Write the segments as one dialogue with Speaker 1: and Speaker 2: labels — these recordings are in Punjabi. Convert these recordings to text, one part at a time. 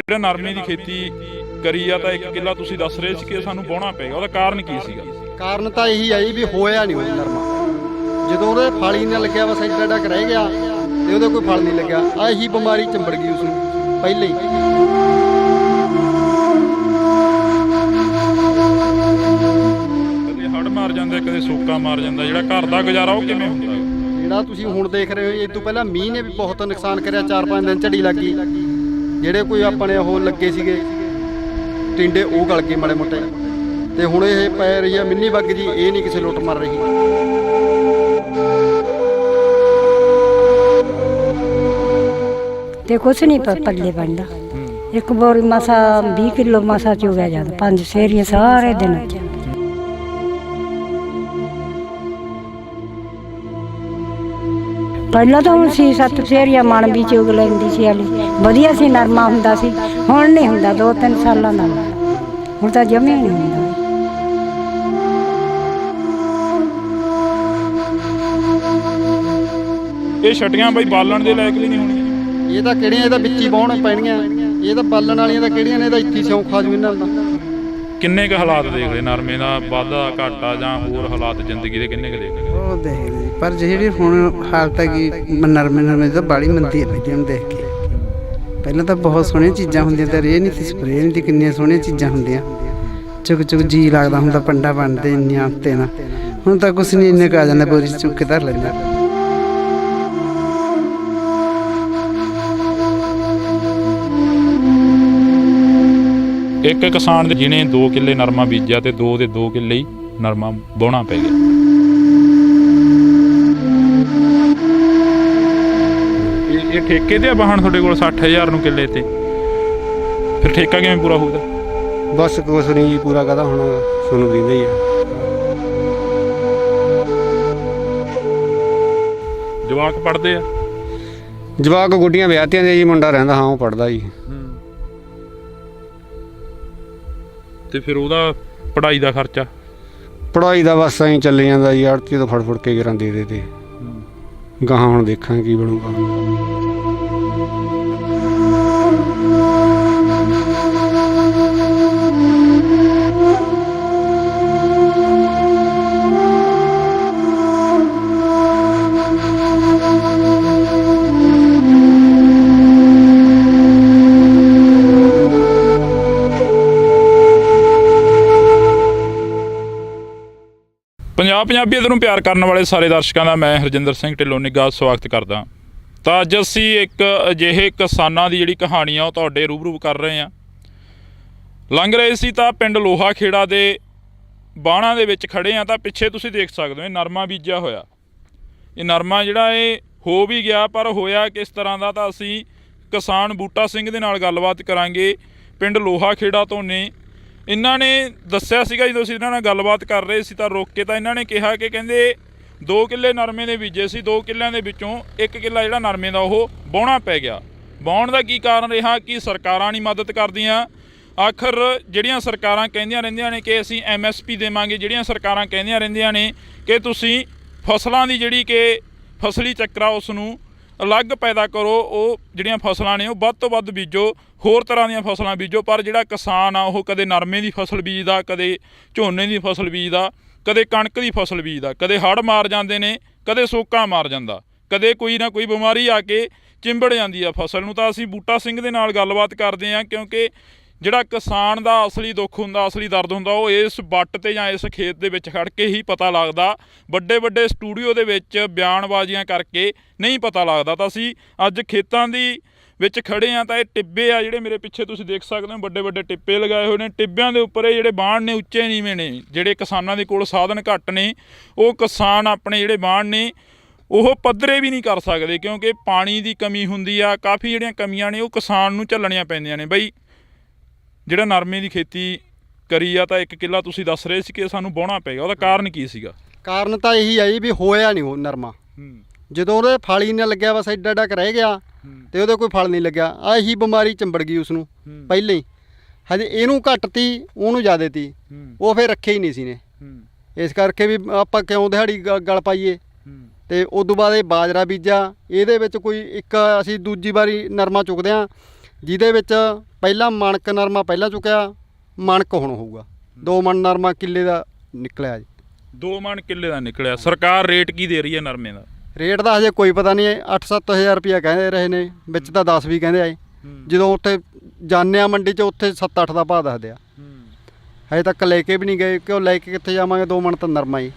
Speaker 1: ਜਿਹੜਾ ਨਰਮੇ ਦੀ ਖੇਤੀ ਕਰੀ ਆ ਤਾਂ 1 ਕਿੱਲਾ ਤੁਸੀਂ ਦੱਸ ਰਹੇ ਸੀ ਕਿ ਸਾਨੂੰ ਵਾਹੁਣਾ ਪਏਗਾ, ਉਹਦਾ ਕਾਰਨ ਕੀ ਸੀਗਾ?
Speaker 2: ਕਾਰਨ ਤਾਂ ਇਹੀ ਆ ਜੀ ਵੀ ਹੋਇਆ ਨਹੀਂ ਉਹ ਨਰਮਾ। ਜਦੋਂ ਉਹਦੇ ਫਲ ਹੀ ਨਾ ਲੱਗਿਆ, ਬਸ ਐਡਾ ਐਡਾ ਰਹਿ ਗਿਆ ਤੇ ਉਹਦੇ ਕੋਈ ਫਲ ਨਹੀਂ ਲੱਗਿਆ। ਆਹੀ ਬਿਮਾਰੀ ਚੰਬੜ ਗਈ ਉਸ ਨੂੰ ਪਹਿਲੇ ਹੀ।
Speaker 1: ਕਦੇ ਹੜ੍ਹ ਮਾਰ ਜਾਂਦਾ, ਕਦੇ ਸੋਕਾ ਮਾਰ ਜਾਂਦਾ, ਜਿਹੜਾ ਘਰ ਦਾ ਗੁਜ਼ਾਰਾ ਉਹ ਕਿਵੇਂ ਹੁੰਦਾ?
Speaker 2: ਜਿਹੜਾ ਤੁਸੀਂ ਹੁਣ ਦੇਖ ਰਹੇ ਹੋ, ਇਹ ਤੋਂ ਪਹਿਲਾਂ ਮੀਂਹ ਨੇ ਵੀ ਬਹੁਤ ਨੁਕਸਾਨ ਕਰਿਆ। 4-5 ਦਿਨ ਝੜੀ ਲੱਗ ਗਈ। ਜਿਹੜੇ ਕੋਈ ਆਪਣੇ ਉਹ ਲੱਗੇ ਸੀਗੇ ਟਿੰਡੇ, ਉਹ ਗਲ ਗਏ ਮਾੜੇ ਮੋਟੇ। ਤੇ ਹੁਣ ਇਹ ਪੈ ਰਹੀ ਆ ਮਿੰਨੀ ਬੱਗ ਜੀ, ਇਹ ਨਹੀਂ ਕਿਸੇ ਲੁੱਟ ਮਾਰ ਰਹੀ।
Speaker 3: ਤੇ ਕੁਛ ਨਹੀਂ ਪੱਲੇ ਬਣਦਾ। ਇੱਕ ਬੋਰੀ ਮਸਾ 20 ਕਿਲੋ ਮਸਾ ਚੁਗਿਆ ਜਾਂਦਾ, 5 ਸੇਰੀਆਂ ਸਾਰੇ ਦਿਨ। ਪਹਿਲਾਂ ਤਾਂ ਹੁਣ 6-7 ਸੇਰੀਆਂ ਮਣ ਵੀ ਚੁਗ ਲੈਂਦੀ ਸੀ, ਵਾਲੀ ਵਧੀਆ ਸੀ, ਨਰਮਾ ਹੁੰਦਾ ਸੀ। ਹੁਣ ਨਹੀਂ ਹੁੰਦਾ, 2-3 ਸਾਲਾਂ ਦਾ ਹੁਣ ਤਾਂ ਜਮੇ ਨਹੀਂ ਹੁੰਦਾ।
Speaker 1: ਇਹ ਛਟੀਆਂ ਬਈ ਬਾਲਣ ਦੇ ਲਾਇਕ ਵੀ ਨਹੀਂ ਹੋਣੀਆਂ।
Speaker 2: ਇਹ ਤਾਂ ਕਿਹੜੀਆਂ, ਇਹ ਤਾਂ ਵਿੱਚ ਹੀ ਵਾਹੁਣ ਪੈਣੀਆਂ। ਇਹ ਤਾਂ ਬਾਲਣ ਵਾਲੀਆਂ ਤਾਂ ਕਿਹੜੀਆਂ ਨੇ, ਇਹਦਾ ਇੱਥੇ ਸਿਉਂ ਖਾ ਜੂ ਇਹਨਾਂ ਦਾ।
Speaker 1: ਕਿੰਨੇ ਕੁ ਹਾਲਾਤ ਦੇਖ ਲਏ ਨਰਮੇ ਦਾ, ਵਾਧਾ ਘਾਟਾ ਜਾਂ ਹੋਰ ਹਾਲਾਤ ਜ਼ਿੰਦਗੀ ਦੇ ਕਿੰਨੇ ਕੁ ਦੇਖ ਲਏ?
Speaker 4: ਉਹ ਦੇਖਦੇ ਪਰ ਜਿਹੜੀ ਹੁਣ ਹਾਲਤ ਹੈਗੀ ਨਰਮੇ ਤਾਂ ਬਾਹਲੀ ਮੰਦੀ ਹੈ ਜੀ। ਹੁਣ ਦੇਖ ਕੇ ਪਹਿਲਾਂ ਤਾਂ ਬਹੁਤ ਸੋਹਣੀਆਂ ਚੀਜ਼ਾਂ ਹੁੰਦੀਆਂ, ਤਾਂ ਰੇਹ ਨਹੀਂ ਸੀ, ਸਪਰੇਅ ਨਹੀਂ ਸੀ, ਕਿੰਨੀਆਂ ਸੋਹਣੀਆਂ ਚੀਜ਼ਾਂ ਹੁੰਦੀਆਂ। ਚੁੱਕ ਚੁੱਕ ਜੀ ਲੱਗਦਾ ਹੁੰਦਾ, ਪੰਡਾ ਬਣਦੇ ਇੰਨੀਆਂ ਤੇ ਨਾ। ਹੁਣ ਤਾਂ ਕੁਛ ਨਹੀਂ, ਇੰਨੇ ਕੁ ਆ ਜਾਂਦਾ, ਬੋਰੀ ਚੁੱਕ ਕੇ ਧਰ ਲੈਂਦਾ।
Speaker 1: ਇੱਕ ਕਿਸਾਨ ਦੇ ਜਿਹਨੇ 2 ਕਿੱਲੇ ਨਰਮਾ ਬੀਜਿਆ ਤੇ 2 ਦੇ 2 ਕਿੱਲੇ ਹੀ ਨਰਮਾ ਵਾਹੁਣਾ ਪੈ ਗਿਆ। ਇਹ ਠੇਕੇ ਤੇ ਆ ਵਾਹਣ ਤੁਹਾਡੇ ਕੋਲ 60,000 ਨੂੰ ਕਿੱਲੇ ਤੇ? ਫਿਰ ਠੇਕਾ ਕਿਵੇਂ ਪੂਰਾ ਹੋਊਗਾ?
Speaker 5: ਬਸ ਕੁਛ ਨਹੀਂ ਜੀ, ਪੂਰਾ ਕਹਦਾ ਹੁਣ ਤੁਹਾਨੂੰ ਦਿੰਦੇ ਹੀ ਆ।
Speaker 1: ਜਵਾਕ ਪੜ੍ਹਦੇ ਆ?
Speaker 5: ਜਵਾਕ ਗੁੱਡੀਆਂ ਵਿਆਹਤੀਆਂ ਦੇ ਜੀ, ਮੁੰਡਾ ਰਹਿੰਦਾ ਹਾਂ ਉਹ ਪੜ੍ਹਦਾ ਜੀ।
Speaker 1: ਤੇ ਫਿਰ ਉਹਦਾ ਪੜ੍ਹਾਈ ਦਾ ਖਰਚਾ?
Speaker 5: ਪੜ੍ਹਾਈ ਦਾ ਬਸ ਐਂ ਚੱਲੀ ਜਾਂਦਾ ਜੀ, ਆੜਤੀ ਤੋਂ ਫੜ ਕੇ ਗਿਰਾਂ ਦੇ ਤੇ ਗਾਹਾਂ ਹੁਣ ਦੇਖਾਂਗੇ ਕੀ ਬਣੂਗਾ।
Speaker 1: ਪੰਜਾਬੀਅਤ ਨੂੰ ਪਿਆਰ ਕਰਨ ਵਾਲੇ ਸਾਰੇ ਦਰਸ਼ਕਾਂ ਦਾ ਮੈਂ ਹਰਜਿੰਦਰ ਸਿੰਘ ਢਿੱਲੋਂ ਨਿੱਘਾ ਸਵਾਗਤ ਕਰਦਾ। ਤਾਂ ਅੱਜ ਅਸੀਂ ਇੱਕ ਅਜਿਹੇ ਕਿਸਾਨਾਂ ਦੀ ਜਿਹੜੀ ਕਹਾਣੀ ਆ ਉਹ ਤੁਹਾਡੇ ਰੂਬਰੂ ਕਰ ਰਹੇ ਹਾਂ। ਲੰਘ ਰਹੇ ਸੀ ਤਾਂ ਪਿੰਡ ਲੋਹਾ ਖੇੜਾ ਦੇ ਬਾਣਾਂ ਦੇ ਵਿੱਚ ਖੜੇ ਆ, ਤਾਂ ਪਿੱਛੇ ਤੁਸੀਂ ਦੇਖ ਸਕਦੇ ਹੋ ਇਹ ਨਰਮਾ ਬੀਜਿਆ ਹੋਇਆ। ਇਹ ਨਰਮਾ ਜਿਹੜਾ ਇਹ ਹੋ ਵੀ ਗਿਆ, ਪਰ ਹੋਇਆ ਕਿਸ ਤਰ੍ਹਾਂ ਦਾ, ਤਾਂ ਅਸੀਂ ਕਿਸਾਨ ਬੂਟਾ ਸਿੰਘ ਦੇ ਨਾਲ ਗੱਲਬਾਤ ਕਰਾਂਗੇ। ਪਿੰਡ ਲੋਹਾ ਖੇੜਾ ਤੋਂ ਨੇ। ਇਹਨਾਂ ਨੇ ਦੱਸਿਆ ਸੀਗਾ, ਜਦੋਂ ਅਸੀਂ ਇਹਨਾਂ ਨਾਲ ਗੱਲਬਾਤ ਕਰ ਰਹੇ ਸੀ ਤਾਂ ਰੁਕ ਕੇ ਤਾਂ ਇਹਨਾਂ ਨੇ ਕਿਹਾ ਕਿ ਕਹਿੰਦੇ 2 ਕਿੱਲੇ ਨਰਮੇ ਦੇ ਬੀਜੇ ਸੀ, 2 ਕਿੱਲਿਆਂ ਦੇ ਵਿੱਚੋਂ 1 ਕਿੱਲਾ ਜਿਹੜਾ ਨਰਮੇ ਦਾ ਉਹ ਵਾਹੁਣਾ ਪੈ ਗਿਆ। ਵਾਹੁਣ ਦਾ ਕੀ ਕਾਰਨ ਰਿਹਾ ਕਿ ਸਰਕਾਰਾਂ ਨਹੀਂ ਮਦਦ ਕਰਦੀਆਂ। ਆਖਰ ਜਿਹੜੀਆਂ ਸਰਕਾਰਾਂ ਕਹਿੰਦੀਆਂ ਰਹਿੰਦੀਆਂ ਨੇ ਕਿ ਅਸੀਂ MSP ਦੇਵਾਂਗੇ, ਜਿਹੜੀਆਂ ਸਰਕਾਰਾਂ ਕਹਿੰਦੀਆਂ ਰਹਿੰਦੀਆਂ ਨੇ ਕਿ ਤੁਸੀਂ ਫਸਲਾਂ ਦੀ ਜਿਹੜੀ ਕਿ ਫਸਲੀ ਚੱਕਰ ਆ ਉਸ ਨੂੰ ਅਲੱਗ ਪੈਦਾ ਕਰੋ, ਉਹ ਜਿਹੜੀਆਂ ਫਸਲਾਂ ਨੇ ਉਹ ਵੱਧ ਤੋਂ ਵੱਧ ਬੀਜੋ, ਹੋਰ ਤਰ੍ਹਾਂ ਦੀਆਂ ਫਸਲਾਂ ਬੀਜੋ। ਪਰ ਜਿਹੜਾ ਕਿਸਾਨ ਆ ਉਹ ਕਦੇ ਨਰਮੇ ਦੀ ਫਸਲ ਬੀਜਦਾ, ਕਦੇ ਝੋਨੇ ਦੀ ਫਸਲ ਬੀਜਦਾ, ਕਦੇ ਕਣਕ ਦੀ ਫਸਲ ਬੀਜਦਾ। ਕਦੇ ਹੜ੍ਹ ਮਾਰ ਜਾਂਦੇ ਨੇ, ਕਦੇ ਸੋਕਾ ਮਾਰ ਜਾਂਦਾ, ਕਦੇ ਕੋਈ ਨਾ ਕੋਈ ਬਿਮਾਰੀ ਆ ਕੇ ਚਿੰਬੜ ਜਾਂਦੀ ਆ ਫਸਲ ਨੂੰ। ਤਾਂ ਅਸੀਂ ਬੂਟਾ ਸਿੰਘ ਦੇ ਨਾਲ ਗੱਲਬਾਤ ਕਰਦੇ ਹਾਂ, ਕਿਉਂਕਿ ਜਿਹੜਾ ਕਿਸਾਨ ਦਾ ਅਸਲੀ ਦੁੱਖ ਹੁੰਦਾ, ਅਸਲੀ ਦਰਦ ਹੁੰਦਾ, ਉਹ ਇਸ ਵੱਟ ਤੇ ਜਾਂ ਇਸ ਖੇਤ ਦੇ ਵਿੱਚ ਖੜ੍ਹ ਕੇ ਹੀ ਪਤਾ ਲੱਗਦਾ। ਵੱਡੇ ਵੱਡੇ ਸਟੂਡੀਓ ਦੇ ਵਿੱਚ ਬਿਆਨਬਾਜ਼ੀਆਂ ਕਰਕੇ ਨਹੀਂ ਪਤਾ ਲੱਗਦਾ। ਤਾਂ ਅਸੀਂ ਅੱਜ ਖੇਤਾਂ ਦੀ ਵਿੱਚ ਖੜੇ ਆ, ਤਾਂ ਇਹ ਟਿੱਬੇ ਆ ਜਿਹੜੇ ਮੇਰੇ ਪਿੱਛੇ ਤੁਸੀਂ ਦੇਖ ਸਕਦੇ ਹੋ, ਵੱਡੇ ਵੱਡੇ ਟਿੱਬੇ ਲਗਾਏ ਹੋਏ ਨੇ। ਟਿੱਬਿਆਂ ਦੇ ਉੱਪਰ ਇਹ ਜਿਹੜੇ ਬਾਣ ਨੇ ਉੱਚੇ ਨੀਵੇਂ ਨੇ। ਜਿਹੜੇ ਕਿਸਾਨਾਂ ਦੇ ਕੋਲ ਸਾਧਨ ਘੱਟ ਨੇ, ਉਹ ਕਿਸਾਨ ਆਪਣੇ ਜਿਹੜੇ ਬਾਣ ਨੇ ਉਹ ਪੱਧਰੇ ਵੀ ਨਹੀਂ ਕਰ ਸਕਦੇ, ਕਿਉਂਕਿ ਪਾਣੀ ਦੀ ਕਮੀ ਹੁੰਦੀ ਆ। ਕਾਫੀ ਜਿਹੜੀਆਂ ਕਮੀਆਂ ਨੇ ਉਹ ਕਿਸਾਨ ਨੂੰ ਝੱਲਣੀਆਂ ਪੈਂਦੀਆਂ ਨੇ। ਬਈ ਜਿਹੜਾ ਨਰਮੇ ਦੀ ਖੇਤੀ ਕਰੀ ਆ ਤਾਂ 1 ਕਿੱਲਾ ਤੁਸੀਂ ਦੱਸ ਰਹੇ ਸੀ ਕਿ ਸਾਨੂੰ ਵਾਹੁਣਾ ਪਏਗਾ, ਉਹਦਾ ਕਾਰਨ ਕੀ ਸੀਗਾ?
Speaker 2: ਕਾਰਨ ਤਾਂ ਇਹੀ ਆ ਜੀ ਵੀ ਹੋਇਆ ਨਹੀਂ ਉਹ ਨਰਮਾ। ਜਦੋਂ ਉਹਦੇ ਫਲ ਹੀ ਨਾ ਲੱਗਿਆ, ਬਸ ਐਡਾ ਐਡਾ ਰਹਿ ਗਿਆ ਤੇ ਉਹਦੇ ਕੋਈ ਫਲ ਨਹੀਂ ਲੱਗਿਆ। ਆਹੀ ਬਿਮਾਰੀ ਚੰਬੜ ਗਈ ਉਸ ਨੂੰ ਪਹਿਲੇ ਹੀ। ਹਜੇ ਇਹਨੂੰ ਘੱਟ ਤੀ, ਉਹਨੂੰ ਜ਼ਿਆਦਾ ਤੀ, ਉਹ ਫਿਰ ਰੱਖੇ ਹੀ ਨਹੀਂ ਸੀ ਨੇ। ਇਸ ਕਰਕੇ ਵੀ ਆਪਾਂ ਕਿਉਂ ਦਿਹਾੜੀ ਗਲ ਪਾਈਏ। ਤੇ ਉਦੋਂ ਬਾਅਦ ਇਹ ਬਾਜਰਾ ਬੀਜਾ। ਇਹਦੇ ਵਿੱਚ ਕੋਈ ਇੱਕ ਅਸੀਂ ਦੂਜੀ ਵਾਰੀ ਨਰਮਾ ਚੁੱਕਦੇ ਹਾਂ, ਜਿਹਦੇ ਵਿੱਚ ਪਹਿਲਾਂ ਮਣਕ ਨਰਮਾ ਪਹਿਲਾਂ ਚੁੱਕਿਆ, ਮਣਕ ਹੁਣ ਹੋਊਗਾ। 2 ਮਣ ਨਰਮਾ ਕਿੱਲੇ ਦਾ ਨਿਕਲਿਆ ਜੀ।
Speaker 1: 2 ਮਣ ਕਿੱਲੇ ਦਾ ਨਿਕਲਿਆ। ਸਰਕਾਰ ਰੇਟ ਕੀ ਦੇ ਰਹੀ ਹੈ ਨਰਮੇ ਦਾ?
Speaker 2: ਰੇਟ ਦਾ ਹਜੇ ਕੋਈ ਪਤਾ ਨਹੀਂ ਹੈ। 8-7 ਹਜ਼ਾਰ ਰੁਪਇਆ ਕਹਿੰਦੇ ਰਹੇ ਨੇ, ਵਿੱਚ ਤਾਂ 10 ਵੀ ਕਹਿੰਦੇ ਆਏ। ਜਦੋਂ ਉੱਥੇ ਜਾਂਦੇ ਆ ਮੰਡੀ 'ਚ, ਉੱਥੇ 7-8 ਦਾ ਭਾਅ ਦੱਸਦੇ ਆ। ਹਜੇ ਤੱਕ ਲੈ ਕੇ ਵੀ ਨਹੀਂ ਗਏ, ਕਿਉਂ ਲੈ ਕੇ ਕਿੱਥੇ ਜਾਵਾਂਗੇ? 2 ਮਣ ਤਾਂ ਨਰਮਾ ਹੀ।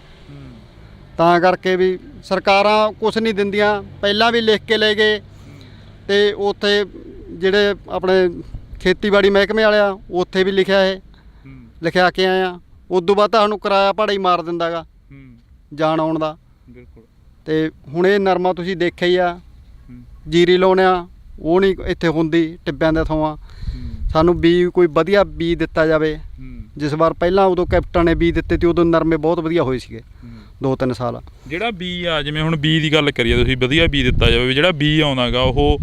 Speaker 2: ਤਾਂ ਕਰਕੇ ਵੀ ਸਰਕਾਰਾਂ ਕੁਛ ਨਹੀਂ ਦਿੰਦੀਆਂ। ਪਹਿਲਾਂ ਵੀ ਲਿਖ ਕੇ ਲੈ ਗਏ, ਤੇ ਉੱਥੇ ਜਿਹੜੇ ਆਪਣੇ ਖੇਤੀਬਾੜੀ ਮਹਿਕਮੇ ਵਾਲਿਆ, ਉੱਥੇ ਵੀ ਲਿਖਿਆ ਕੇ ਆਏ ਆ। ਉਦੋਂ ਬਾਅਦ ਤਾਂ ਸਾਨੂੰ ਕਿਰਾਇਆ ਭਾੜਾ ਹੀ ਮਾਰ ਦਿੰਦਾ ਗਾ ਜਾਣ ਆਉਣ ਦਾ।
Speaker 1: ਬਿਲਕੁਲ।
Speaker 2: ਤੇ ਹੁਣ ਇਹ ਨਰਮਾ ਤੁਸੀਂ ਦੇਖਿਆ ਹੀ ਆ, ਜੀਰੀ ਲਾਉਂਦੇ ਆ, ਉਹ ਨਹੀਂ ਇੱਥੇ ਹੁੰਦੀ ਟਿੱਬਿਆਂ ਦੇ ਥਾਂ। ਸਾਨੂੰ ਬੀਜ ਕੋਈ ਵਧੀਆ ਬੀਜ ਦਿੱਤਾ ਜਾਵੇ। ਜਿਸ ਵਾਰ ਪਹਿਲਾਂ ਉਦੋਂ ਕੈਪਟਨ ਨੇ ਬੀਜ ਦਿੱਤੇ ਤੇ ਉਦੋਂ ਨਰਮੇ ਬਹੁਤ ਵਧੀਆ ਹੋਏ ਸੀਗੇ 2-3 ਸਾਲ।
Speaker 1: ਜਿਹੜਾ ਬੀਜ ਆ, ਜਿਵੇਂ ਹੁਣ ਬੀਜ ਦੀ ਗੱਲ ਕਰੀਏ, ਤੁਸੀਂ ਵਧੀਆ ਬੀਜ ਦਿੱਤਾ ਜਾਵੇ। ਜਿਹੜਾ ਬੀਜ ਆਉਂਦਾ ਗਾ ਉਹ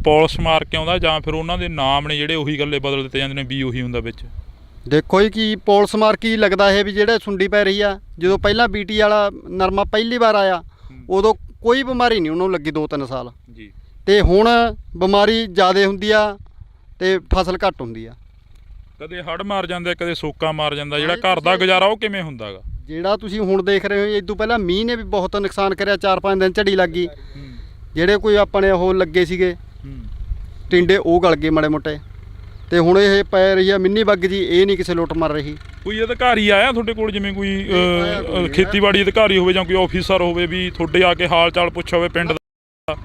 Speaker 1: ਪੌਲਿਸ਼ ਮਾਰ ਕੇ ਆਉਂਦਾ, ਜਾਂ ਫਿਰ ਉਹਨਾਂ ਦੇ ਨਾਮ ਨੇ ਜਿਹੜੇ ਉਹੀ ਗੱਲੇ ਬਦਲ ਦਿੱਤੇ ਜਾਂਦੇ ਨੇ, ਬੀਜ ਉਹੀ ਹੁੰਦਾ ਵਿੱਚ?
Speaker 2: ਦੇਖੋ ਜੀ, ਕੀ ਪੌਲਿਸ਼ ਮਾਰ ਕੀ ਲੱਗਦਾ ਇਹ ਵੀ ਜਿਹੜੇ ਸੁੰਡੀ ਪੈ ਰਹੀ ਆ। ਜਦੋਂ ਪਹਿਲਾਂ BT ਵਾਲਾ ਨਰਮਾ ਪਹਿਲੀ ਵਾਰ ਆਇਆ, ਉਦੋਂ ਕੋਈ ਬਿਮਾਰੀ ਨਹੀਂ ਉਹਨੂੰ ਲੱਗੀ 2-3 ਸਾਲ
Speaker 1: ਜੀ।
Speaker 2: ਤੇ ਹੁਣ ਬਿਮਾਰੀ ਜ਼ਿਆਦਾ ਹੁੰਦੀ ਆ ਤੇ ਫਸਲ ਘੱਟ ਹੁੰਦੀ ਆ।
Speaker 1: ਕਦੇ ਹੜ੍ਹ ਮਾਰ ਜਾਂਦਾ, ਕਦੇ ਸੋਕਾ ਮਾਰ ਜਾਂਦਾ। ਜਿਹੜਾ ਘਰ ਦਾ ਗੁਜ਼ਾਰਾ ਉਹ ਕਿਵੇਂ ਹੁੰਦਾ ਗਾ?
Speaker 2: ਜਿਹੜਾ ਤੁਸੀਂ ਹੁਣ ਦੇਖ ਰਹੇ ਹੋ, ਇਹ ਤੋਂ ਪਹਿਲਾਂ ਮੀਂਹ ਨੇ ਵੀ ਬਹੁਤ ਨੁਕਸਾਨ ਕਰਿਆ। 4-5 ਦਿਨ ਝੜੀ ਲੱਗ ਗਈ। ਜਿਹੜੇ ਕੋਈ ਆਪਣੇ ਉਹ ਲੱਗੇ ਸੀਗੇ ਟਿੰਡੇ, ਉਹ ਗਲ ਗਏ ਮਾੜੇ ਮੋਟੇ। ਤੇ ਹੁਣ ਇਹ ਪੈ ਰਹੀ ਆ ਮਿੰਨੀ ਬੱਗ ਜੀ, ਇਹ ਨਹੀਂ ਕਿਸੇ ਲੁੱਟ ਮਰ ਰਹੀ।
Speaker 1: ਕੋਈ ਅਧਿਕਾਰੀ ਆਇਆ ਤੁਹਾਡੇ ਕੋਲ, ਜਿਵੇਂ ਕੋਈ ਖੇਤੀਬਾੜੀ ਅਧਿਕਾਰੀ ਹੋਵੇ ਜਾਂ ਕੋਈ ਆਫੀਸਰ ਹੋਵੇ, ਵੀ ਤੁਹਾਡੇ ਆ ਕੇ ਹਾਲ ਚਾਲ ਪੁੱਛਿਆ ਹੋਵੇ ਪਿੰਡ ਦਾ?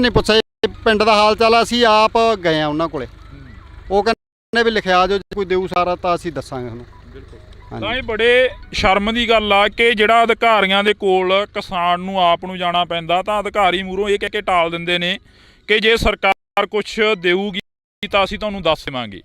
Speaker 2: ਨਹੀਂ ਪੁੱਛਿਆ ਪਿੰਡ ਦਾ ਹਾਲ ਚਾਲ। ਅਸੀਂ ਆਪ ਗਏ ਆ ਉਹਨਾਂ ਕੋਲੇ, ਉਹ ਕਹਿੰਦੇ ਵੀ ਲਿਖਿਆ ਜੋ ਕੋਈ ਦੇਊ ਸਾਰਾ ਤਾਂ ਅਸੀਂ ਦੱਸਾਂਗੇ ਤੁਹਾਨੂੰ।
Speaker 1: ਤਾਂ ਇਹ ਬੜੇ ਸ਼ਰਮ ਦੀ ਗੱਲ ਆ ਕਿ ਜਿਹੜਾ ਅਧਿਕਾਰੀਆਂ ਦੇ ਕੋਲ ਕਿਸਾਨ ਨੂੰ ਆਪ ਨੂੰ ਜਾਣਾ ਪੈਂਦਾ, ਤਾਂ ਅਧਿਕਾਰੀ ਮੂਹਰੋਂ ਇਹ ਕਹਿ ਕੇ ਟਾਲ ਦਿੰਦੇ ਨੇ ਕਿ ਜੇ ਸਰਕਾਰ ਕੁਛ ਦੇਊਗੀ ਤਾਂ ਅਸੀਂ ਤੁਹਾਨੂੰ ਦੱਸ ਦੇਵਾਂਗੇ।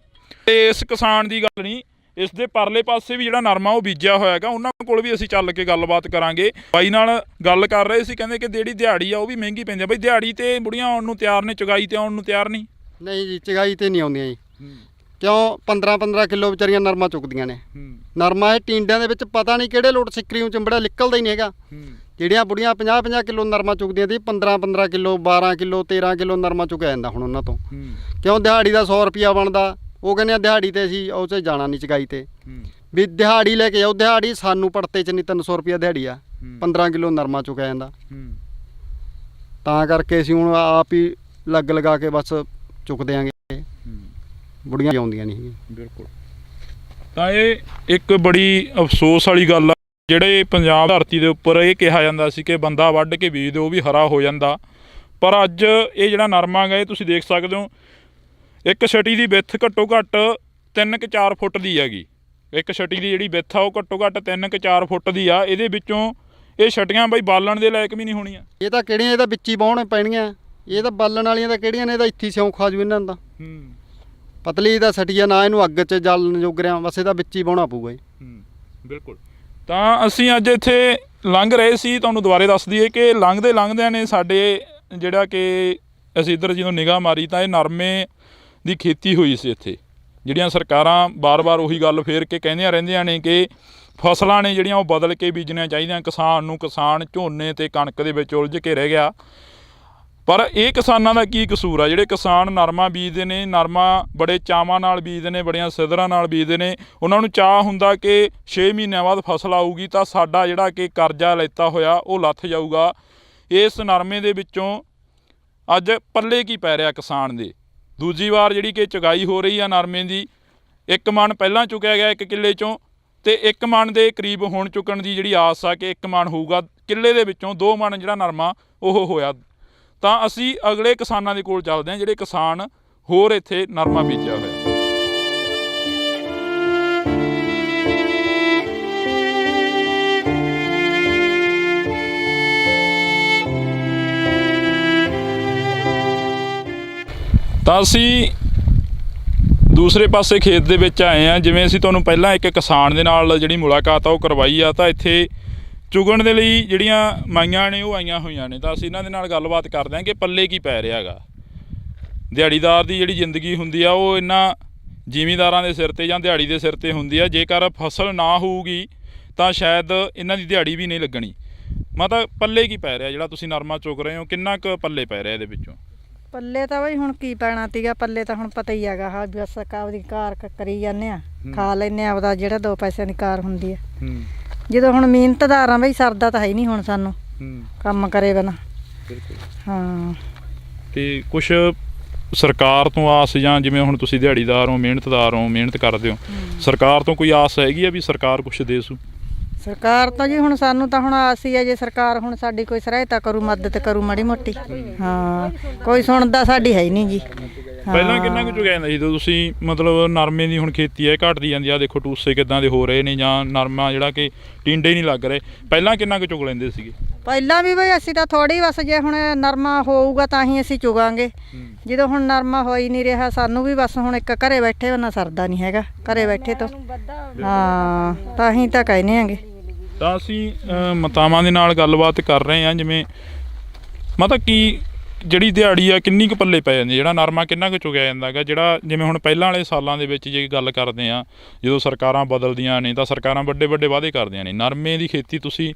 Speaker 1: ਤੇ ਇਸ ਕਿਸਾਨ ਦੀ ਗੱਲ ਨਹੀਂ, ਇਸ ਦੇ ਪਰਲੇ ਪਾਸੇ ਵੀ ਜਿਹੜਾ ਨਰਮਾ ਉਹ ਬੀਜਿਆ ਹੋਇਆ ਹੈਗਾ, ਉਹਨਾਂ ਕੋਲ ਵੀ ਅਸੀਂ ਚੱਲ ਕੇ ਗੱਲਬਾਤ ਕਰਾਂਗੇ। ਬਾਈ ਨਾਲ ਗੱਲ ਕਰ ਰਹੇ ਸੀ, ਕਹਿੰਦੇ ਕਿ ਜਿਹੜੀ ਦਿਹਾੜੀ ਆ ਉਹ ਵੀ ਮਹਿੰਗੀ ਪੈਂਦੀ ਆ। ਬਈ ਦਿਹਾੜੀ ਤੇ ਬੁੜੀਆਂ ਆਉਣ ਨੂੰ ਤਿਆਰ ਨੇ, ਚੁਗਾਈ ਤੇ ਆਉਣ ਨੂੰ ਤਿਆਰ ਨਹੀਂ?
Speaker 2: ਨਹੀਂ ਜੀ, ਚੁਗਾਈ ਤੇ ਨਹੀਂ ਆਉਂਦੀਆਂ ਜੀ। ਕਿਉਂ? 15-15 ਕਿਲੋ ਵਿਚਾਰੀਆਂ ਨਰਮਾ ਚੁੱਕਦੀਆਂ ਨੇ। ਨਰਮਾ ਇਹ ਟਿੰਡਿਆਂ ਦੇ ਵਿੱਚ ਪਤਾ ਨਹੀਂ ਕਿਹੜੇ ਲੋਟ ਸਿੱਕਰੀ ਨੂੰ ਚੰਬੜਾ ਨਿਕਲਦਾ ਹੀ ਨਹੀਂ ਹੈਗਾ। ਜਿਹੜੀਆਂ ਬੁੜੀਆਂ 50-50 ਕਿਲੋ ਨਰਮਾ ਚੁੱਕਦੀਆਂ ਸੀ, 15-15 ਕਿਲੋ 12 ਕਿਲੋ 13 ਕਿਲੋ ਨਰਮਾ ਚੁੱਕਿਆ ਜਾਂਦਾ ਹੁਣ ਉਹਨਾਂ ਤੋਂ। ਕਿਉਂ? ਦਿਹਾੜੀ ਦਾ 100 ਰੁਪਿਆ ਬਣਦਾ। ਉਹ ਕਹਿੰਦੇ ਆ ਦਿਹਾੜੀ ਤੇ ਅਸੀਂ ਉਹ 'ਚ ਜਾਣਾ ਨਹੀਂ, ਚੁਗਾਈ ਤੇ ਵੀ ਦਿਹਾੜੀ ਲੈ ਕੇ ਜਾਓ। ਦਿਹਾੜੀ ਸਾਨੂੰ ਪੜਤੇ 'ਚ ਨਹੀਂ, 300 ਰੁਪਿਆ ਦਿਹਾੜੀ ਆ। 15 ਕਿਲੋ ਨਰਮਾ ਚੁੱਕਿਆ ਜਾਂਦਾ। ਤਾਂ ਕਰਕੇ ਅਸੀਂ ਹੁਣ ਆਪ ਹੀ ਲੱਗ ਲਗਾ ਕੇ ਬਸ ਚੁੱਕ ਦਿਆਂਗੇ, ਬੁੜੀਆਂ ਆਉਂਦੀਆਂ ਨਹੀਂ।
Speaker 1: ਬਿਲਕੁਲ। ਤਾਂ ਇਹ ਇੱਕ ਬੜੀ ਅਫਸੋਸ ਵਾਲੀ ਗੱਲ ਆ, ਜਿਹੜੇ ਪੰਜਾਬ ਧਰਤੀ ਦੇ ਉੱਪਰ ਇਹ ਕਿਹਾ ਜਾਂਦਾ ਸੀ ਕਿ ਬੰਦਾ ਵੱਢ ਕੇ ਬੀਜ ਦਿਓ, ਉਹ ਵੀ ਹਰਾ ਹੋ ਜਾਂਦਾ। ਪਰ ਅੱਜ ਇਹ ਜਿਹੜਾ ਨਰਮਾ ਗਾ, ਇਹ ਤੁਸੀਂ ਦੇਖ ਸਕਦੇ ਹੋ, ਇੱਕ ਛਟੀ ਦੀ ਵਿੱਥ ਘੱਟੋ ਘੱਟ 3-4 ਫੁੱਟ ਦੀ ਹੈਗੀ। ਇੱਕ ਛਟੀ ਦੀ ਜਿਹੜੀ ਵਿੱਥ ਆ ਉਹ ਘੱਟੋ ਘੱਟ 3-4 ਫੁੱਟ ਦੀ ਆ। ਇਹਦੇ ਵਿੱਚੋਂ ਇਹ ਛਟੀਆਂ ਬਈ ਬਾਲਣ ਦੇ ਲਾਇਕ ਵੀ ਨਹੀਂ ਹੋਣੀਆਂ।
Speaker 2: ਇਹ ਤਾਂ ਕਿਹੜੀਆਂ, ਇਹ ਤਾਂ ਵਿੱਚ ਹੀ ਵਾਹੁਣ ਪੈਣੀਆਂ। ਇਹ ਤਾਂ ਬਾਲਣ ਵਾਲੀਆਂ ਤਾਂ ਕਿਹੜੀਆਂ ਨੇ? ਇਹ ਤਾਂ ਇੱਥੇ ਹੀ ਸਿਉਂ ਖਾ ਜੂ ਇਹਨਾਂ ਦਾ। ਪਤਲੀ ਦਾ ਸਟੀਆ ਨਾ, ਇਹਨੂੰ ਅੱਗ 'ਚ ਜਲਣ ਜੋਗ ਰਿਆ, ਬਸ ਇਹਦਾ ਵਿੱਚ ਹੀ ਵਾਹੁਣਾ ਪਊਗਾ ਜੀ।
Speaker 1: ਬਿਲਕੁਲ। ਤਾਂ ਅਸੀਂ ਅੱਜ ਇੱਥੇ ਲੰਘ ਰਹੇ ਸੀ, ਤੁਹਾਨੂੰ ਦੁਬਾਰੇ ਦੱਸ ਦਈਏ ਕਿ ਲੰਘਦਿਆਂ ਨੇ ਸਾਡੇ ਜਿਹੜਾ ਕਿ ਅਸੀਂ ਇੱਧਰ ਜਦੋਂ ਨਿਗਾਹ ਮਾਰੀ ਤਾਂ ਇਹ ਨਰਮੇ ਦੀ ਖੇਤੀ ਹੋਈ ਸੀ ਇੱਥੇ। ਜਿਹੜੀਆਂ ਸਰਕਾਰਾਂ ਬਾਰ-ਬਾਰ ਉਹੀ ਗੱਲ ਫੇਰ ਕੇ ਕਹਿੰਦੀਆਂ ਰਹਿੰਦੀਆਂ ਨੇ ਕਿ ਫਸਲਾਂ ਨੇ ਜਿਹੜੀਆਂ ਉਹ ਬਦਲ ਕੇ ਬੀਜਣੀਆਂ ਚਾਹੀਦੀਆਂ ਕਿਸਾਨ ਨੂੰ। ਕਿਸਾਨ ਝੋਨੇ ਤੇ ਕਣਕ ਦੇ ਵਿੱਚ ਉਲਝ ਕੇ ਰਹਿ ਗਿਆ। ਪਰ ਇਹ ਕਿਸਾਨਾਂ ਦਾ ਕੀ ਕਸੂਰ ਆ? ਜਿਹੜੇ ਕਿਸਾਨ ਨਰਮਾ ਬੀਜਦੇ ਨੇ, ਨਰਮਾ ਬੜੇ ਚਾਵਾਂ ਨਾਲ ਬੀਜਦੇ ਨੇ, ਬੜੀਆਂ ਸਿਦਰਾਂ ਨਾਲ ਬੀਜਦੇ ਨੇ। ਉਹਨਾਂ ਨੂੰ ਚਾਅ ਹੁੰਦਾ ਕਿ 6 ਮਹੀਨਿਆਂ ਬਾਅਦ ਫਸਲ ਆਊਗੀ ਤਾਂ ਸਾਡਾ ਜਿਹੜਾ ਕਿ ਕਰਜ਼ਾ ਲੈਤਾ ਹੋਇਆ ਉਹ ਲੱਥ ਜਾਊਗਾ। ਇਸ ਨਰਮੇ ਦੇ ਵਿੱਚੋਂ ਅੱਜ ਪੱਲੇ ਕੀ ਪੈ ਰਿਹਾ ਕਿਸਾਨ ਦੇ? ਦੂਜੀ ਵਾਰ ਜਿਹੜੀ ਕਿ ਚੁਗਾਈ ਹੋ ਰਹੀ ਆ ਨਰਮੇ ਦੀ, 1 ਮਣ ਪਹਿਲਾਂ ਚੁੱਕਿਆ ਗਿਆ 1 ਕਿੱਲੇ 'ਚੋਂ, ਤੇ 1 ਮਣ ਦੇ ਕਰੀਬ ਹੁਣ ਚੁੱਕਣ ਦੀ ਜਿਹੜੀ ਆਸ ਆ ਕਿ 1 ਮਣ ਹੋਊਗਾ। ਕਿੱਲੇ ਦੇ ਵਿੱਚੋਂ 2 ਮਣ ਜਿਹੜਾ ਨਰਮਾ ਉਹ ਹੋਇਆ। ਤਾਂ ਅਸੀਂ ਅਗਲੇ ਕਿਸਾਨਾਂ ਦੇ ਕੋਲ ਚੱਲਦੇ ਹਾਂ, ਜਿਹੜੇ ਕਿਸਾਨ ਹੋਰ ਇੱਥੇ ਨਰਮਾ ਬੀਜਿਆ ਹੋਇਆ। ਤਾਂ ਅਸੀਂ ਦੂਸਰੇ ਪਾਸੇ ਖੇਤ ਦੇ ਵਿੱਚ ਆਏ ਹਾਂ। ਜਿਵੇਂ ਅਸੀਂ ਤੁਹਾਨੂੰ ਪਹਿਲਾਂ ਇੱਕ ਕਿਸਾਨ ਦੇ ਨਾਲ ਜਿਹੜੀ ਮੁਲਾਕਾਤ ਆ ਉਹ ਕਰਵਾਈ ਆ, ਤਾਂ ਇੱਥੇ ਚੁਗਣ ਦੇ ਲਈ ਜਿਹੜੀਆਂ ਮਾਈਆਂ ਨੇ ਉਹ ਆਈਆਂ ਹੋਈਆਂ ਨੇ। ਤਾਂ ਅਸੀਂ ਇਹਨਾਂ ਦੇ ਨਾਲ ਗੱਲਬਾਤ ਕਰਦੇ ਹਾਂ ਕਿ ਪੱਲੇ ਕੀ ਪੈ ਰਿਹਾ ਗਾ। ਦਿਹਾੜੀਦਾਰ ਦੀ ਜਿਹੜੀ ਜ਼ਿੰਦਗੀ ਹੁੰਦੀ ਆ ਉਹ ਇਹਨਾਂ ਜ਼ਿਮੀਂਦਾਰਾਂ ਦੇ ਸਿਰ 'ਤੇ ਜਾਂ ਦਿਹਾੜੀ ਦੇ ਸਿਰ 'ਤੇ ਹੁੰਦੀ ਆ। ਜੇਕਰ ਫਸਲ ਨਾ ਹੋਊਗੀ ਤਾਂ ਸ਼ਾਇਦ ਇਹਨਾਂ ਦੀ ਦਿਹਾੜੀ ਵੀ ਨਹੀਂ ਲੱਗਣੀ। ਮਤਲਬ ਪੱਲੇ ਕੀ ਪੈ ਰਿਹਾ? ਜਿਹੜਾ ਤੁਸੀਂ ਨਰਮਾ ਚੁੱਕ ਰਹੇ ਹੋ, ਕਿੰਨਾ ਕੁ ਪੱਲੇ ਪੈ ਰਿਹਾ ਇਹਦੇ ਵਿੱਚੋਂ?
Speaker 6: ਪੱਲੇ ਤਾਂ ਬਈ ਹੁਣ ਕੀ ਪੈਣਾ ਤੀਗਾ, ਪੱਲੇ ਤਾਂ ਹੁਣ ਪਤਾ ਹੀ ਹੈਗਾ ਹਾਂ ਬਸ ਆਪਦੀ ਕਾਰ ਕਰੀ ਜਾਂਦੇ ਆ, ਖਾ ਲੈਨੇ ਆ ਆਪਦਾ ਜਿਹੜਾ 2 ਪੈਸਿਆਂ ਦੀ ਕਾਰ ਹੁੰਦੀ ਆ। ਜਦੋਂ ਹੁਣ ਮਿਹਨਤਦਾਰ ਆ ਬਈ ਸਰਦਾ ਤਾਂ ਹੈ ਨਹੀਂ ਹੁਣ ਸਾਨੂੰ ਕੰਮ ਕਰੇ ਬਿਨਾ। ਹਾਂ
Speaker 1: ਤੇ ਕੁਛ ਸਰਕਾਰ ਤੋਂ ਆਸ, ਜਾਂ ਜਿਵੇਂ ਹੁਣ ਤੁਸੀਂ ਦਿਹਾੜੀਦਾਰ ਹੋ, ਮਿਹਨਤਦਾਰ ਹੋ, ਮਿਹਨਤ ਕਰਦੇ ਹੋ, ਸਰਕਾਰ ਤੋਂ ਕੋਈ ਆਸ ਹੈਗੀ ਆ ਵੀ ਸਰਕਾਰ ਕੁਛ ਦੇ ਸੂ?
Speaker 6: ਸਰਕਾਰ ਤਾਂ ਜੀ ਹੁਣ ਸਾਨੂੰ ਤਾਂ ਹੁਣ ਆਸ ਹੀ ਹੈ, ਜੇ ਸਰਕਾਰ ਹੁਣ ਸਾਡੀ ਕੋਈ ਸਹਾਇਤਾ ਕਰੂ, ਮਦਦ ਕਰੂ ਮਾੜੀ ਮੋਟੀ। ਹਾਂ ਕੋਈ ਸੁਣਦਾ ਸਾਡੀ ਹੈ ਹੀ ਨਹੀਂ ਜੀ।
Speaker 1: ਪਹਿਲਾਂ ਕਿੰਨਾ ਕੁ ਚੁਗਿਆ ਜਾਂਦਾ ਸੀ ਜਦੋਂ ਤੁਸੀਂ ਮਤਲਬ ਨਰਮੇ ਦੀ ਹੁਣ ਖੇਤੀ ਹੈ ਘਟਦੀ ਜਾਂਦੀ ਆ, ਦੇਖੋ ਟੂਸੇ ਕਿੱਦਾਂ ਦੇ ਹੋ ਰਹੇ ਨੇ, ਜਾਂ ਨਰਮਾ ਜਿਹੜਾ ਕਿ ਟਿੰਡੇ ਨਹੀਂ ਲੱਗ ਰਹੇ, ਪਹਿਲਾਂ ਕਿੰਨਾ ਕੁ ਚੁਗ ਲੈਂਦੇ ਸੀਗੇ?
Speaker 6: ਪਹਿਲਾਂ ਵੀ ਬਈ ਅਸੀਂ ਤਾਂ ਥੋੜੀ ਬਸ, ਜੇ ਹੁਣ ਨਰਮਾ ਹੋਊਗਾ ਤਾਂ ਹੀ ਅਸੀਂ ਚੁਗਾਂਗੇ। ਜਦੋਂ ਹੁਣ ਨਰਮਾ ਹੋ ਹੀ ਨਹੀਂ ਰਿਹਾ, ਸਾਨੂੰ ਵੀ ਬਸ ਹੁਣ ਇੱਕ ਘਰੇ ਬੈਠੇ ਨਾ ਸਰਦਾ ਨਹੀਂ ਹੈਗਾ, ਘਰੇ ਬੈਠੇ ਤੋਂ। ਹਾਂ ਤਾਂ ਹੀ ਤਾਂ ਕਹਿੰਦੇ ਆਂਗੇ।
Speaker 1: ਤਾਂ ਅਸੀਂ ਮਾਤਾਵਾਂ ਦੇ ਨਾਲ ਗੱਲਬਾਤ ਕਰ ਰਹੇ ਹਾਂ, ਜਿਵੇਂ ਮਤਲਬ ਕਿ ਜਿਹੜੀ ਦਿਹਾੜੀ ਆ ਕਿੰਨੀ ਕੁ ਪੱਲੇ ਪੈ ਜਾਂਦੀ, ਜਿਹੜਾ ਨਰਮਾ ਕਿੰਨਾ ਕੁ ਚੁਗਿਆ ਜਾਂਦਾ ਹੈਗਾ, ਜਿਹੜਾ ਜਿਵੇਂ ਹੁਣ ਪਹਿਲਾਂ ਵਾਲੇ ਸਾਲਾਂ ਦੇ ਵਿੱਚ ਜੇ ਗੱਲ ਕਰਦੇ ਆ, ਜਦੋਂ ਸਰਕਾਰਾਂ ਬਦਲਦੀਆਂ ਨੇ ਤਾਂ ਸਰਕਾਰਾਂ ਵੱਡੇ ਵੱਡੇ ਵਾਅਦੇ ਕਰਦੀਆਂ ਨੇ। ਨਰਮੇ ਦੀ ਖੇਤੀ ਤੁਸੀਂ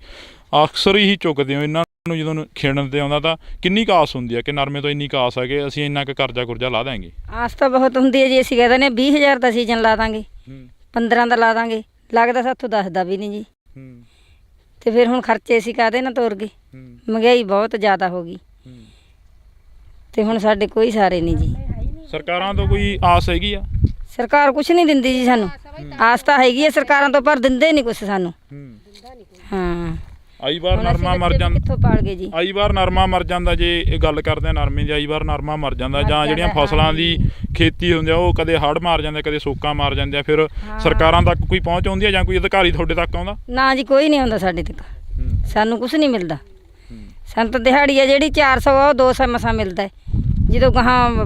Speaker 1: ਅਕਸਰ ਹੀ ਚੁੱਕਦੇ ਹੋ, ਇਹਨਾਂ ਨੂੰ ਜਦੋਂ ਖੇਡਣ ਤੇ ਆਉਂਦਾ ਤਾਂ ਕਿੰਨੀ ਕੁ ਆਸ ਹੁੰਦੀ ਹੈ ਕਿ ਨਰਮੇ ਤੋਂ ਇੰਨੀ ਕੁ ਆਸ ਹੈ ਕਿ ਅਸੀਂ ਇੰਨਾ ਕੁ ਕਰਜ਼ਾ ਕੁਰਜ਼ਾ ਲਾ ਦਾਂਗੇ?
Speaker 3: ਆਸ ਤਾਂ ਬਹੁਤ ਹੁੰਦੀ ਹੈ ਜੀ, ਅਸੀਂ ਕਹਿ ਦਿੰਦੇ 20,000 ਦਾ ਸੀਜ਼ਨ ਲਾ ਦਾਂਗੇ, 15 ਦਾ ਲਾ ਦਾਂਗੇ, ਲੱਗਦਾ ਸਾਥੋਂ 10 ਦਾ ਵੀ ਨਹੀਂ ਜੀ। ਤੇ ਫਿਰ ਹੁਣ ਖਰਚੇ ਅਸੀਂ ਕਾਹਦੇ ਨਾਲ ਤੋਰ ਗਏ, ਮਹਿੰਗਾਈ ਬਹੁਤ ਜ਼ਿਆਦਾ ਹੋ ਗਈ ਤੇ ਹੁਣ ਸਾਡੇ ਕੋਈ ਸਾਰੇ ਨਹੀਂ ਜੀ।
Speaker 1: ਸਰਕਾਰਾਂ ਤੋਂ ਕੋਈ ਆਸ ਹੈਗੀ ਆ?
Speaker 3: ਸਰਕਾਰ ਕੁਛ ਨਹੀਂ ਦਿੰਦੀ ਜੀ ਸਾਨੂੰ, ਆਸ ਤਾਂ ਹੈਗੀ ਹੈ ਸਰਕਾਰਾਂ ਤੋਂ, ਪਰ ਦਿੰਦੇ ਨਹੀਂ ਕੁਛ ਸਾਨੂੰ। ਹਾਂ
Speaker 1: ਆਈ ਵਾਰ ਨਰਮਾ ਮਰ ਜਾਂਦਾ,
Speaker 3: ਕਿੱਥੋਂ ਪਾਲ ਗਏ ਜੀ?
Speaker 1: ਆਈ ਵਾਰ ਨਰਮਾ ਮਰ ਜਾਂਦਾ, ਜੇ ਇਹ ਗੱਲ ਕਰਦੇ ਆ ਨਰਮੇ ਦੀ, ਆਈ ਵਾਰ ਨਰਮਾ ਮਰ ਜਾਂਦਾ, ਜਾਂ ਜਿਹੜੀਆਂ ਫਸਲਾਂ ਦੀ ਖੇਤੀ ਹੁੰਦੀ ਆ ਉਹ ਕਦੇ ਹੜ੍ਹ ਮਾਰ ਜਾਂਦੇ, ਕਦੇ ਸੋਕਾ ਮਾਰ ਜਾਂਦੇ ਆ, ਫਿਰ ਸਰਕਾਰਾਂ ਤੱਕ ਕੋਈ ਪਹੁੰਚ ਆਉਂਦੀ ਆ ਜਾਂ ਕੋਈ ਅਧਿਕਾਰੀ ਤੁਹਾਡੇ ਤੱਕ ਆਉਂਦਾ?
Speaker 3: ਨਾ ਜੀ ਕੋਈ ਨਹੀਂ ਆਉਂਦਾ ਸਾਡੇ ਤੱਕ, ਸਾਨੂੰ ਕੁਛ ਨਹੀਂ ਮਿਲਦਾ। ਸਾਨੂੰ ਤਾਂ ਦਿਹਾੜੀ ਆ ਜਿਹੜੀ 400 ਆ ਉਹ 200 ਮਸਾਂ ਮਿਲਦਾ ਹੈ। ਜਦੋਂ ਗਾਹਾਂ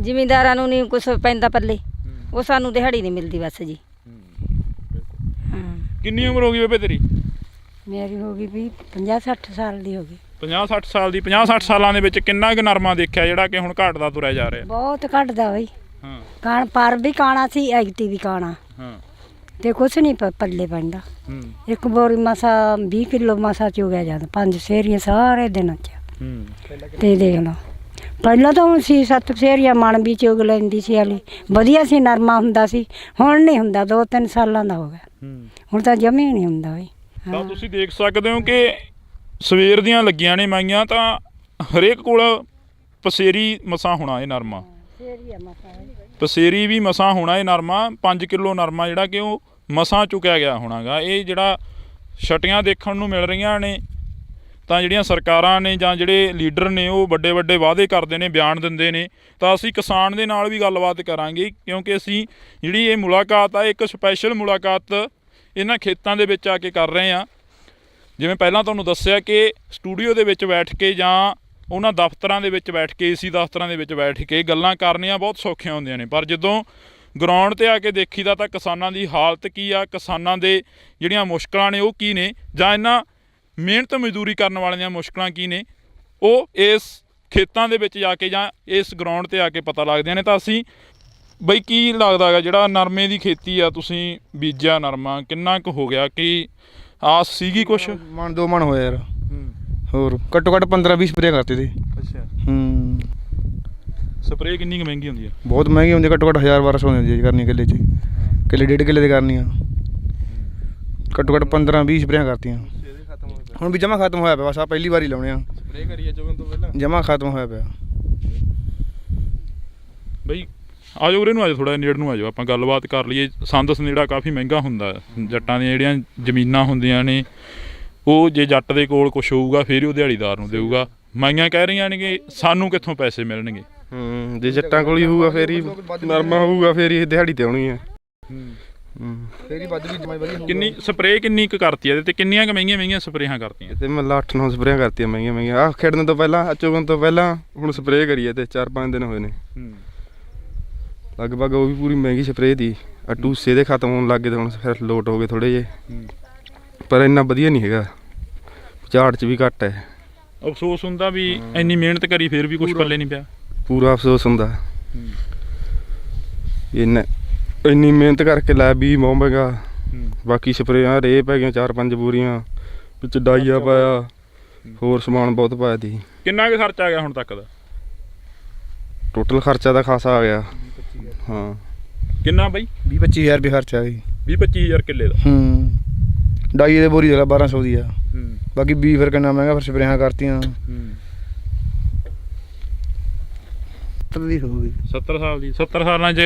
Speaker 3: ਜ਼ਿਮੀਂਦਾਰਾਂ ਨੂੰ ਨਹੀਂ ਕੁਛ ਪੈਂਦਾ ਪੱਲੇ, ਉਹ ਸਾਨੂੰ ਦਿਹਾੜੀ ਨਹੀਂ ਮਿਲਦੀ ਬਸ ਜੀ।
Speaker 1: ਕਿੰਨੀ ਉਮਰ ਹੋ ਗਈ ਬੇਬੇ ਤੇਰੀ?
Speaker 3: ਮੇਰੀ ਹੋ ਗਈ ਵੀ 50-60 ਸਾਲ ਦੀ ਹੋ ਗਈ।
Speaker 1: 50-60 ਸਾਲ ਦੀ? 50-60 ਸਾਲਾਂ ਦੇ ਵਿੱਚ ਕਿੰਨਾ ਕੁ ਨਰਮਾ ਦੇਖਿਆ ਜਿਹੜਾ ਕਿ ਹੁਣ ਘਟਦਾ ਤੁਰਿਆ ਜਾ ਰਿਹਾ?
Speaker 3: ਬਹੁਤ ਘਟਦਾ ਬਈ।
Speaker 1: ਹਾਂ
Speaker 3: ਕਾਣ ਪਰ ਵੀ ਕਾਣਾ ਸੀ, ਐਗਟੀ ਵੀ ਕਾਣਾ,
Speaker 1: ਹਾਂ
Speaker 3: ਤੇ ਕੁਛ ਨਹੀਂ ਪੱਲੇ ਪੈਂਦਾ। ਇੱਕ ਬੋਰੀ ਮਸਾ 20 ਕਿਲੋ ਮਸਾ ਚੁਗਿਆ ਜਾਂਦਾ, 5 ਸੇਰੀਆਂ ਸਾਰੇ ਦਿਨਾਂ 'ਚ। ਤੇ ਦੇਖ ਲਓ ਪਹਿਲਾਂ ਤਾਂ ਹੁਣ 6-7 ਸੇਰੀਆਂ ਮਣ ਵੀ ਚੁਗ ਲੈਂਦੀ ਸੀ, ਵਾਲੀ ਵਧੀਆ ਸੀ, ਨਰਮਾ ਹੁੰਦਾ ਸੀ। ਹੁਣ ਨਹੀਂ ਹੁੰਦਾ, 2-3 ਸਾਲਾਂ ਦਾ ਹੋ ਗਿਆ, ਹੁਣ ਤਾਂ ਜਮੇ ਨਹੀਂ ਹੁੰਦਾ ਬਈ।
Speaker 1: ਤਾਂ ਤੁਸੀਂ ਦੇਖ ਸਕਦੇ ਹੋ ਕਿ ਸਵੇਰ ਦੀਆਂ ਲੱਗੀਆਂ ਨੇ ਮਾਈਆਂ, ਤਾਂ ਹਰੇਕ ਕੋਲ ਪਸੇਰੀ ਮਸਾਂ ਹੋਣਾ ਇਹ ਨਰਮਾ, ਪਸੇਰੀ ਵੀ ਮਸਾਂ ਹੋਣਾ ਇਹ ਨਰਮਾ। 5 ਕਿਲੋ ਨਰਮਾ ਜਿਹੜਾ ਕਿ ਉਹ ਮਸਾਂ ਚੁੱਕਿਆ ਗਿਆ ਹੋਣਾਗਾ। ਇਹ ਜਿਹੜਾ ਛਟੀਆਂ ਦੇਖਣ ਨੂੰ ਮਿਲ ਰਹੀਆਂ ਨੇ, ਤਾਂ ਜਿਹੜੀਆਂ ਸਰਕਾਰਾਂ ਨੇ ਜਾਂ ਜਿਹੜੇ ਲੀਡਰ ਨੇ ਉਹ ਵੱਡੇ ਵੱਡੇ ਵਾਅਦੇ ਕਰਦੇ ਨੇ, ਬਿਆਨ ਦਿੰਦੇ ਨੇ। ਤਾਂ ਅਸੀਂ ਕਿਸਾਨ ਦੇ ਨਾਲ ਵੀ ਗੱਲਬਾਤ ਕਰਾਂਗੇ, ਕਿਉਂਕਿ ਅਸੀਂ ਜਿਹੜੀ ਇਹ ਮੁਲਾਕਾਤ ਆ, ਇੱਕ ਸਪੈਸ਼ਲ ਮੁਲਾਕਾਤ ਇਹਨਾਂ ਖੇਤਾਂ ਦੇ ਵਿੱਚ ਆ ਕੇ ਕਰ ਰਹੇ ਹਾਂ। ਜਿਵੇਂ ਪਹਿਲਾਂ ਤੁਹਾਨੂੰ ਦੱਸਿਆ ਕਿ ਸਟੂਡੀਓ ਦੇ ਵਿੱਚ ਬੈਠ ਕੇ ਜਾਂ ਉਹਨਾਂ ਦਫ਼ਤਰਾਂ ਦੇ ਵਿੱਚ ਬੈਠ ਕੇ, ਏਸੀ ਦਫ਼ਤਰਾਂ ਦੇ ਵਿੱਚ ਬੈਠ ਕੇ ਗੱਲਾਂ ਕਰਨੀਆਂ ਬਹੁਤ ਸੌਖੀਆਂ ਹੁੰਦੀਆਂ ਨੇ, ਪਰ ਜਦੋਂ ਗਰਾਊਂਡ 'ਤੇ ਆ ਕੇ ਦੇਖੀਦਾ ਤਾਂ ਕਿਸਾਨਾਂ ਦੀ ਹਾਲਤ ਕੀ ਆ, ਕਿਸਾਨਾਂ ਦੇ ਜਿਹੜੀਆਂ ਮੁਸ਼ਕਲਾਂ ਨੇ ਉਹ ਕੀ ਨੇ, ਜਾਂ ਇਹਨਾਂ ਮਿਹਨਤ ਮਜ਼ਦੂਰੀ ਕਰਨ ਵਾਲਿਆਂ ਦੀਆਂ ਮੁਸ਼ਕਲਾਂ ਕੀ ਨੇ, ਉਹ ਇਸ ਖੇਤਾਂ ਦੇ ਵਿੱਚ ਜਾ ਕੇ ਜਾਂ ਇਸ ਗਰਾਊਂਡ 'ਤੇ ਆ ਕੇ ਪਤਾ ਲੱਗਦੀਆਂ ਨੇ। ਤਾਂ ਅਸੀਂ ਬਈ ਕੀ ਲੱਗਦਾ ਹੈਗਾ ਜਿਹੜਾ ਨਰਮੇ ਦੀ ਖੇਤੀ ਆ, ਤੁਸੀਂ ਬੀਜਿਆ ਨਰਮਾ ਕਿੰਨਾ ਕੁ ਹੋ ਗਿਆ, ਕਿ ਆਸ ਸੀਗੀ ਕੁਛ?
Speaker 7: ਮਣ 2 ਮਣ ਹੋਇਆ ਯਾਰ, ਹੋਰ ਘੱਟੋ ਘੱਟ 15-20 ਸਪਰੇਅ ਕਰਤੇ ਤੇ।
Speaker 1: ਅੱਛਾ।
Speaker 7: ਸਪਰੇਅ
Speaker 1: ਕਿੰਨੀ ਕੁ ਮਹਿੰਗੀ ਹੁੰਦੀ ਆ?
Speaker 7: ਬਹੁਤ ਮਹਿੰਗੀ ਹੁੰਦੀ, ਘੱਟੋ ਘੱਟ 1000-1200 ਹੁੰਦੀ ਕਰਨੀ ਕਿੱਲੇ 'ਚ, ਕਿੱਲੇ 1.5 ਕਿੱਲੇ ਦੇ ਕਰਨੀ ਆ। ਘੱਟੋ ਘੱਟ 15-20 ਸਪਰੇਆਂ ਕਰਤੀਆਂ। ਹੁਣ ਵੀ ਜਮਾ ਖਤਮ ਹੋਇਆ ਪਿਆ, ਬਸ ਆ ਪਹਿਲੀ ਵਾਰੀ ਲਾਉਣੇ ਆ। ਸਪਰੇਅ ਕਰੀਏ ਚੋਗਣ ਤੋਂ ਪਹਿਲਾਂ ਜਮਾ ਖਤਮ ਹੋਇਆ ਪਿਆ
Speaker 1: ਬਈ। ਆ ਜਾਓ ਉਰੇ ਨੂੰ, ਆ ਜਾਓ ਥੋੜ੍ਹਾ ਨੇੜ ਨੂੰ ਆ ਜਾਓ, ਆਪਾਂ ਗੱਲਬਾਤ ਕਰ ਲਈਏ। ਸੰਦ ਸੰਦੇੜਾ ਕਾਫੀ ਮਹਿੰਗਾ ਹੁੰਦਾ, ਜੱਟਾਂ ਦੀਆਂ ਜਿਹੜੀਆਂ ਜ਼ਮੀਨਾਂ ਹੁੰਦੀਆਂ ਨੇ ਉਹ ਜੇ ਜੱਟ ਦੇ ਕੋਲ ਕੁਛ ਹੋਊਗਾ ਫਿਰ ਹੀ ਉਹ ਦਿਹਾੜੀਦਾਰ ਨੂੰ ਦੇਊਗਾ। ਮਾਈਆਂ ਕਹਿ ਰਹੀਆਂ ਨੇ ਕਿ ਸਾਨੂੰ ਕਿੱਥੋਂ ਪੈਸੇ ਮਿਲਣਗੇ।
Speaker 7: ਜੇ ਜੱਟਾਂ ਕੋਲ ਹੀ ਹੋਊਗਾ ਫਿਰ ਹੀ ਨਰਮਾ ਹੋਊਗਾ, ਫਿਰ ਹੀ ਦਿਹਾੜੀ ਤੇ ਆਉਣੀ ਹੈ। ਫਿਰ ਹੀ ਵੱਧ ਵੀ
Speaker 1: ਕਿੰਨੀ ਸਪਰੇਅ ਕਿੰਨੀ ਕੁ ਕਰਤੀ ਇਹਦੇ ਤੇ, ਕਿੰਨੀਆਂ ਕੁ ਮਹਿੰਗੀਆਂ ਸਪਰੇਹਾਂ ਕਰਤੀਆਂ?
Speaker 7: ਤੇ ਮਤਲਬ 8-9 ਸਪਰੇਆਂ ਕਰਤੀਆਂ ਮਹਿੰਗੀਆਂ। ਆਹ ਖੇਡਣ ਤੋਂ ਪਹਿਲਾਂ, ਚੁਗਣ ਤੋਂ ਪਹਿਲਾਂ ਹੁਣ ਸਪਰੇਅ ਕਰੀਏ ਤੇ 4-5 ਦਿਨ ਹੋਏ ਨੇ ਲਗਭਗ। ਉਹ ਵੀ ਪੂਰੀ ਮਹਿੰਗੀ ਸਪਰੇਅ ਦੀ। ਆ ਟੂਸੇ ਦੇ ਖਤਮ ਹੋਣ ਲੱਗ ਗਏ ਤੇ ਹੁਣ ਫਿਰ ਲੋਟ ਹੋ ਗਏ ਥੋੜ੍ਹੇ ਜਿਹੇ, ਪਰ ਇੰਨਾ ਵਧੀਆ ਨਹੀਂ ਹੈਗਾ, ਝਾੜ 'ਚ ਵੀ ਘੱਟ ਹੈ।
Speaker 1: ਅਫਸੋਸ ਹੁੰਦਾ ਵੀ ਇੰਨੀ ਮਿਹਨਤ ਕਰੀ ਫਿਰ ਵੀ ਕੁਛ ਪੱਲੇ ਨਹੀਂ ਪਿਆ।
Speaker 7: ਪੂਰਾ ਅਫਸੋਸ ਹੁੰਦਾ, ਇੰਨੀ ਮਿਹਨਤ ਕਰਕੇ ਲਾਇਆ ਵੀ ਬਹੁਤ ਮਹਿੰਗਾ। ਬਾਕੀ ਸਪਰੇਆਂ ਰੇਹ ਪੈ ਗਈਆਂ 4-5 ਬੋਰੀਆਂ, ਵਿੱਚ ਡਾਈਆ ਪਾਇਆ, ਹੋਰ ਸਮਾਨ ਬਹੁਤ ਪਾਇਆ ਤੀ।
Speaker 1: ਕਿੰਨਾ ਕੁ ਖਰਚਾ ਆ ਗਿਆ ਹੁਣ ਤੱਕ ਦਾ?
Speaker 7: ਟੋਟਲ ਖਰਚਾ ਤਾਂ ਖਾਸਾ ਆ ਗਿਆ। ਹਾਂ
Speaker 1: ਕਿੰਨਾ ਬਾਈ?
Speaker 7: 20-25 ਹਜ਼ਾਰ ਰੁਪਏ ਖਰਚਾ ਆ ਜੀ।
Speaker 1: 20-25 ਹਜ਼ਾਰ ਕਿੱਲੇ ਦਾ।
Speaker 7: ਡਾਈ ਦੇ ਬੋਰੀ ਜਗ੍ਹਾ 1200 ਦੀ ਆ। ਬਾਕੀ ਬੀ ਫਿਰ ਕਿੰਨਾ ਮਹਿੰਗਾ, ਫਿਰ ਸਪਰੇਹਾਂ ਕਰਤੀਆਂ।
Speaker 4: 70 ਦੀ ਹੋਊਗੀ।
Speaker 1: 70 ਸਾਲ ਦੀ। 70 ਸਾਲਾਂ 'ਚ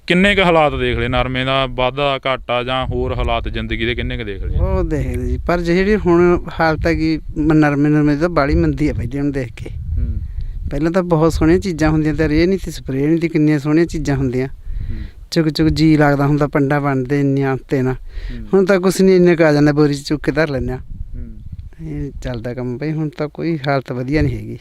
Speaker 1: ਕਿੰਨੇ ਕੁ ਹਾਲਾਤ ਦੇਖ ਲਏ ਨਰਮੇ ਦਾ, ਵਾਧਾ ਘਾਟਾ ਜਾਂ ਹੋਰ ਹਾਲਾਤ ਜ਼ਿੰਦਗੀ ਦੇ ਕਿੰਨੇ ਕੁ ਦੇਖ ਲਏ?
Speaker 4: ਉਹ ਦੇਖਦੇ ਜੀ, ਪਰ ਜਿਹੜੀ ਹੁਣ ਹਾਲਤ ਹੈਗੀ ਨਰਮੇ ਤਾਂ ਬਾਹਲੀ ਮੰਦੀ ਆ ਪਹਿਲੇ ਹੁਣ ਦੇਖ ਕੇ। ਪਹਿਲਾਂ ਤਾਂ ਬਹੁਤ ਸੋਹਣੀਆਂ ਚੀਜ਼ਾਂ ਹੁੰਦੀਆਂ ਤੇ ਰੇਹ ਨਹੀਂ ਸੀ, ਸਪਰੇਅ ਨਹੀਂ ਸੀ, ਕਿੰਨੀਆਂ ਸੋਹਣੀਆਂ ਚੀਜ਼ਾਂ ਹੁੰਦੀਆਂ। ਚੁੱਕ ਚੁੱਕ ਜੀ ਲੱਗਦਾ ਹੁੰਦਾ, ਪੰਡਾ ਬਣਦੇ ਇੰਨੀਆਂ ਉੱਤੇ ਨਾ। ਹੁਣ ਤਾਂ ਕੁਛ ਨਹੀਂ, ਇੰਨੇ ਕੁ ਆ ਜਾਂਦਾ, ਬੋਰੀ 'ਚ ਚੁੱਕ ਕੇ ਧਰ ਲੈਂਦੇ ਹਾਂ। ਇਹ ਚੱਲਦਾ ਕੰਮ ਬਈ, ਹੁਣ ਤਾਂ ਕੋਈ ਹਾਲਤ ਵਧੀਆ ਨਹੀਂ ਹੈਗੀ।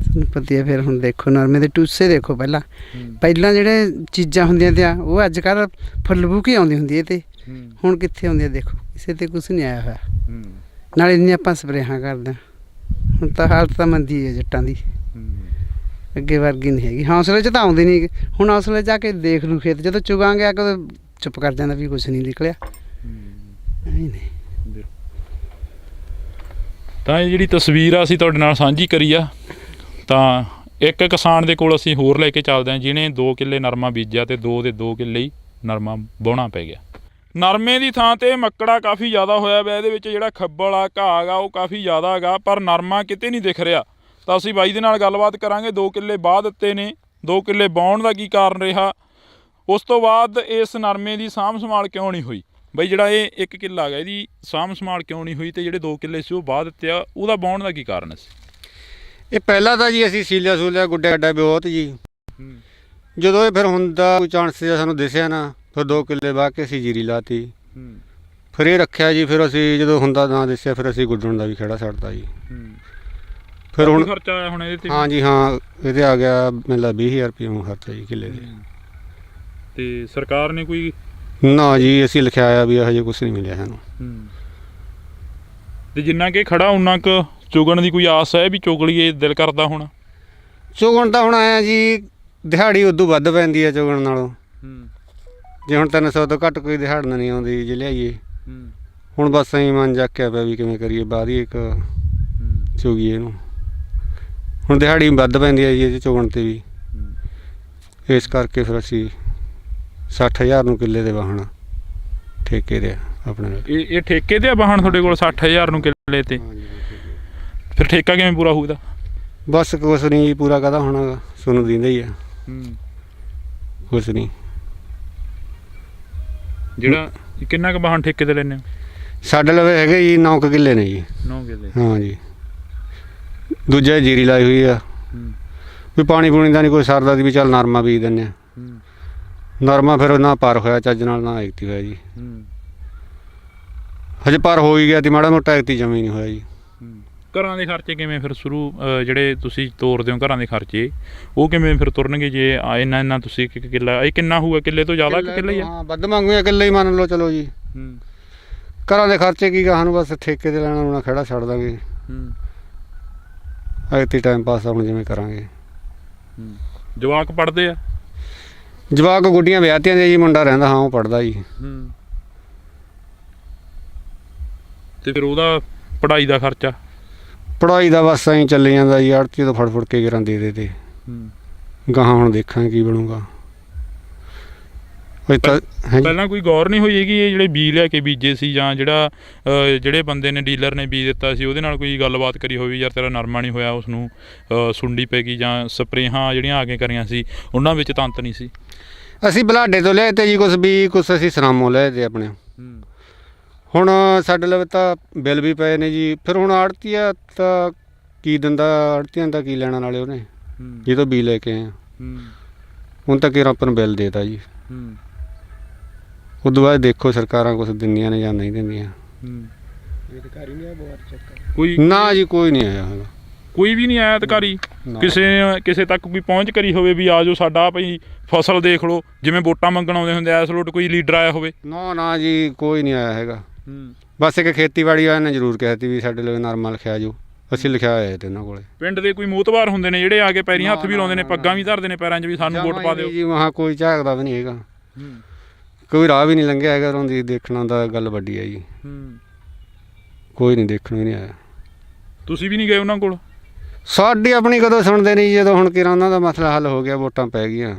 Speaker 4: ਤੁਹਾਨੂੰ ਪਤਾ ਹੈ ਫਿਰ ਹੁਣ ਦੇਖੋ ਨਰਮੇ ਦੇ ਟੂਸੇ ਦੇਖੋ, ਪਹਿਲਾਂ ਜਿਹੜੇ ਚੀਜ਼ਾਂ ਹੁੰਦੀਆਂ ਤੇ ਉਹ ਅੱਜ ਕੱਲ੍ਹ ਫੁੱਲ ਬੂਕੀ ਆਉਂਦੀ ਹੁੰਦੀ ਹੈ, ਤੇ ਹੁਣ ਕਿੱਥੇ ਆਉਂਦੀ ਹੈ ਦੇਖੋ, ਕਿਸੇ ਤੇ ਕੁਛ ਨਹੀਂ ਆਇਆ ਹੋਇਆ। ਨਾਲ ਇੰਨੀ ਆਪਾਂ ਸਪਰੇਹਾਂ ਕਰਦੇ ਹਾਂ। ਹੁਣ ਤਾਂ ਹਾਲਤ ਤਾਂ ਮੰਦੀ ਹੈ ਜੱਟਾਂ ਦੀ, ਅੱਗੇ ਵਰਗੀ ਨਹੀਂ ਹੈਗੀ। ਹੌਸਲੇ 'ਚ ਤਾਂ ਆਉਂਦੀ ਨਹੀਂ। ਹੁਣ ਹੌਸਲੇ ਜਾ ਕੇ ਦੇਖ ਲੂ ਖੇਤ, ਜਦੋਂ ਚੁਗਾਂਗੇ ਆ ਕੇ ਚੁੱਪ ਕਰ ਜਾਂਦਾ ਵੀ ਕੁਛ ਨਹੀਂ ਨਿਕਲਿਆ। ਨਹੀਂ
Speaker 1: ਤਾਂ ਇਹ ਜਿਹੜੀ ਤਸਵੀਰ ਆ ਅਸੀਂ ਤੁਹਾਡੇ ਨਾਲ ਸਾਂਝੀ ਕਰੀ ਆ। ਤਾਂ ਇੱਕ ਕਿਸਾਨ ਦੇ ਕੋਲ ਅਸੀਂ ਹੋਰ ਲੈ ਕੇ ਚੱਲਦੇ ਹਾਂ, ਜਿਹਨੇ 2 ਕਿੱਲੇ ਨਰਮਾ ਬੀਜਿਆ ਤੇ 2 ਦੇ 2 ਕਿੱਲੇ ਹੀ ਨਰਮਾ ਵਾਹੁਣਾ ਪੈ ਗਿਆ। ਨਰਮੇ ਦੀ ਥਾਂ ਤੇ ਮੱਕੜਾ ਕਾਫੀ ਜ਼ਿਆਦਾ ਹੋਇਆ ਪਿਆ। ਇਹਦੇ ਵਿੱਚ ਜਿਹੜਾ ਖੱਬਲ ਆ, ਘਾਹ ਗਾ, ਉਹ ਕਾਫੀ ਜ਼ਿਆਦਾ ਹੈਗਾ, ਪਰ ਨਰਮਾ ਕਿਤੇ ਨਹੀਂ ਦਿਖ ਰਿਹਾ। ਤਾਂ ਅਸੀਂ ਬਾਈ ਦੇ ਨਾਲ ਗੱਲਬਾਤ ਕਰਾਂਗੇ। 2 ਕਿੱਲੇ ਵਾਹ ਦਿੱਤੇ ਨੇ, 2 ਕਿੱਲੇ ਵਾਹੁਣ ਦਾ ਕੀ ਕਾਰਨ ਰਿਹਾ, ਉਸ ਤੋਂ ਬਾਅਦ ਇਸ ਨਰਮੇ ਦੀ ਸਾਂਭ ਸੰਭਾਲ ਕਿਉਂ ਨਹੀਂ ਹੋਈ। ਬਈ ਜਿਹੜਾ ਇਹ 1 ਕਿੱਲਾ ਹੈਗਾ, ਇਹਦੀ ਸਾਂਭ ਸੰਭਾਲ ਕਿਉਂ ਨਹੀਂ ਹੋਈ, ਤੇ ਜਿਹੜੇ 2 ਕਿੱਲੇ ਸੀ ਉਹ ਵਾਹ ਦਿੱਤੇ ਆ, ਉਹਦਾ ਵਾਹੁਣ ਦਾ ਕੀ ਕਾਰਨ ਸੀ?
Speaker 5: ਇਹ ਪਹਿਲਾਂ ਤਾਂ ਜੀ ਅਸੀਂ ਸੀਲਿਆ ਸੂਲਿਆ ਗੁੱਡਿਆ ਗੱਡਾ ਬਹੁਤ ਜੀ। ਜਦੋਂ ਇਹ ਫਿਰ ਹੁੰਦਾ ਕੋਈ ਚਾਂਸ ਸਾਨੂੰ ਦਿਸਿਆ ਨਾ, ਫਿਰ 2 ਕਿੱਲੇ ਵਾਹ ਕੇ ਅਸੀਂ ਜੀਰੀ ਲਾਤੀ। ਫਿਰ ਇਹ ਰੱਖਿਆ ਜੀ, ਫਿਰ ਅਸੀਂ ਜਦੋਂ ਹੁੰਦਾ ਨਾ ਦਿਸਿਆ, ਫਿਰ ਅਸੀਂ ਗੁੱਡਣ ਦਾ ਵੀ ਖਹਿੜਾ ਛੱਡਤਾ ਜੀ। ਫਿਰ ਹੁਣ
Speaker 1: ਖਰਚਾ ਆਇਆ ਹੁਣ ਇਹਦੇ ਤੇ?
Speaker 5: ਹਾਂ ਜੀ ਹਾਂ, ਇਹਦੇ ਆ ਗਿਆ ਮੈਨੂੰ ਲੱਗਦਾ 20,000 ਰੁਪਏ ਖਰਚਾ ਜੀ ਕਿੱਲੇ ਦੇ।
Speaker 1: ਤੇ ਸਰਕਾਰ ਨੇ ਕੋਈ?
Speaker 5: ਨਾ ਜੀ, ਅਸੀਂ ਲਿਖਿਆ ਆਇਆ ਵੀ ਇਹੋ ਜਿਹਾ ਕੁਛ ਨਹੀਂ ਮਿਲਿਆ ਸਾਨੂੰ।
Speaker 1: ਤੇ ਜਿੰਨਾ ਕਿ ਖੜਾ ਉਨਾ ਕੁ ਚੁਗਣ ਦੀ ਕੋਈ ਆਸ ਹੈ ਵੀ ਚੁਗ ਲਈਏ, ਦਿਲ ਕਰਦਾ ਹੁਣ?
Speaker 5: ਚੁਗਣ ਤਾਂ ਹੁਣ ਆਇਆ ਜੀ, ਦਿਹਾੜੀ ਉਦੋਂ ਵੱਧ ਪੈਂਦੀ ਹੈ ਚੁਗਣ ਨਾਲੋਂ। ਜੇ ਹੁਣ 300 ਤੋਂ ਘੱਟ ਕੋਈ ਦਿਹਾੜਨ ਨਹੀਂ ਆਉਂਦੀ ਜੇ ਲਿਆਈਏ। ਹੁਣ ਬਸ ਐਂ ਮਨ ਜਾਕਿਆ ਪਿਆ ਵੀ ਕਿਵੇਂ ਕਰੀਏ, ਬਾਅਦ ਹੀ ਇੱਕ ਚੁਗੀਏ ਇਹਨੂੰ। ਹੁਣ ਦਿਹਾੜੀ ਵੱਧ ਪੈਂਦੀ ਹੈ ਜੀ ਇਹ ਚੁਗਣ 'ਤੇ ਵੀ, ਇਸ ਕਰਕੇ ਫਿਰ ਅਸੀਂ 60,000 ਨੂੰ ਕਿੱਲੇ ਦੇ ਵਾਹਣ ਠੇਕੇ ਦੇ ਆਪਣੇ।
Speaker 1: ਇਹ ਠੇਕੇ ਤੇ ਆ ਵਾਹਣ ਤੁਹਾਡੇ ਕੋਲ 60,000 ਨੂੰ ਕਿੱਲੇ ਤੇ? ਫਿਰ ਠੇਕਾ ਕਿਵੇਂ ਪੂਰਾ ਹੋਊਗਾ?
Speaker 5: ਬਸ ਕੁਛ ਨਹੀਂ ਜੀ, ਪੂਰਾ ਕਾਹਦਾ ਹੋਣਾ, ਤੁਹਾਨੂੰ ਦਿੰਦਾ ਹੀ ਆ। ਕੁਛ ਨਹੀਂ। ਜਿਹੜਾ ਕਿੰਨਾ ਕੁ ਵਾਹਣ ਠੇਕੇ ਤੇ ਲੈਂਦੇ ਹੋ? ਸਾਡੇ ਲਵੇ ਹੈਗੇ ਜੀ 9 ਕਿੱਲੇ ਨੇ ਜੀ।
Speaker 1: 9 ਕਿੱਲੇ?
Speaker 5: ਹਾਂ ਜੀ। ਦੂਜਾ ਜੀਰੀ ਲਾਈ ਹੋਈ ਆ, ਵੀ ਪਾਣੀ ਪੂਣੀ ਦਾ ਨਹੀਂ ਕੋਈ ਸਰਦਾ ਦੀ, ਵੀ ਚੱਲ ਨਰਮਾ ਬੀਜ ਦਿੰਦੇ ਆ। ਨਰਮਾ ਫਿਰ ਨਾ ਪਰ ਹੋਇਆ ਚੱਜ ਨਾਲ, ਨਾ ਐਕਤੀ ਹੋਇਆ ਜੀ। ਹਜੇ ਪਰ ਹੋ ਹੀ ਗਿਆ ਤੇ ਮਾੜਾ ਮੋਟਾ ਐਕਤੀ ਜਮੀ ਨਹੀਂ ਹੋਇਆ ਜੀ।
Speaker 1: ਘਰਾਂ ਦੇ ਖਰਚੇ ਕਿਵੇਂ ਫਿਰ ਸ਼ੁਰੂ, ਜਿਹੜੇ ਤੁਸੀਂ ਤੋਰਦੇ ਹੋ ਘਰਾਂ ਦੇ ਖਰਚੇ, ਉਹ ਕਿਵੇਂ ਫਿਰ ਤੁਰਨਗੇ ਜੇ ਇੰਨਾ ਤੁਸੀਂ 1 ਕਿੱਲਾ? ਇਹ ਕਿੰਨਾ ਹੋਊਗਾ ਕਿੱਲੇ ਤੋਂ ਜ਼ਿਆਦਾ ਕਿ ਕਿੱਲਾ ਹੀ ਆ?
Speaker 5: ਹਾਂ, ਵੱਧ ਮੰਗੂਆਂ ਕਿੱਲੇ ਹੀ ਮੰਨ ਲਓ। ਚਲੋ ਜੀ, ਘਰਾਂ ਦੇ ਖਰਚੇ ਕੀ ਗਾ, ਸਾਨੂੰ ਬਸ ਠੇਕੇ 'ਤੇ ਲੈਣਾ ਲੂਣਾ ਖਹਿੜਾ ਛੱਡ ਦਾਂਗੇ। ਐਕਤੀ ਟਾਈਮ ਪਾਸ ਹੁਣ ਜਿਵੇਂ ਕਰਾਂਗੇ।
Speaker 1: ਜਵਾਕ ਪੜ੍ਹਦੇ ਆ?
Speaker 5: ਜਵਾਕ ਗੁੱਡੀਆਂ ਵਿਆਹਤੀਆਂ ਦੇ ਜੀ, ਮੁੰਡਾ ਰਹਿੰਦਾ ਹਾਂ ਉਹ ਪੜ੍ਹਦਾ ਜੀ।
Speaker 1: ਤੇ ਫਿਰ ਉਹਦਾ ਪੜ੍ਹਾਈ ਦਾ ਖਰਚਾ?
Speaker 5: ਪੜ੍ਹਾਈ ਦਾ ਬਸ ਐਂ ਚੱਲੀ ਜਾਂਦਾ ਜੀ, ਆੜਤੀ ਤੋਂ ਫੜ ਕੇ ਗਿਰਾਂ ਦੇ ਦੇ ਤੇ ਗਾਹਾਂ ਹੁਣ ਦੇਖਾਂਗੇ ਕੀ ਬਣੂਗਾ।
Speaker 1: ਪਹਿਲਾਂ ਕੋਈ ਗੌਰ ਨਹੀਂ ਹੋਈ ਹੈਗੀ ਇਹ ਜਿਹੜੇ ਬੀਜ ਲਿਆ ਕੇ ਬੀਜੇ ਸੀ, ਜਾਂ ਜਿਹੜੇ ਬੰਦੇ ਨੇ ਡੀਲਰ ਨੇ ਬੀਜ ਦਿੱਤਾ ਸੀ ਉਹਦੇ ਨਾਲ ਕੋਈ ਗੱਲਬਾਤ ਕਰੀ ਹੋਵੇ, ਯਾਰ ਤੇਰਾ ਨਰਮਾ ਨਹੀਂ ਹੋਇਆ, ਉਸਨੂੰ ਸੁੰਡੀ ਪੈ ਗਈ, ਜਾਂ ਸਪਰੇਹਾਂ ਜਿਹੜੀਆਂ ਆ ਕੇ ਕਰੀਆਂ ਸੀ ਉਹਨਾਂ ਵਿੱਚ ਤੰਤ ਨਹੀਂ ਸੀ?
Speaker 5: ਅਸੀਂ ਬਲਾਡੇ ਤੋਂ ਲਿਆਏ ਤੇ ਜੀ ਕੁਛ ਅਸੀਂ ਸਨਾਮੋਂ ਲਿਆਏ ਤੇ ਆਪਣੇ। ਹੁਣ ਸਾਡੇ ਲਵੇ ਤਾਂ ਬਿੱਲ ਵੀ ਪਏ ਨੇ ਜੀ। ਫਿਰ ਹੁਣ ਆੜਤੀਆ ਤਾਂ ਕੀ ਦਿੰਦਾ, ਆੜਤੀਆਂ ਦਾ ਕੀ ਲੈਣਾ ਨਾਲੇ ਉਹਨੇ, ਜਦੋਂ ਬੀਜ ਲੈ ਕੇ ਆਏ ਹੁਣ ਤਾਂ ਕਿਹੜਾ ਆਪਾਂ ਨੂੰ ਬਿੱਲ ਦੇਤਾ ਜੀ। ਉਦੋਂ ਬਾਅਦ ਦੇਖੋ ਸਰਕਾਰਾਂ ਕੁਛ ਦਿੰਦੀਆਂ ਨੇ ਜਾਂ ਨਹੀਂ ਦਿੰਦੀਆਂ।
Speaker 1: ਕੋਈ
Speaker 5: ਨਾ ਜੀ, ਕੋਈ ਨਹੀਂ ਆਇਆ ਹੈਗਾ।
Speaker 1: ਕੋਈ ਵੀ ਨਹੀਂ ਆਇਆ ਅਧਿਕਾਰੀ? ਕਿਸੇ ਤੱਕ ਕੋਈ ਪਹੁੰਚ ਕਰੀ ਹੋਵੇ ਵੀ ਆ ਜਾਓ ਸਾਡਾ ਭਾਈ ਫਸਲ ਦੇਖ ਲਓ, ਜਿਵੇਂ ਵੋਟਾਂ ਮੰਗਣ ਆਉਂਦੇ ਹੁੰਦੇ ਐਸ ਲੋਟ ਕੋਈ ਲੀਡਰ ਆਇਆ ਹੋਵੇ?
Speaker 5: ਨਾ ਜੀ, ਕੋਈ ਨਹੀਂ ਆਇਆ ਹੈਗਾ। ਬਸ ਇੱਕ ਖੇਤੀਬਾੜੀ ਵਾਲਿਆਂ ਨੇ ਜ਼ਰੂਰ ਕਿਹਾ ਸੀ ਵੀ ਸਾਡੇ ਲਈ ਨਰਮਾ ਲਿਖਿਆ ਜੋ, ਅਸੀਂ ਲਿਖਿਆ ਹੋਇਆ ਤੇ ਉਹਨਾਂ ਕੋਲੇ।
Speaker 1: ਪਿੰਡ ਦੇ ਕੋਈ ਮੋਤਬਾਰ ਹੁੰਦੇ ਨੇ ਜਿਹੜੇ ਆ ਕੇ ਪੈਰੀਂ ਹੱਥ ਵੀ ਲਾਉਂਦੇ ਨੇ, ਪੱਗਾਂ ਵੀ ਧਰਦੇ ਨੇ ਪੈਰਾਂ 'ਚ ਵੀ ਸਾਨੂੰ ਵੋਟ ਪਾ ਦਿਓ?
Speaker 5: ਜੀ ਵਹਾਂ ਕੋਈ ਝਾਕਦਾ ਵੀ ਨਹੀਂ ਹੈਗਾ, ਕੋਈ ਰਾਹ ਵੀ ਨਹੀਂ ਲੰਘਿਆ ਹੈਗਾ। ਉਹਦੀ ਦੇਖਣਾ ਦਾ ਗੱਲ ਵੱਡੀ ਹੈ ਜੀ। ਕੋਈ ਨਹੀਂ ਦੇਖਣ ਵੀ ਨਹੀਂ ਆਇਆ।
Speaker 1: ਤੁਸੀਂ ਵੀ ਨਹੀਂ ਗਏ ਉਹਨਾਂ ਕੋਲ?
Speaker 5: ਸਾਡੀ ਆਪਣੀ ਕਦੋਂ ਸੁਣਦੇ ਨਹੀਂ, ਜਦੋਂ ਹੁਣ ਕਿਰਾਂ ਉਹਨਾਂ ਦਾ ਮਸਲਾ ਹੱਲ ਹੋ ਗਿਆ, ਵੋਟਾਂ ਪੈ ਗਈਆਂ,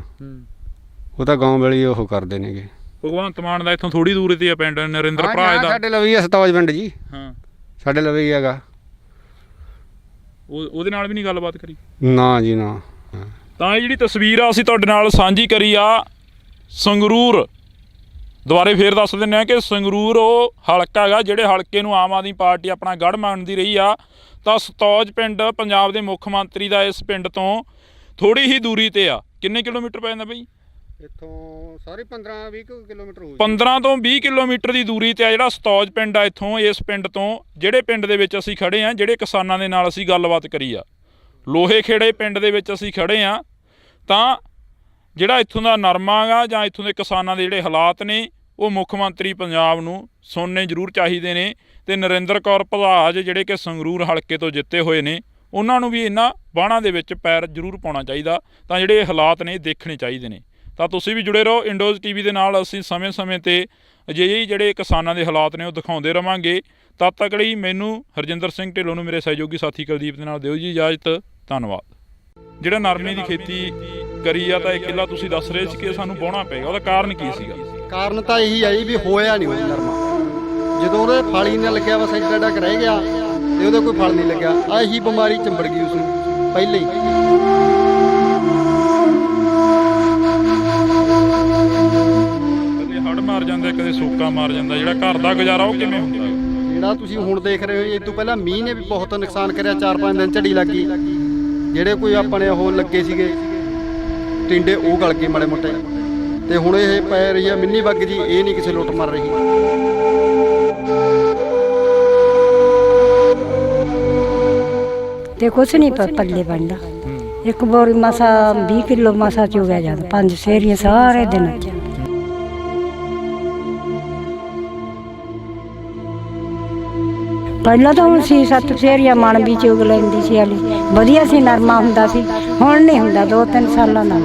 Speaker 5: ਉਹ ਤਾਂ ਗਾਉਂ ਵੇਲੇ ਉਹ ਕਰਦੇ ਨੇਗੇ।
Speaker 1: ਭਗਵੰਤ ਮਾਨ ਦਾ ਇੱਥੋਂ ਥੋੜੀ ਦੂਰ ਤੇ ਆ ਪਿੰਡ ਨਰਿੰਦਰ
Speaker 5: ਹਾਂ,
Speaker 1: ਭਰਾ ਦਾ।
Speaker 5: ਸਾਡੇ ਲਵੇ ਹੀ ਸਤੌਜ ਪਿੰਡ ਜੀ,
Speaker 1: ਹਾਂ,
Speaker 5: ਸਾਡੇ ਲਵੇ ਹੀ ਹੈਗਾ।
Speaker 1: ਉਹਦੇ ਨਾਲ ਵੀ ਨਹੀਂ ਗੱਲਬਾਤ ਕਰੀ?
Speaker 5: ਨਾ ਜੀ ਨਾ।
Speaker 1: ਤਾਂ ਇਹ ਜਿਹੜੀ ਤਸਵੀਰ ਆ ਅਸੀਂ ਤੁਹਾਡੇ ਨਾਲ ਸਾਂਝੀ ਕਰੀ ਆ ਸੰਗਰੂਰ। ਦੁਬਾਰੇ ਫੇਰ ਦੱਸ ਦਿੰਦੇ ਆ ਕਿ ਸੰਗਰੂਰ ਉਹ ਹਲਕਾ ਹੈਗਾ ਜਿਹੜੇ ਹਲਕੇ ਨੂੰ ਆਮ ਆਦਮੀ ਪਾਰਟੀ ਆਪਣਾ ਗੜ੍ਹ ਮੰਨਦੀ ਰਹੀ ਆ। ਤਾਂ ਸਤੌਜ ਪਿੰਡ ਪੰਜਾਬ ਦੇ ਮੁੱਖ ਮੰਤਰੀ ਦਾ ਇਸ ਪਿੰਡ ਤੋਂ ਥੋੜੀ ਹੀ ਦੂਰੀ ਤੇ ਆ। ਕਿੰਨੇ ਕਿਲੋਮੀਟਰ ਪੈ ਜਾਂਦਾ ਬਈ?
Speaker 5: ਇੱਥੋਂ ਸਾਰੇ 15-20 ਕਿਲੋਮੀਟਰ ਹੋਊ।
Speaker 1: 15 ਤੋਂ 20 ਕਿਲੋਮੀਟਰ ਦੀ ਦੂਰੀ ਤੇ ਆ ਜਿਹੜਾ ਸਤੌਜ ਪਿੰਡ ਆ ਇੱਥੋਂ। ਇਸ ਪਿੰਡ ਤੋਂ ਜਿਹੜੇ ਪਿੰਡ ਦੇ ਵਿੱਚ ਅਸੀਂ ਖੜੇ ਆ, ਜਿਹੜੇ ਕਿਸਾਨਾਂ ਦੇ ਨਾਲ ਅਸੀਂ ਗੱਲਬਾਤ ਕਰੀ ਆ, ਲੋਹੇ ਖੇੜੇ ਪਿੰਡ ਦੇ ਵਿੱਚ ਅਸੀਂ ਖੜੇ ਆ। ਤਾਂ ਜਿਹੜਾ ਇੱਥੋਂ ਦਾ ਨਰਮਾ ਗਾ ਜਾਂ ਇੱਥੋਂ ਦੇ ਕਿਸਾਨਾਂ ਦੇ ਜਿਹੜੇ ਹਾਲਾਤ ਨੇ ਉਹ ਮੁੱਖ ਮੰਤਰੀ ਪੰਜਾਬ ਨੂੰ ਸੁਣਨੇ ਜ਼ਰੂਰ ਚਾਹੀਦੇ ਨੇ। ਤੇ ਨਰਿੰਦਰ ਕੌਰ ਭਲਾਜ ਜਿਹੜੇ ਕਿ ਸੰਗਰੂਰ ਹਲਕੇ ਤੋਂ ਜਿੱਤੇ ਹੋਏ ਨੇ, ਉਹਨਾਂ ਨੂੰ ਵੀ ਇਹਨਾਂ ਬਾਣਾਂ ਦੇ ਵਿੱਚ ਪੈਰ ਜ਼ਰੂਰ ਪਾਉਣਾ ਚਾਹੀਦਾ। ਤਾਂ ਜਿਹੜੇ ਹਾਲਾਤ ਨੇ ਦੇਖਣੇ ਚਾਹੀਦੇ ਨੇ। ਤਾਂ ਤੁਸੀਂ ਵੀ ਜੁੜੇ ਰਹੋ ਇੰਡੋਜ਼ TV ਦੇ ਨਾਲ। ਅਸੀਂ ਸਮੇਂ-ਸਮੇਂ 'ਤੇ ਅਜਿਹੇ ਜਿਹੜੇ ਕਿਸਾਨਾਂ ਦੇ ਹਾਲਾਤ ਨੇ ਉਹ ਦਿਖਾਉਂਦੇ ਰਵਾਂਗੇ। ਤਦ ਤੱਕ ਲਈ ਮੈਨੂੰ ਹਰਜਿੰਦਰ ਸਿੰਘ ਢਿੱਲੋਂ ਨੂੰ ਮੇਰੇ ਸਹਿਯੋਗੀ ਸਾਥੀ ਕੁਲਦੀਪ ਦੇ ਨਾਲ ਦਿਓ ਜੀ ਇਜਾਜ਼ਤ। ਧੰਨਵਾਦ। ਜਿਹੜਾ ਨਰਮੇ ਦੀ ਖੇਤੀ ਕਰੀ ਆ ਤਾਂ ਇਹ ਕਿੱਲਾ ਤੁਸੀਂ ਦੱਸ ਰਹੇ ਸੀ ਕਿ ਸਾਨੂੰ ਵਾਹੁਣਾ ਪਏਗਾ, ਉਹਦਾ ਕਾਰਨ ਕੀ ਸੀਗਾ?
Speaker 2: ਕਾਰਨ ਤਾਂ ਇਹੀ ਆ ਜੀ ਵੀ ਹੋਇਆ ਨਹੀਂ ਉਹ ਨਰਮਾ। ਜਦੋਂ ਉਹਦੇ ਫਲ ਹੀ ਨਾ ਲੱਗਿਆ ਬਸ ਐਡਾ ਐਡਾ ਰਹਿ ਗਿਆ ਤੇ ਉਹਦਾ ਕੋਈ ਫਲ ਨਹੀਂ ਲੱਗਿਆ। ਆਹੀ ਬਿਮਾਰੀ ਚੰਬੜ ਗਈ ਉਸ ਨੂੰ ਪਹਿਲੇ ਹੀ।
Speaker 1: ਕਦੇ ਹੜ ਮਾਰ ਜਾਂਦਾ, ਕਦੇ ਸੋਕਾ ਮਾਰ ਜਾਂਦਾ। ਜਿਹੜਾ ਘਰ ਦਾ ਗੁਜ਼ਾਰਾ ਉਹ ਕਿਵੇਂ ਹੁੰਦਾ?
Speaker 2: ਜਿਹੜਾ ਤੁਸੀਂ ਹੁਣ ਦੇਖ ਰਹੇ ਹੋ, ਇਹ ਤੋਂ ਪਹਿਲਾਂ ਮੀਂਹ ਨੇ ਵੀ ਬਹੁਤ ਨੁਕਸਾਨ ਕਰਿਆ। 4-5 ਦਿਨ ਝੜੀ ਲੱਗ ਗਈ। ਜਿਹੜੇ ਕੋਈ ਆਪਣੇ ਉਹ ਲੱਗੇ ਸੀਗੇ ਟਿੰਡੇ ਉਹ ਗਲ ਗਏ ਮਾੜੇ ਮੋਟੇ। ਤੇ ਹੁਣ ਇਹ ਪੈ ਰਹੀ ਆ ਮਿੰਨੀ ਬੱਗ ਜੀ, ਇਹ ਨਹੀਂ ਕਿਸੇ ਲੁੱਟ ਮਰ ਰਹੀ।
Speaker 3: ਤੇ ਕੁਛ ਨਹੀਂ ਪੱਲੇ ਪੈਂਦਾ। ਇੱਕ ਬੋਰੀ ਮਸਾ 20 ਕਿਲੋ ਮਸਾ ਚੁਗਿਆ ਜਾਂਦਾ। 5 ਸੇਰੀਆਂ ਸਾਰੇ ਦਿਨ ਚ। ਪਹਿਲਾਂ ਤਾਂ ਹੁਣ 6-7 ਸੇਰੀਆਂ ਮਣ ਵੀ ਚੁਗ ਲੈਂਦੀ ਸੀ ਵਾਲੀ, ਵਧੀਆ ਸੀ, ਨਰਮਾ ਹੁੰਦਾ ਸੀ। ਹੁਣ ਨਹੀਂ ਹੁੰਦਾ, 2-3 ਸਾਲਾਂ ਦਾ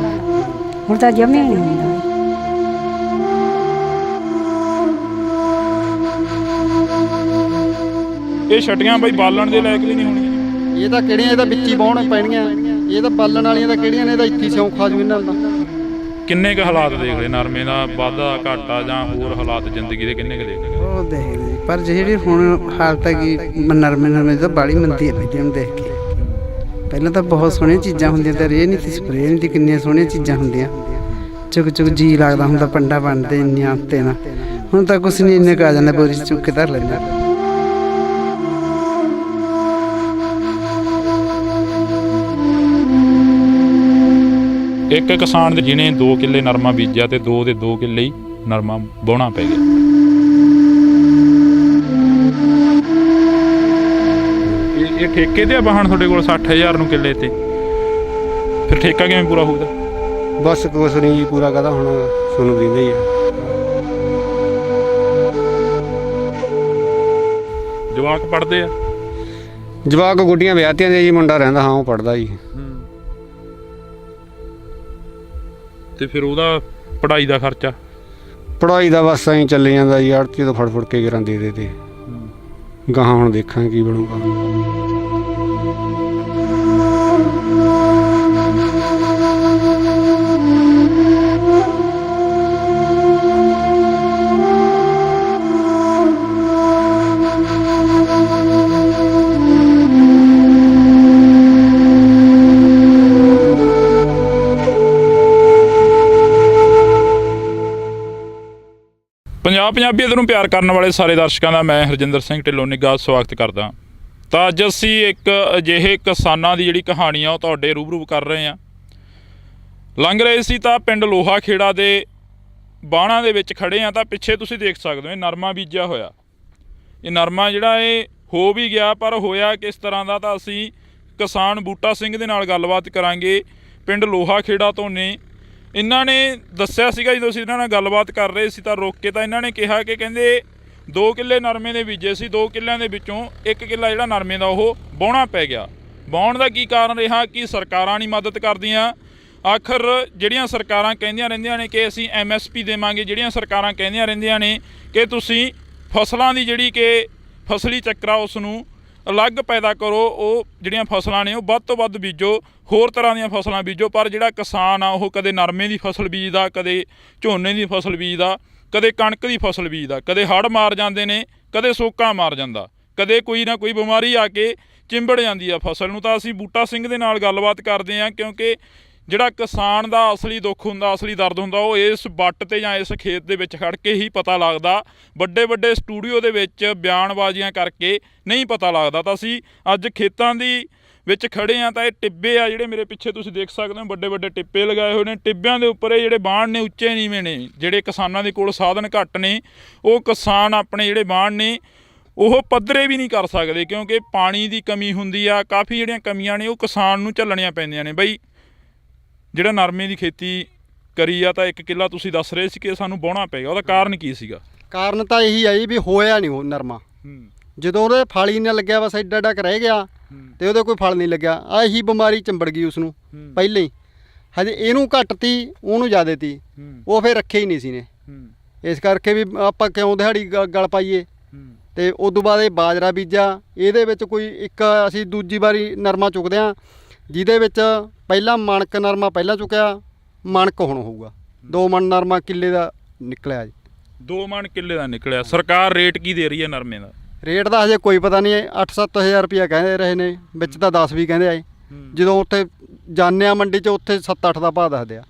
Speaker 3: ਹੁਣ ਤਾਂ ਜਮੇ ਨਹੀਂ ਹੁੰਦਾ।
Speaker 1: ਇਹ ਛਟੀਆਂ ਬਈ ਬਾਲਣ ਦੇ ਲਾਇਕ ਵੀ ਨਹੀਂ ਹੋਣੀਆਂ।
Speaker 2: ਇਹ ਤਾਂ ਕਿਹੜੀਆਂ, ਇਹ ਤਾਂ ਵਿੱਚ ਹੀ ਵਾਹੁਣ ਪੈਣੀਆਂ। ਇਹ ਤਾਂ ਬਾਲਣ ਵਾਲੀਆਂ ਤਾਂ ਕਿਹੜੀਆਂ ਨੇ, ਇਹ ਤਾਂ ਇੱਥੇ ਸਿਉਂ ਖਾ ਜੂ ਇਹਨਾਂ ਦਾ।
Speaker 1: ਕਿੰਨੇ ਕੁ ਹਾਲਾਤ ਦੇਖ ਲਏ ਨਰਮੇ ਦਾ, ਵਾਧਾ ਘਾਟਾ ਜਾਂ ਹੋਰ ਹਾਲਾਤ ਜ਼ਿੰਦਗੀ ਦੇ ਕਿੰਨੇ ਕੁ ਦੇਖ ਲਏ?
Speaker 4: ਉਹ ਦੇਖਦੇ ਜੀ, ਪਰ ਜਿਹੜੀ ਹੁਣ ਹਾਲਤ ਹੈਗੀ ਨਰਮੇ ਤਾਂ ਬਾਹਲੀ ਮੰਦੀ ਹੈ ਬਈ ਹੁਣ ਦੇਖ ਕੇ। ਪਹਿਲਾਂ ਤਾਂ ਬਹੁਤ ਸੋਹਣੀਆਂ ਚੀਜ਼ਾਂ ਹੁੰਦੀਆਂ ਤੇ ਰੇਹ ਨਹੀਂ ਸੀ, ਸਪਰੇਅ ਨਹੀਂ ਸੀ, ਕਿੰਨੀਆਂ ਸੋਹਣੀਆਂ ਚੀਜ਼ਾਂ ਹੁੰਦੀਆਂ। ਚੁੱਕ ਚੁੱਕ ਜੀ ਲੱਗਦਾ ਹੁੰਦਾ, ਪੰਡਾ ਬਣਦੇ ਇੰਨੀਆਂ ਉੱਤੇ ਨਾ। ਹੁਣ ਤਾਂ ਕੁਛ ਨਹੀਂ, ਇੰਨੇ ਕੁ ਆ ਜਾਂਦਾ, ਬੋਰੀ 'ਚ ਚੁੱਕ ਕੇ ਧਰ ਲੈਂਦਾ।
Speaker 1: ਇੱਕ ਕਿਸਾਨ ਦੇ ਜਿਹਨੇ 2 ਕਿੱਲੇ ਨਰਮਾ ਬੀਜਿਆ ਤੇ 2 ਦੇ 2 ਕਿੱਲੇ ਹੀ ਨਰਮਾ ਵਾਹੁਣਾ ਪੈ ਗਿਆ। ਇਹ ਠੇਕੇ ਤੇ ਆ ਵਾਹਣ ਤੁਹਾਡੇ ਕੋਲ 60,000 ਨੂੰ ਕਿੱਲੇ ਤੇ? ਫਿਰ ਠੇਕਾ ਕਿਵੇਂ ਪੂਰਾ ਹੋਊਗਾ?
Speaker 5: ਬਸ ਕੁਛ ਨਹੀਂ ਜੀ ਪੂਰਾ ਕਹਦਾ ਹੁਣ ਤੁਹਾਨੂੰ ਦਿੰਦੇ ਹੀ ਆ।
Speaker 1: ਜਵਾਕ ਪੜ੍ਹਦੇ ਆ?
Speaker 5: ਜਵਾਕ ਗੁੱਡੀਆਂ ਵਿਆਹਤੀਆਂ ਦੇ ਜੀ, ਮੁੰਡਾ ਰਹਿੰਦਾ ਹਾਂ ਉਹ ਪੜਦਾ ਜੀ।
Speaker 1: ਤੇ ਫਿਰ ਉਹਦਾ ਪੜ੍ਹਾਈ ਦਾ ਖਰਚਾ?
Speaker 5: ਪੜ੍ਹਾਈ ਦਾ ਬਸ ਐਂ ਚੱਲੀ ਜਾਂਦਾ ਜੀ, ਆੜਤੀ ਤੋਂ ਫੜ ਕੇ ਗਿਰਾਂ ਦੇ ਤੇ ਗਾਹਾਂ ਹੁਣ ਦੇਖਾਂ ਕੀ ਬਣੂਗਾ।
Speaker 1: ਪੰਜਾਬ ਪੰਜਾਬੀਅਤ ਨੂੰ ਪਿਆਰ ਕਰਨ ਵਾਲੇ ਸਾਰੇ ਦਰਸ਼ਕਾਂ ਦਾ ਮੈਂ ਹਰਜਿੰਦਰ ਸਿੰਘ ਢਿੱਲੋਂ ਨਿੱਘਾ ਸਵਾਗਤ ਕਰਦਾ। ਤਾਂ ਅੱਜ ਅਸੀਂ ਇੱਕ ਅਜਿਹੇ ਕਿਸਾਨਾਂ ਦੀ ਜਿਹੜੀ ਕਹਾਣੀ ਆ ਉਹ ਤੁਹਾਡੇ ਰੂਬਰੂ ਕਰ ਰਹੇ ਹਾਂ। ਲੰਘ ਰਹੇ ਸੀ ਤਾਂ ਪਿੰਡ ਲੋਹਾ ਖੇੜਾ ਦੇ ਬਾਣਾਂ ਦੇ ਵਿੱਚ ਖੜੇ ਆ। ਤਾਂ ਪਿੱਛੇ ਤੁਸੀਂ ਦੇਖ ਸਕਦੇ ਹੋ ਇਹ ਨਰਮਾ ਬੀਜਿਆ ਹੋਇਆ। ਇਹ ਨਰਮਾ ਜਿਹੜਾ ਇਹ ਹੋ ਵੀ ਗਿਆ, ਪਰ ਹੋਇਆ ਕਿਸ ਤਰ੍ਹਾਂ ਦਾ ਤਾਂ ਅਸੀਂ ਕਿਸਾਨ ਬੂਟਾ ਸਿੰਘ ਦੇ ਨਾਲ ਗੱਲਬਾਤ ਕਰਾਂਗੇ। ਪਿੰਡ ਲੋਹਾ ਖੇੜਾ ਤੋਂ ਨੇ। ਇਹਨਾਂ ਨੇ ਦੱਸਿਆ ਸੀਗਾ ਜਦੋਂ ਅਸੀਂ ਇਹਨਾਂ ਨਾਲ ਗੱਲਬਾਤ ਕਰ ਰਹੇ ਸੀ ਤਾਂ ਰੋਕ ਕੇ ਤਾਂ ਇਹਨਾਂ ਨੇ ਕਿਹਾ ਕਿ ਕਹਿੰਦੇ 2 ਕਿੱਲੇ ਨਰਮੇ ਦੇ ਬੀਜੇ ਸੀ, 2 ਕਿੱਲਿਆਂ ਦੇ ਵਿੱਚੋਂ 1 ਕਿੱਲਾ ਜਿਹੜਾ ਨਰਮੇ ਦਾ ਉਹ ਵਾਹੁਣਾ ਪੈ ਗਿਆ। ਵਾਹੁਣ ਦਾ ਕੀ ਕਾਰਨ ਰਿਹਾ ਕਿ ਸਰਕਾਰਾਂ ਨਹੀਂ ਮਦਦ ਕਰਦੀਆਂ। ਆਖਰ ਜਿਹੜੀਆਂ ਸਰਕਾਰਾਂ ਕਹਿੰਦੀਆਂ ਰਹਿੰਦੀਆਂ ਨੇ ਕਿ ਅਸੀਂ MSP ਦੇਵਾਂਗੇ, ਜਿਹੜੀਆਂ ਸਰਕਾਰਾਂ ਕਹਿੰਦੀਆਂ ਰਹਿੰਦੀਆਂ ਨੇ ਕਿ ਤੁਸੀਂ ਫਸਲਾਂ ਦੀ ਜਿਹੜੀ ਕਿ ਫਸਲੀ ਚੱਕਰ ਆ ਉਸ ਨੂੰ ਅਲੱਗ ਪੈਦਾ ਕਰੋ, ਉਹ ਜਿਹੜੀਆਂ ਫਸਲਾਂ ਨੇ ਉਹ ਵੱਧ ਤੋਂ ਵੱਧ ਬੀਜੋ, ਹੋਰ ਤਰ੍ਹਾਂ ਦੀਆਂ ਫਸਲਾਂ ਬੀਜੋ। ਪਰ ਜਿਹੜਾ ਕਿਸਾਨ ਆ ਉਹ ਕਦੇ ਨਰਮੇ ਦੀ ਫਸਲ ਬੀਜਦਾ, ਕਦੇ ਝੋਨੇ ਦੀ ਫਸਲ ਬੀਜਦਾ, ਕਦੇ ਕਣਕ ਦੀ ਫਸਲ ਬੀਜਦਾ, ਕਦੇ ਹੜ੍ਹ ਮਾਰ ਜਾਂਦੇ ਨੇ, ਕਦੇ ਸੋਕਾ ਮਾਰ ਜਾਂਦਾ, ਕਦੇ ਕੋਈ ਨਾ ਕੋਈ ਬਿਮਾਰੀ ਆ ਕੇ ਚਿੰਬੜ ਜਾਂਦੀ ਆ ਫਸਲ ਨੂੰ। ਤਾਂ ਅਸੀਂ ਬੂਟਾ ਸਿੰਘ ਦੇ ਨਾਲ ਗੱਲਬਾਤ ਕਰਦੇ ਹਾਂ, ਕਿਉਂਕਿ ਜਿਹੜਾ ਕਿਸਾਨ ਦਾ ਅਸਲੀ ਦੁੱਖ ਹੁੰਦਾ, ਅਸਲੀ ਦਰਦ ਹੁੰਦਾ, ਉਹ ਇਸ ਵੱਟ ਤੇ ਜਾਂ ਇਸ ਖੇਤ ਦੇ ਵਿੱਚ ਖੜ ਕੇ ਹੀ ਪਤਾ ਲੱਗਦਾ। ਵੱਡੇ ਵੱਡੇ ਸਟੂਡੀਓ ਦੇ ਵਿੱਚ ਬਿਆਨਬਾਜ਼ੀਆਂ ਕਰਕੇ ਨਹੀਂ ਪਤਾ ਲੱਗਦਾ। ਤਾਂ ਅਸੀਂ ਅੱਜ ਖੇਤਾਂ ਦੀ ਵਿੱਚ ਖੜੇ ਆ, ਤਾਂ ਇਹ ਟਿੱਬੇ ਆ ਜਿਹੜੇ ਮੇਰੇ ਪਿੱਛੇ ਤੁਸੀਂ ਦੇਖ ਸਕਦੇ ਹੋ, ਵੱਡੇ ਵੱਡੇ ਟਿੱਬੇ ਲਗਾਏ ਹੋਏ ਨੇ। ਟਿੱਬਿਆਂ ਦੇ ਉੱਪਰ ਇਹ ਜਿਹੜੇ ਬਾਣ ਨੇ ਉੱਚੇ ਨੀਵੇਂ ਨੇ। ਜਿਹੜੇ ਕਿਸਾਨਾਂ ਦੇ ਕੋਲ ਸਾਧਨ ਘੱਟ ਨੇ, ਉਹ ਕਿਸਾਨ ਆਪਣੇ ਜਿਹੜੇ ਬਾਣ ਨੇ ਉਹ ਪੱਧਰੇ ਵੀ ਨਹੀਂ ਕਰ ਸਕਦੇ, ਕਿਉਂਕਿ ਪਾਣੀ ਦੀ ਕਮੀ ਹੁੰਦੀ ਆ। ਕਾਫੀ ਜਿਹੜੀਆਂ ਕਮੀਆਂ ਨੇ ਉਹ ਕਿਸਾਨ ਨੂੰ ਝੱਲਣੀਆਂ ਪੈਂਦੀਆਂ ਨੇ। ਬਈ ਜਿਹੜਾ ਨਰਮੇ ਦੀ ਖੇਤੀ ਕਰੀ ਆ, ਤਾਂ 1 ਕਿੱਲਾ ਤੁਸੀਂ ਦੱਸ ਰਹੇ ਸੀ ਕਿ ਸਾਨੂੰ ਵਾਹੁਣਾ ਪਏਗਾ, ਉਹਦਾ ਕਾਰਨ ਕੀ ਸੀਗਾ?
Speaker 2: ਕਾਰਨ ਤਾਂ ਇਹੀ ਆ ਜੀ ਵੀ ਹੋਇਆ ਨਹੀਂ ਉਹ ਨਰਮਾ। ਜਦੋਂ ਉਹਦੇ ਫਲ ਨਾ ਲੱਗਿਆ, ਬਸ ਐਡਾ ਐਡਾ ਰਹਿ ਗਿਆ ਤੇ ਉਹਦੇ ਕੋਈ ਫਲ ਨਹੀਂ ਲੱਗਿਆ। ਆਹੀ ਬਿਮਾਰੀ ਚੰਬੜ ਗਈ ਉਸ ਨੂੰ ਪਹਿਲਾਂ ਹੀ। ਹਜੇ ਇਹਨੂੰ ਘੱਟ ਤੀ, ਉਹਨੂੰ ਜ਼ਿਆਦਾ ਤੀ, ਉਹ ਫਿਰ ਰੱਖੇ ਹੀ ਨਹੀਂ ਸੀ ਨੇ। ਇਸ ਕਰਕੇ ਵੀ ਆਪਾਂ ਕਿਉਂ ਦਿਹਾੜੀ ਗਲ ਪਾਈਏ। ਤੇ ਉਸ ਤੋਂ ਬਾਅਦ ਇਹ ਬਾਜਰਾ ਬੀਜਿਆ। ਇਹਦੇ ਵਿੱਚ ਕੋਈ ਇੱਕ ਅਸੀਂ ਦੂਜੀ ਵਾਰੀ ਨਰਮਾ ਚੁੱਕਦੇ ਹਾਂ, ਜਿਹਦੇ ਵਿੱਚ ਪਹਿਲਾਂ ਮਣਕ ਨਰਮਾ ਪਹਿਲਾਂ ਚੁੱਕਿਆ, ਮਣਕ ਹੁਣ ਹੋਊਗਾ 2 ਮਣ ਨਰਮਾ ਕਿੱਲੇ ਦਾ ਨਿਕਲਿਆ ਜੀ।
Speaker 1: 2 ਮਣ ਕਿੱਲੇ ਦਾ ਨਿਕਲਿਆ। ਸਰਕਾਰ ਰੇਟ ਕੀ ਦੇ ਰਹੀ ਹੈ ਨਰਮੇ ਦਾ?
Speaker 2: ਰੇਟ ਦਾ ਹਜੇ ਕੋਈ ਪਤਾ ਨਹੀਂ। 8-7 ਹਜ਼ਾਰ ਰੁਪਇਆ ਕਹਿੰਦੇ ਰਹੇ ਨੇ, ਵਿੱਚ ਤਾਂ 10 ਵੀ ਕਹਿੰਦੇ ਆਏ। ਜਦੋਂ ਉੱਥੇ ਜਾਂਦੇ ਆ ਮੰਡੀ 'ਚ, ਉੱਥੇ 7-8 ਦਾ ਭਾਅ ਦੱਸਦੇ ਆ।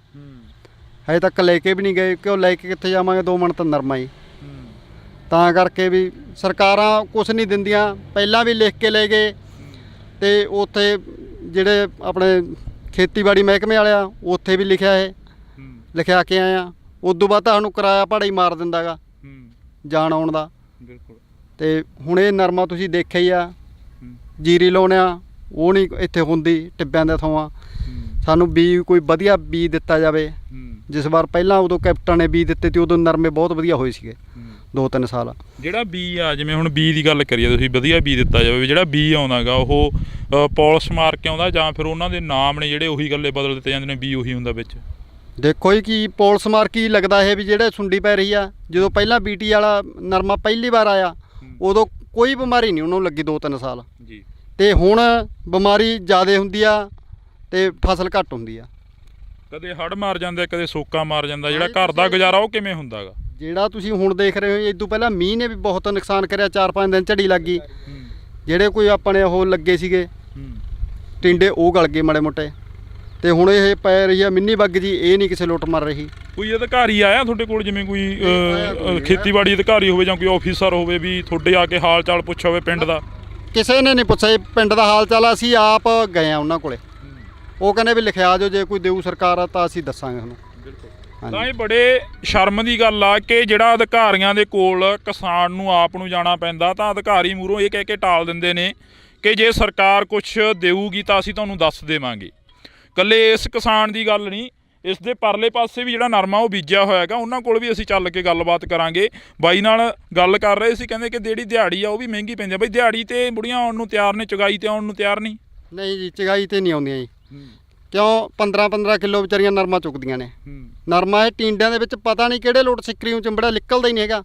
Speaker 2: ਹਜੇ ਤੱਕ ਲੈ ਕੇ ਵੀ ਨਹੀਂ ਗਏ, ਕਿਉਂ ਲੈ ਕੇ ਕਿੱਥੇ ਜਾਵਾਂਗੇ? 2 ਮਣ ਤਾਂ ਨਰਮਾ ਹੀ। ਤਾਂ ਕਰਕੇ ਵੀ ਸਰਕਾਰਾਂ ਕੁਛ ਨਹੀਂ ਦਿੰਦੀਆਂ। ਪਹਿਲਾਂ ਵੀ ਲਿਖ ਕੇ ਲੈ ਗਏ, ਤੇ ਉੱਥੇ ਜਿਹੜੇ ਆਪਣੇ ਖੇਤੀਬਾੜੀ ਮਹਿਕਮੇ ਵਾਲੇ ਆ, ਉੱਥੇ ਵੀ ਲਿਖਿਆ ਕੇ ਆਏ ਆ। ਉਸ ਤੋਂ ਬਾਅਦ ਤੁਹਾਨੂੰ ਕਿਰਾਇਆ ਭਾੜਾ ਹੀ ਮਾਰ ਦਿੰਦਾ ਗਾ ਜਾਣ ਆਉਣ ਦਾ।
Speaker 1: ਬਿਲਕੁਲ।
Speaker 2: ਤੇ ਹੁਣ ਇਹ ਨਰਮਾ ਤੁਸੀਂ ਦੇਖਿਆ ਹੀ ਆ, ਜੀਰੀ ਲਾਉਂਦੇ ਆ, ਉਹ ਨਹੀਂ ਇੱਥੇ ਹੁੰਦੀ ਟਿੱਬਿਆਂ ਦੇ ਥਾਂ। ਸਾਨੂੰ ਬੀਜ ਕੋਈ ਵਧੀਆ ਬੀਜ ਦਿੱਤਾ ਜਾਵੇ। ਜਿਸ ਵਾਰ ਪਹਿਲਾਂ ਉਦੋਂ ਕੈਪਟਨ ਨੇ ਬੀਜ ਦਿੱਤੇ ਤੇ ਉਦੋਂ ਨਰਮੇ ਬਹੁਤ ਵਧੀਆ ਹੋਏ ਸੀਗੇ 2-3 ਸਾਲ।
Speaker 1: ਜਿਹੜਾ ਬੀਜ ਆ, ਜਿਵੇਂ ਹੁਣ ਬੀਜ ਦੀ ਗੱਲ ਕਰੀਏ, ਤੁਸੀਂ ਵਧੀਆ ਬੀਜ ਦਿੱਤਾ ਜਾਵੇ। ਜਿਹੜਾ ਬੀਜ ਆਉਂਦਾ ਗਾ ਉਹ ਪੌਲਿਸ਼ ਮਾਰ ਕੇ ਆਉਂਦਾ, ਜਾਂ ਫਿਰ ਉਹਨਾਂ ਦੇ ਨਾਮ ਨੇ ਜਿਹੜੇ ਉਹੀ ਗੱਲੇ ਬਦਲ ਦਿੱਤੇ ਜਾਂਦੇ ਨੇ, ਬੀਜ ਉਹੀ ਹੁੰਦਾ ਵਿੱਚ?
Speaker 2: ਦੇਖੋ ਜੀ, ਕੀ ਪੌਲਿਸ਼ ਮਾਰ ਕੀ ਲੱਗਦਾ ਇਹ ਵੀ ਜਿਹੜੇ ਸੁੰਡੀ ਪੈ ਰਹੀ ਆ। ਜਦੋਂ ਪਹਿਲਾਂ BT ਵਾਲਾ ਨਰਮਾ ਪਹਿਲੀ ਵਾਰ ਆਇਆ, ਉਦੋਂ ਕੋਈ ਬਿਮਾਰੀ ਨਹੀਂ ਉਹਨੂੰ ਲੱਗੀ 2-3 ਸਾਲ
Speaker 1: ਜੀ।
Speaker 2: ਤੇ ਹੁਣ ਬਿਮਾਰੀ ਜ਼ਿਆਦਾ ਹੁੰਦੀ ਆ ਤੇ ਫਸਲ ਘੱਟ ਹੁੰਦੀ ਆ।
Speaker 1: ਕਦੇ ਹੜ੍ਹ ਮਾਰ ਜਾਂਦਾ, ਕਦੇ ਸੋਕਾ ਮਾਰ ਜਾਂਦਾ। ਜਿਹੜਾ ਘਰ ਦਾ ਗੁਜ਼ਾਰਾ ਉਹ ਕਿਵੇਂ ਹੁੰਦਾ ਗਾ?
Speaker 2: ਜਿਹੜਾ ਤੁਸੀਂ ਹੁਣ ਦੇਖ ਰਹੇ ਹੋ, ਇਸ ਤੋਂ ਪਹਿਲਾਂ ਮੀਂਹ ਨੇ ਵੀ ਬਹੁਤ ਨੁਕਸਾਨ ਕਰਿਆ। 4-5 ਦਿਨ ਝੜੀ ਲੱਗ ਗਈ। ਜਿਹੜੇ ਕੋਈ ਆਪਣੇ ਉਹ ਲੱਗੇ ਸੀਗੇ ਟਿੰਡੇ, ਉਹ ਗਲ ਗਏ ਮਾੜੇ ਮੋਟੇ। ਤੇ ਹੁਣ ਇਹ ਪੈ ਰਹੀ ਆ ਮਿੰਨੀ ਬੱਗ ਜੀ, ਇਹ ਨਹੀਂ ਕਿਸੇ ਲੁੱਟ ਮਰ ਰਹੀ।
Speaker 1: ਕੋਈ ਅਧਿਕਾਰੀ ਆਇਆ ਤੁਹਾਡੇ ਕੋਲ, ਜਿਵੇਂ ਕੋਈ ਖੇਤੀਬਾੜੀ ਅਧਿਕਾਰੀ ਹੋਵੇ ਜਾਂ ਕੋਈ ਆਫੀਸਰ ਹੋਵੇ, ਵੀ ਤੁਹਾਡੇ ਆ ਕੇ ਹਾਲ ਚਾਲ ਪੁੱਛਿਆ ਹੋਵੇ ਪਿੰਡ ਦਾ?
Speaker 2: ਕਿਸੇ ਨੇ ਨਹੀਂ ਪੁੱਛਿਆ ਪਿੰਡ ਦਾ ਹਾਲ ਚਾਲ। ਅਸੀਂ ਆਪ ਗਏ ਆ ਉਹਨਾਂ ਕੋਲੇ, ਉਹ ਕਹਿੰਦੇ ਵੀ ਲਿਖਿਆ ਜੋ, ਜੇ ਕੋਈ ਦੇਊ ਸਰਕਾਰ ਤਾਂ ਅਸੀਂ ਦੱਸਾਂਗੇ ਤੁਹਾਨੂੰ।
Speaker 1: ਤਾਂ ਇਹ ਬੜੇ ਸ਼ਰਮ ਦੀ ਗੱਲ ਆ ਕਿ ਜਿਹੜਾ ਅਧਿਕਾਰੀਆਂ ਦੇ ਕੋਲ ਕਿਸਾਨ ਨੂੰ ਆਪ ਨੂੰ ਜਾਣਾ ਪੈਂਦਾ, ਤਾਂ ਅਧਿਕਾਰੀ ਮੂਹਰੋਂ ਇਹ ਕਹਿ ਕੇ ਟਾਲ ਦਿੰਦੇ ਨੇ ਕਿ ਜੇ ਸਰਕਾਰ ਕੁਛ ਦੇਊਗੀ ਤਾਂ ਅਸੀਂ ਤੁਹਾਨੂੰ ਦੱਸ ਦੇਵਾਂਗੇ। ਇਕੱਲੇ ਇਸ ਕਿਸਾਨ ਦੀ ਗੱਲ ਨਹੀਂ, ਇਸ ਦੇ ਪਰਲੇ ਪਾਸੇ ਵੀ ਜਿਹੜਾ ਨਰਮਾ ਉਹ ਬੀਜਿਆ ਹੋਇਆ ਹੈਗਾ, ਉਹਨਾਂ ਕੋਲ ਵੀ ਅਸੀਂ ਚੱਲ ਕੇ ਗੱਲਬਾਤ ਕਰਾਂਗੇ। ਬਾਈ ਨਾਲ ਗੱਲ ਕਰ ਰਹੇ ਸੀ, ਕਹਿੰਦੇ ਕਿ ਜਿਹੜੀ ਦਿਹਾੜੀ ਆ ਉਹ ਵੀ ਮਹਿੰਗੀ ਪੈਂਦੀ ਆ। ਬਈ ਦਿਹਾੜੀ ਤੇ ਬੁੜੀਆਂ ਆਉਣ ਨੂੰ ਤਿਆਰ ਨੇ, ਚੁਗਾਈ ਤੇ ਆਉਣ ਨੂੰ ਤਿਆਰ ਨਹੀਂ?
Speaker 2: ਨਹੀਂ ਜੀ, ਚੁਗਾਈ ਤੇ ਨਹੀਂ ਆਉਂਦੀਆਂ ਜੀ। ਕਿਉਂ? 15-15 ਕਿਲੋ ਵਿਚਾਰੀਆਂ ਨਰਮਾ ਚੁੱਕਦੀਆਂ ਨੇ। ਨਰਮਾ ਇਹ ਟਿੰਡਿਆਂ ਦੇ ਵਿੱਚ ਪਤਾ ਨਹੀਂ ਕਿਹੜੇ ਲੋਟ ਸਿੱਕਰੀ ਨੂੰ ਚਿੰਬੜਾ ਨਿਕਲਦਾ ਹੀ ਨਹੀਂ ਹੈਗਾ।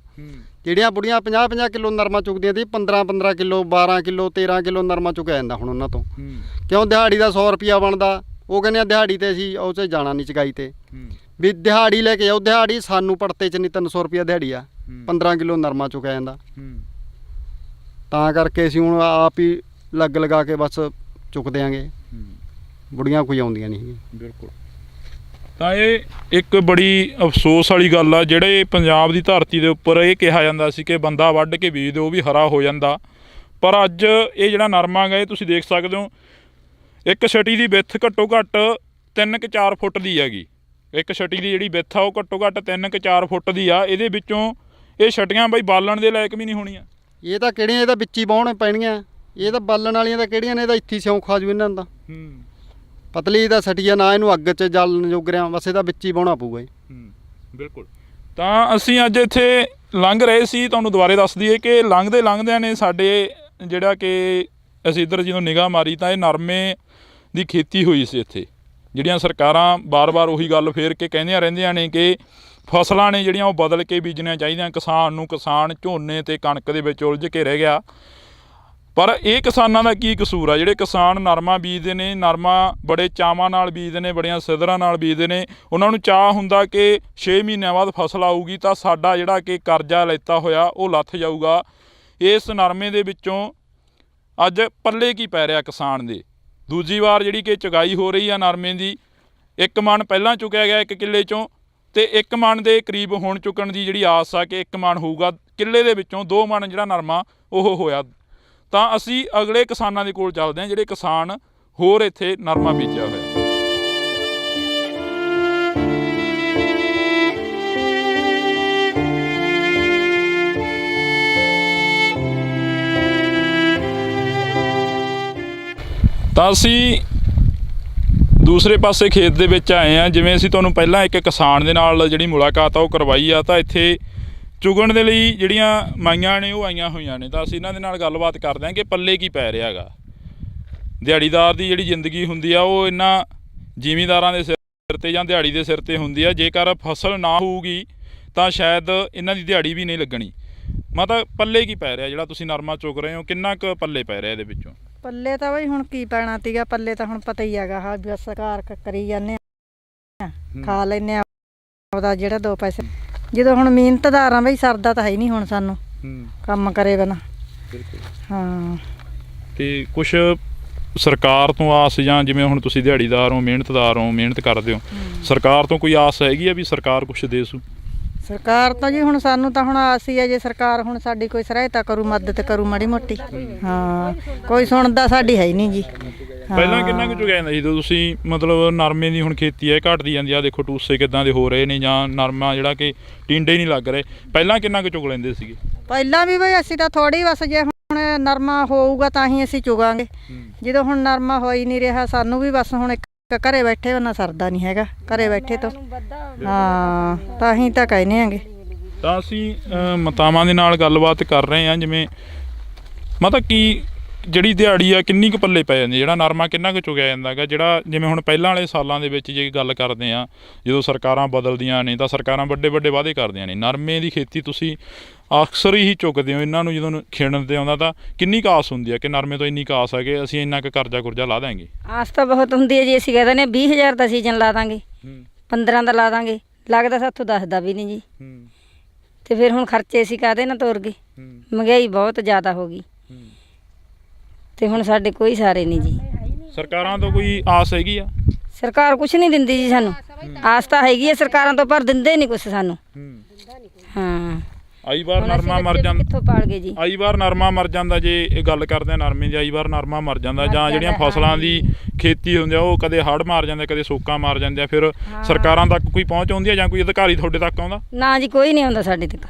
Speaker 2: ਜਿਹੜੀਆਂ ਬੁੜੀਆਂ 50-50 ਕਿਲੋ ਨਰਮਾ ਚੁੱਕਦੀਆਂ ਸੀ, 15-15 ਕਿਲੋ 12 ਕਿਲੋ 13 ਕਿਲੋ ਨਰਮਾ ਚੁੱਕਿਆ ਜਾਂਦਾ ਹੁਣ ਉਹਨਾਂ ਤੋਂ। ਕਿਉਂ? ਦਿਹਾੜੀ ਦਾ 100 ਰੁਪਿਆ ਬਣਦਾ। ਉਹ ਕਹਿੰਦੇ ਆ ਦਿਹਾੜੀ ਤੇ ਅਸੀਂ ਉਹ 'ਚ ਜਾਣਾ ਨਹੀਂ, ਚੁਗਾਈ ਤੇ ਵੀ ਦਿਹਾੜੀ ਲੈ ਕੇ ਜਾਓ। ਦਿਹਾੜੀ ਸਾਨੂੰ ਪੜਤੇ 'ਚ ਨਹੀਂ, 300 ਰੁਪਿਆ ਦਿਹਾੜੀ ਆ, 15 ਕਿਲੋ ਨਰਮਾ ਚੁੱਕਿਆ ਜਾਂਦਾ। ਤਾਂ ਕਰਕੇ ਅਸੀਂ ਹੁਣ ਆਪ ਹੀ ਲੱਗ ਲਗਾ ਕੇ ਬਸ ਚੁੱਕ ਦਿਆਂਗੇ। ਬੁੜੀਆਂ ਕੋਈ ਆਉਂਦੀਆਂ ਨਹੀਂ।
Speaker 1: ਬਿਲਕੁਲ। ਤਾਂ ਇਹ ਇੱਕ ਬੜੀ ਅਫਸੋਸ ਵਾਲੀ ਗੱਲ ਆ, ਜਿਹੜੇ ਪੰਜਾਬ ਦੀ ਧਰਤੀ ਦੇ ਉੱਪਰ ਇਹ ਕਿਹਾ ਜਾਂਦਾ ਸੀ ਕਿ ਬੰਦਾ ਵੱਢ ਕੇ ਬੀਜ ਦਿਓ, ਉਹ ਵੀ ਹਰਾ ਹੋ ਜਾਂਦਾ। ਪਰ ਅੱਜ ਇਹ ਜਿਹੜਾ ਨਰਮਾ ਗਾ, ਇਹ ਤੁਸੀਂ ਦੇਖ ਸਕਦੇ ਹੋ, ਇੱਕ ਛਟੀ ਦੀ ਵਿੱਥ ਘੱਟੋ ਘੱਟ 3-4 ਫੁੱਟ ਦੀ ਹੈਗੀ। ਇੱਕ ਛਟੀ ਦੀ ਜਿਹੜੀ ਵਿੱਥ ਆ ਉਹ ਘੱਟੋ ਘੱਟ 3-4 ਫੁੱਟ ਦੀ ਆ। ਇਹਦੇ ਵਿੱਚੋਂ ਇਹ ਛਟੀਆਂ ਬਈ ਬਾਲਣ ਦੇ ਲਾਇਕ ਵੀ ਨਹੀਂ ਹੋਣੀਆਂ।
Speaker 2: ਇਹ ਤਾਂ ਕਿਹੜੀਆਂ, ਇਹ ਤਾਂ ਵਿੱਚ ਹੀ ਵਾਹੁਣ ਪੈਣੀਆਂ। ਇਹ ਤਾਂ ਬਾਲਣ ਵਾਲੀਆਂ ਤਾਂ ਕਿਹੜੀਆਂ ਨੇ, ਇਹਦਾ ਇੱਥੇ ਸਿਉਂ ਖਾ ਜੂ ਇਹਨਾਂ ਦਾ। ਪਤਲੀ ਦਾ ਸਟੀਆ ਨਾ, ਇਹਨੂੰ ਅੱਗ 'ਚ ਜਲਣ ਜੋਗ ਰਿਆ, ਬਸ ਇਹਦਾ ਵਿੱਚ ਹੀ ਵਾਹੁਣਾ ਪਊਗਾ ਜੀ।
Speaker 1: ਬਿਲਕੁਲ। ਤਾਂ ਅਸੀਂ ਅੱਜ ਇੱਥੇ ਲੰਘ ਰਹੇ ਸੀ, ਤੁਹਾਨੂੰ ਦੁਬਾਰੇ ਦੱਸ ਦਈਏ ਕਿ ਲੰਘਦਿਆਂ ਨੇ ਸਾਡੇ ਜਿਹੜਾ ਕਿ ਅਸੀਂ ਇੱਧਰ ਜਦੋਂ ਨਿਗਾਹ ਮਾਰੀ ਤਾਂ ਇਹ ਨਰਮੇ ਦੀ ਖੇਤੀ ਹੋਈ ਸੀ ਇੱਥੇ। ਜਿਹੜੀਆਂ ਸਰਕਾਰਾਂ ਬਾਰ-ਬਾਰ ਉਹੀ ਗੱਲ ਫੇਰ ਕੇ ਕਹਿੰਦੀਆਂ ਰਹਿੰਦੀਆਂ ਨੇ ਕਿ ਫਸਲਾਂ ਨੇ ਜਿਹੜੀਆਂ ਉਹ ਬਦਲ ਕੇ ਬੀਜਣੀਆਂ ਚਾਹੀਦੀਆਂ ਕਿਸਾਨ ਨੂੰ। ਕਿਸਾਨ ਝੋਨੇ ਅਤੇ ਕਣਕ ਦੇ ਵਿੱਚ ਉਲਝ ਕੇ ਰਹਿ ਗਿਆ। ਪਰ ਇਹ ਕਿਸਾਨਾਂ ਦਾ ਕੀ ਕਸੂਰ ਆ? ਜਿਹੜੇ ਕਿਸਾਨ ਨਰਮਾ ਬੀਜਦੇ ਨੇ, ਨਰਮਾ ਬੜੇ ਚਾਵਾਂ ਨਾਲ ਬੀਜਦੇ ਨੇ, ਬੜੀਆਂ ਸਿੱਧਰਾਂ ਨਾਲ ਬੀਜਦੇ ਨੇ, ਉਹਨਾਂ ਨੂੰ ਚਾਅ ਹੁੰਦਾ ਕਿ 6 ਮਹੀਨਿਆਂ ਬਾਅਦ ਫਸਲ ਆਊਗੀ ਤਾਂ ਸਾਡਾ ਜਿਹੜਾ ਕਿ ਕਰਜ਼ਾ ਲੈਤਾ ਹੋਇਆ ਉਹ ਲੱਥ ਜਾਊਗਾ। ਇਸ ਨਰਮੇ ਦੇ ਵਿੱਚੋਂ ਅੱਜ ਪੱਲੇ ਕੀ ਪੈ ਰਿਹਾ ਕਿਸਾਨ ਦੇ? ਦੂਜੀ ਵਾਰ ਜਿਹੜੀ ਕਿ ਚੁਗਾਈ ਹੋ ਰਹੀ ਆ ਨਰਮੇ ਦੀ, 1 ਮਣ ਪਹਿਲਾਂ ਚੁੱਕਿਆ ਗਿਆ 1 ਕਿੱਲੇ 'ਚੋਂ, ਤੇ 1 ਮਣ ਦੇ ਕਰੀਬ ਹੁਣ ਚੁੱਕਣ ਦੀ ਜਿਹੜੀ ਆਸ ਆ ਕਿ 1 ਮਣ ਹੋਊਗਾ। ਕਿੱਲੇ ਦੇ ਵਿੱਚੋਂ 2 ਮਣ ਜਿਹੜਾ ਨਰਮਾ ਉਹ ਹੋਇਆ। ਤਾਂ ਅਸੀਂ ਅਗਲੇ ਕਿਸਾਨਾਂ ਦੇ ਕੋਲ ਚੱਲਦੇ ਹਾਂ ਜਿਹੜੇ ਕਿਸਾਨ ਹੋਰ ਇੱਥੇ ਨਰਮਾ ਬੀਜਿਆ ਹੋਇਆ। ਤਾਂ ਅਸੀਂ ਦੂਸਰੇ ਪਾਸੇ ਖੇਤ ਦੇ ਵਿੱਚ ਆਏ ਹਾਂ। ਜਿਵੇਂ ਅਸੀਂ ਤੁਹਾਨੂੰ ਪਹਿਲਾਂ ਇੱਕ ਕਿਸਾਨ ਦੇ ਨਾਲ ਜਿਹੜੀ ਮੁਲਾਕਾਤ ਆ ਉਹ ਕਰਵਾਈ ਆ, ਤਾਂ ਇੱਥੇ ਚੁਗਣ ਦੇ ਲਈ ਜਿਹੜੀਆਂ ਮਾਈਆਂ ਨੇ ਉਹ ਆਈਆਂ ਹੋਈਆਂ ਨੇ। ਤਾਂ ਅਸੀਂ ਇਹਨਾਂ ਦੇ ਨਾਲ ਗੱਲਬਾਤ ਕਰਦੇ ਹਾਂ ਕਿ ਪੱਲੇ ਕੀ ਪੈ ਰਿਹਾ ਹੈਗਾ। ਦਿਹਾੜੀਦਾਰ ਦੀ ਜਿਹੜੀ ਜ਼ਿੰਦਗੀ ਹੁੰਦੀ ਆ ਉਹ ਇਹਨਾਂ ਜ਼ਿਮੀਂਦਾਰਾਂ ਦੇ ਸਿਰ ਤੇ ਜਾਂ ਦਿਹਾੜੀ ਦੇ ਸਿਰ ਤੇ ਹੁੰਦੀ ਆ। ਜੇਕਰ ਫਸਲ ਨਾ ਹੋਊਗੀ ਤਾਂ ਸ਼ਾਇਦ ਇਹਨਾਂ ਦੀ ਦਿਹਾੜੀ ਵੀ ਨਹੀਂ ਲੱਗਣੀ। ਮਤਲਬ ਪੱਲੇ ਕੀ ਪੈ ਰਿਹਾ ਜਿਹੜਾ ਤੁਸੀਂ ਨਰਮਾ ਚੁਗ ਰਹੇ ਹੋ? ਕਿੰਨਾ ਕੁ ਪੱਲੇ ਪੈ ਰਿਹਾ ਇਹਦੇ ਵਿੱਚੋਂ?
Speaker 6: ਪੱਲੇ ਤਾਂ ਬਈ ਹੁਣ ਕੀ ਪੈਣਾ ਤੀਗਾ, ਪੱਲੇ ਤਾਂ ਹੁਣ ਪਤਾ ਹੀ ਹੈਗਾ ਹਾਂ, ਬਸ ਘਰ ਕਰੀ ਜਾਂਦੇ ਆ, ਖਾ ਲੈਂਦੇ ਆ ਆਪਦਾ ਜਿਹੜਾ 2 ਪੈਸੇ। ਜਦੋਂ ਹੁਣ ਮਿਹਨਤਦਾਰ ਆ ਬਈ, ਸਰਦਾ ਤਾਂ ਹੈ ਨਹੀਂ ਹੁਣ ਸਾਨੂੰ ਕੰਮ ਕਰੇ ਬਿਨਾ। ਹਾਂ, ਤੇ
Speaker 1: ਕੁਛ ਸਰਕਾਰ ਤੋਂ ਆਸ, ਜਾਂ ਜਿਵੇਂ ਹੁਣ ਤੁਸੀਂ ਦਿਹਾੜੀਦਾਰ ਹੋ, ਮਿਹਨਤਦਾਰ ਹੋ, ਮਿਹਨਤ ਕਰਦੇ ਹੋ, ਸਰਕਾਰ ਤੋਂ ਕੋਈ ਆਸ ਹੈਗੀ ਆ ਵੀ ਸਰਕਾਰ ਕੁਛ ਦੇ ਸੂ?
Speaker 6: ਸਰਕਾਰ ਤਾਂ ਜੀ ਹੁਣ ਸਾਨੂੰ ਤਾਂ ਹੁਣ ਆਸ ਹੀ ਹੈ, ਜੇ ਸਰਕਾਰ ਹੁਣ ਸਾਡੀ ਕੋਈ ਸਹਾਇਤਾ ਕਰੂ, ਮਦਦ ਕਰੂ ਮਾੜੀ ਮੋਟੀ। ਹਾਂ, ਕੋਈ ਸੁਣਦਾ ਸਾਡੀ ਹੈ ਹੀ ਨਹੀਂ ਜੀ।
Speaker 1: ਪਹਿਲਾਂ ਕਿੰਨਾ ਕੁ ਚੁਗਿਆ ਜਾਂਦਾ ਸੀ ਜਦੋਂ ਤੁਸੀਂ, ਮਤਲਬ ਨਰਮੇ ਦੀ ਹੁਣ ਖੇਤੀ ਹੈ ਘਟਦੀ ਜਾਂਦੀ ਆ, ਦੇਖੋ ਟੂਸੇ ਕਿੱਦਾਂ ਦੇ ਹੋ ਰਹੇ ਨੇ, ਜਾਂ ਨਰਮਾ ਜਿਹੜਾ ਕਿ ਟਿੰਡੇ ਨਹੀਂ ਲੱਗ ਰਹੇ, ਪਹਿਲਾਂ ਕਿੰਨਾ ਕੁ ਚੁਗ ਲੈਂਦੇ ਸੀਗੇ?
Speaker 6: ਪਹਿਲਾਂ ਵੀ ਬਈ ਅਸੀਂ ਤਾਂ ਥੋੜੀ, ਬਸ ਜੇ ਹੁਣ ਨਰਮਾ ਹੋਊਗਾ ਤਾਂ ਹੀ ਅਸੀਂ ਚੁਗਾਂਗੇ। ਜਦੋਂ ਹੁਣ ਨਰਮਾ ਹੋ ਹੀ ਨਹੀਂ ਰਿਹਾ, ਸਾਨੂੰ ਵੀ ਬਸ ਹੁਣ ਇੱਕ ਘਰੇ ਬੈਠੇ ਨਾ ਸਰਦਾ ਨਹੀਂ ਹੈਗਾ, ਘਰੇ ਬੈਠੇ ਤੋਂ। ਹਾਂ, ਤਾਂ ਹੀ ਤਾਂ ਕਹਿੰਦੇ ਆਂਗੇ।
Speaker 1: ਤਾਂ ਅਸੀਂ ਮਾਤਾਵਾਂ ਦੇ ਨਾਲ ਗੱਲਬਾਤ ਕਰ ਰਹੇ ਹਾਂ। ਜਿਵੇਂ ਮਤਲਬ ਕਿ ਜਿਹੜੀ ਦਿਹਾੜੀ ਆ ਕਿੰਨੀ ਕੁ ਪੱਲੇ ਪੈ ਜਾਂਦੀ, ਜਿਹੜਾ ਨਰਮਾ ਕਿੰਨਾ ਕੁ ਚੁਗਿਆ ਜਾਂਦਾ ਹੈਗਾ? ਜਿਹੜਾ ਜਿਵੇਂ ਹੁਣ ਪਹਿਲਾਂ ਵਾਲੇ ਸਾਲਾਂ ਦੇ ਵਿੱਚ ਜੇ ਗੱਲ ਕਰਦੇ ਹਾਂ, ਜਦੋਂ ਸਰਕਾਰਾਂ ਬਦਲਦੀਆਂ ਨੇ ਤਾਂ ਸਰਕਾਰਾਂ ਵੱਡੇ ਵੱਡੇ ਵਾਅਦੇ ਕਰਦੀਆਂ ਨੇ। ਨਰਮੇ ਦੀ ਖੇਤੀ ਤੁਸੀਂ ਅਕਸਰ ਹੀ ਚੁੱਕਦੇ ਹੋ, ਇਹਨਾਂ ਨੂੰ ਜਦੋਂ ਖੇੜਨ ਤੇ ਆਉਂਦਾ ਤਾਂ ਕਿੰਨੀ ਕੁ ਆਸ ਹੁੰਦੀ ਹੈ ਕਿ ਨਰਮੇ ਤੋਂ ਇੰਨੀ ਕੁ ਆਸ ਹੈ ਕਿ ਅਸੀਂ ਇੰਨਾ ਕੁ ਕਰਜ਼ਾ ਕੁਰਜ਼ਾ ਲਾ ਦਾਂਗੇ?
Speaker 3: ਆਸ ਤਾਂ ਬਹੁਤ ਹੁੰਦੀ ਹੈ ਜੀ। ਅਸੀਂ ਕਹਿ ਦਿੰਦੇ 20,000 ਦਾ ਸੀਜ਼ਨ ਲਾ ਦਾਂਗੇ, 15 ਦਾ ਲਾ ਦਾਂਗੇ, ਲੱਗਦਾ ਸਾਥੋਂ 10 ਦਾ ਵੀ ਨਹੀਂ ਜੀ। ਤੇ ਫਿਰ ਹੁਣ ਖਰਚੇ ਅਸੀਂ ਕਾਹਦੇ ਨਾਲ ਤੋਰ ਗਏ? ਮਹਿੰਗਾਈ ਬਹੁਤ ਜ਼ਿਆਦਾ ਹੋ ਗਈ ਤੇ ਹੁਣ ਸਾਡੇ ਕੋਈ ਸਾਰੇ ਨਹੀਂ ਜੀ।
Speaker 1: ਸਰਕਾਰਾਂ ਤੋਂ ਕੋਈ ਆਸ ਹੈਗੀ ਆ?
Speaker 3: ਸਰਕਾਰ ਕੁਛ ਨਹੀਂ ਦਿੰਦੀ ਜੀ ਸਾਨੂੰ। ਆਸ ਤਾਂ ਹੈਗੀ ਹੈ ਸਰਕਾਰਾਂ ਤੋਂ, ਪਰ ਦਿੰਦੇ ਨਹੀਂ ਕੁਛ ਸਾਨੂੰ। ਹਾਂ,
Speaker 1: ਆਈ ਵਾਰ ਨਰਮਾ ਮਰ ਜਾਂਦਾ,
Speaker 3: ਕਿੱਥੋਂ ਪਾਲ ਗਏ ਜੀ?
Speaker 1: ਆਈ ਵਾਰ ਨਰਮਾ ਮਰ ਜਾਂਦਾ। ਜੇ ਇਹ ਗੱਲ ਕਰਦੇ ਆ ਨਰਮੇ ਦੀ, ਆਈ ਵਾਰ ਨਰਮਾ ਮਰ ਜਾਂਦਾ, ਜਾਂ ਜਿਹੜੀਆਂ ਫਸਲਾਂ ਦੀ ਖੇਤੀ ਹੁੰਦੀ ਆ ਉਹ ਕਦੇ ਹੜ੍ਹ ਮਾਰ ਜਾਂਦੇ, ਕਦੇ ਸੋਕਾ ਮਾਰ ਜਾਂਦੇ ਆ। ਫਿਰ ਸਰਕਾਰਾਂ ਤੱਕ ਕੋਈ ਪਹੁੰਚ ਆਉਂਦੀ ਆ ਜਾਂ ਕੋਈ ਅਧਿਕਾਰੀ ਤੁਹਾਡੇ ਤੱਕ ਆਉਂਦਾ?
Speaker 3: ਨਾ ਜੀ, ਕੋਈ ਨਹੀਂ ਆਉਂਦਾ ਸਾਡੇ ਤੱਕ।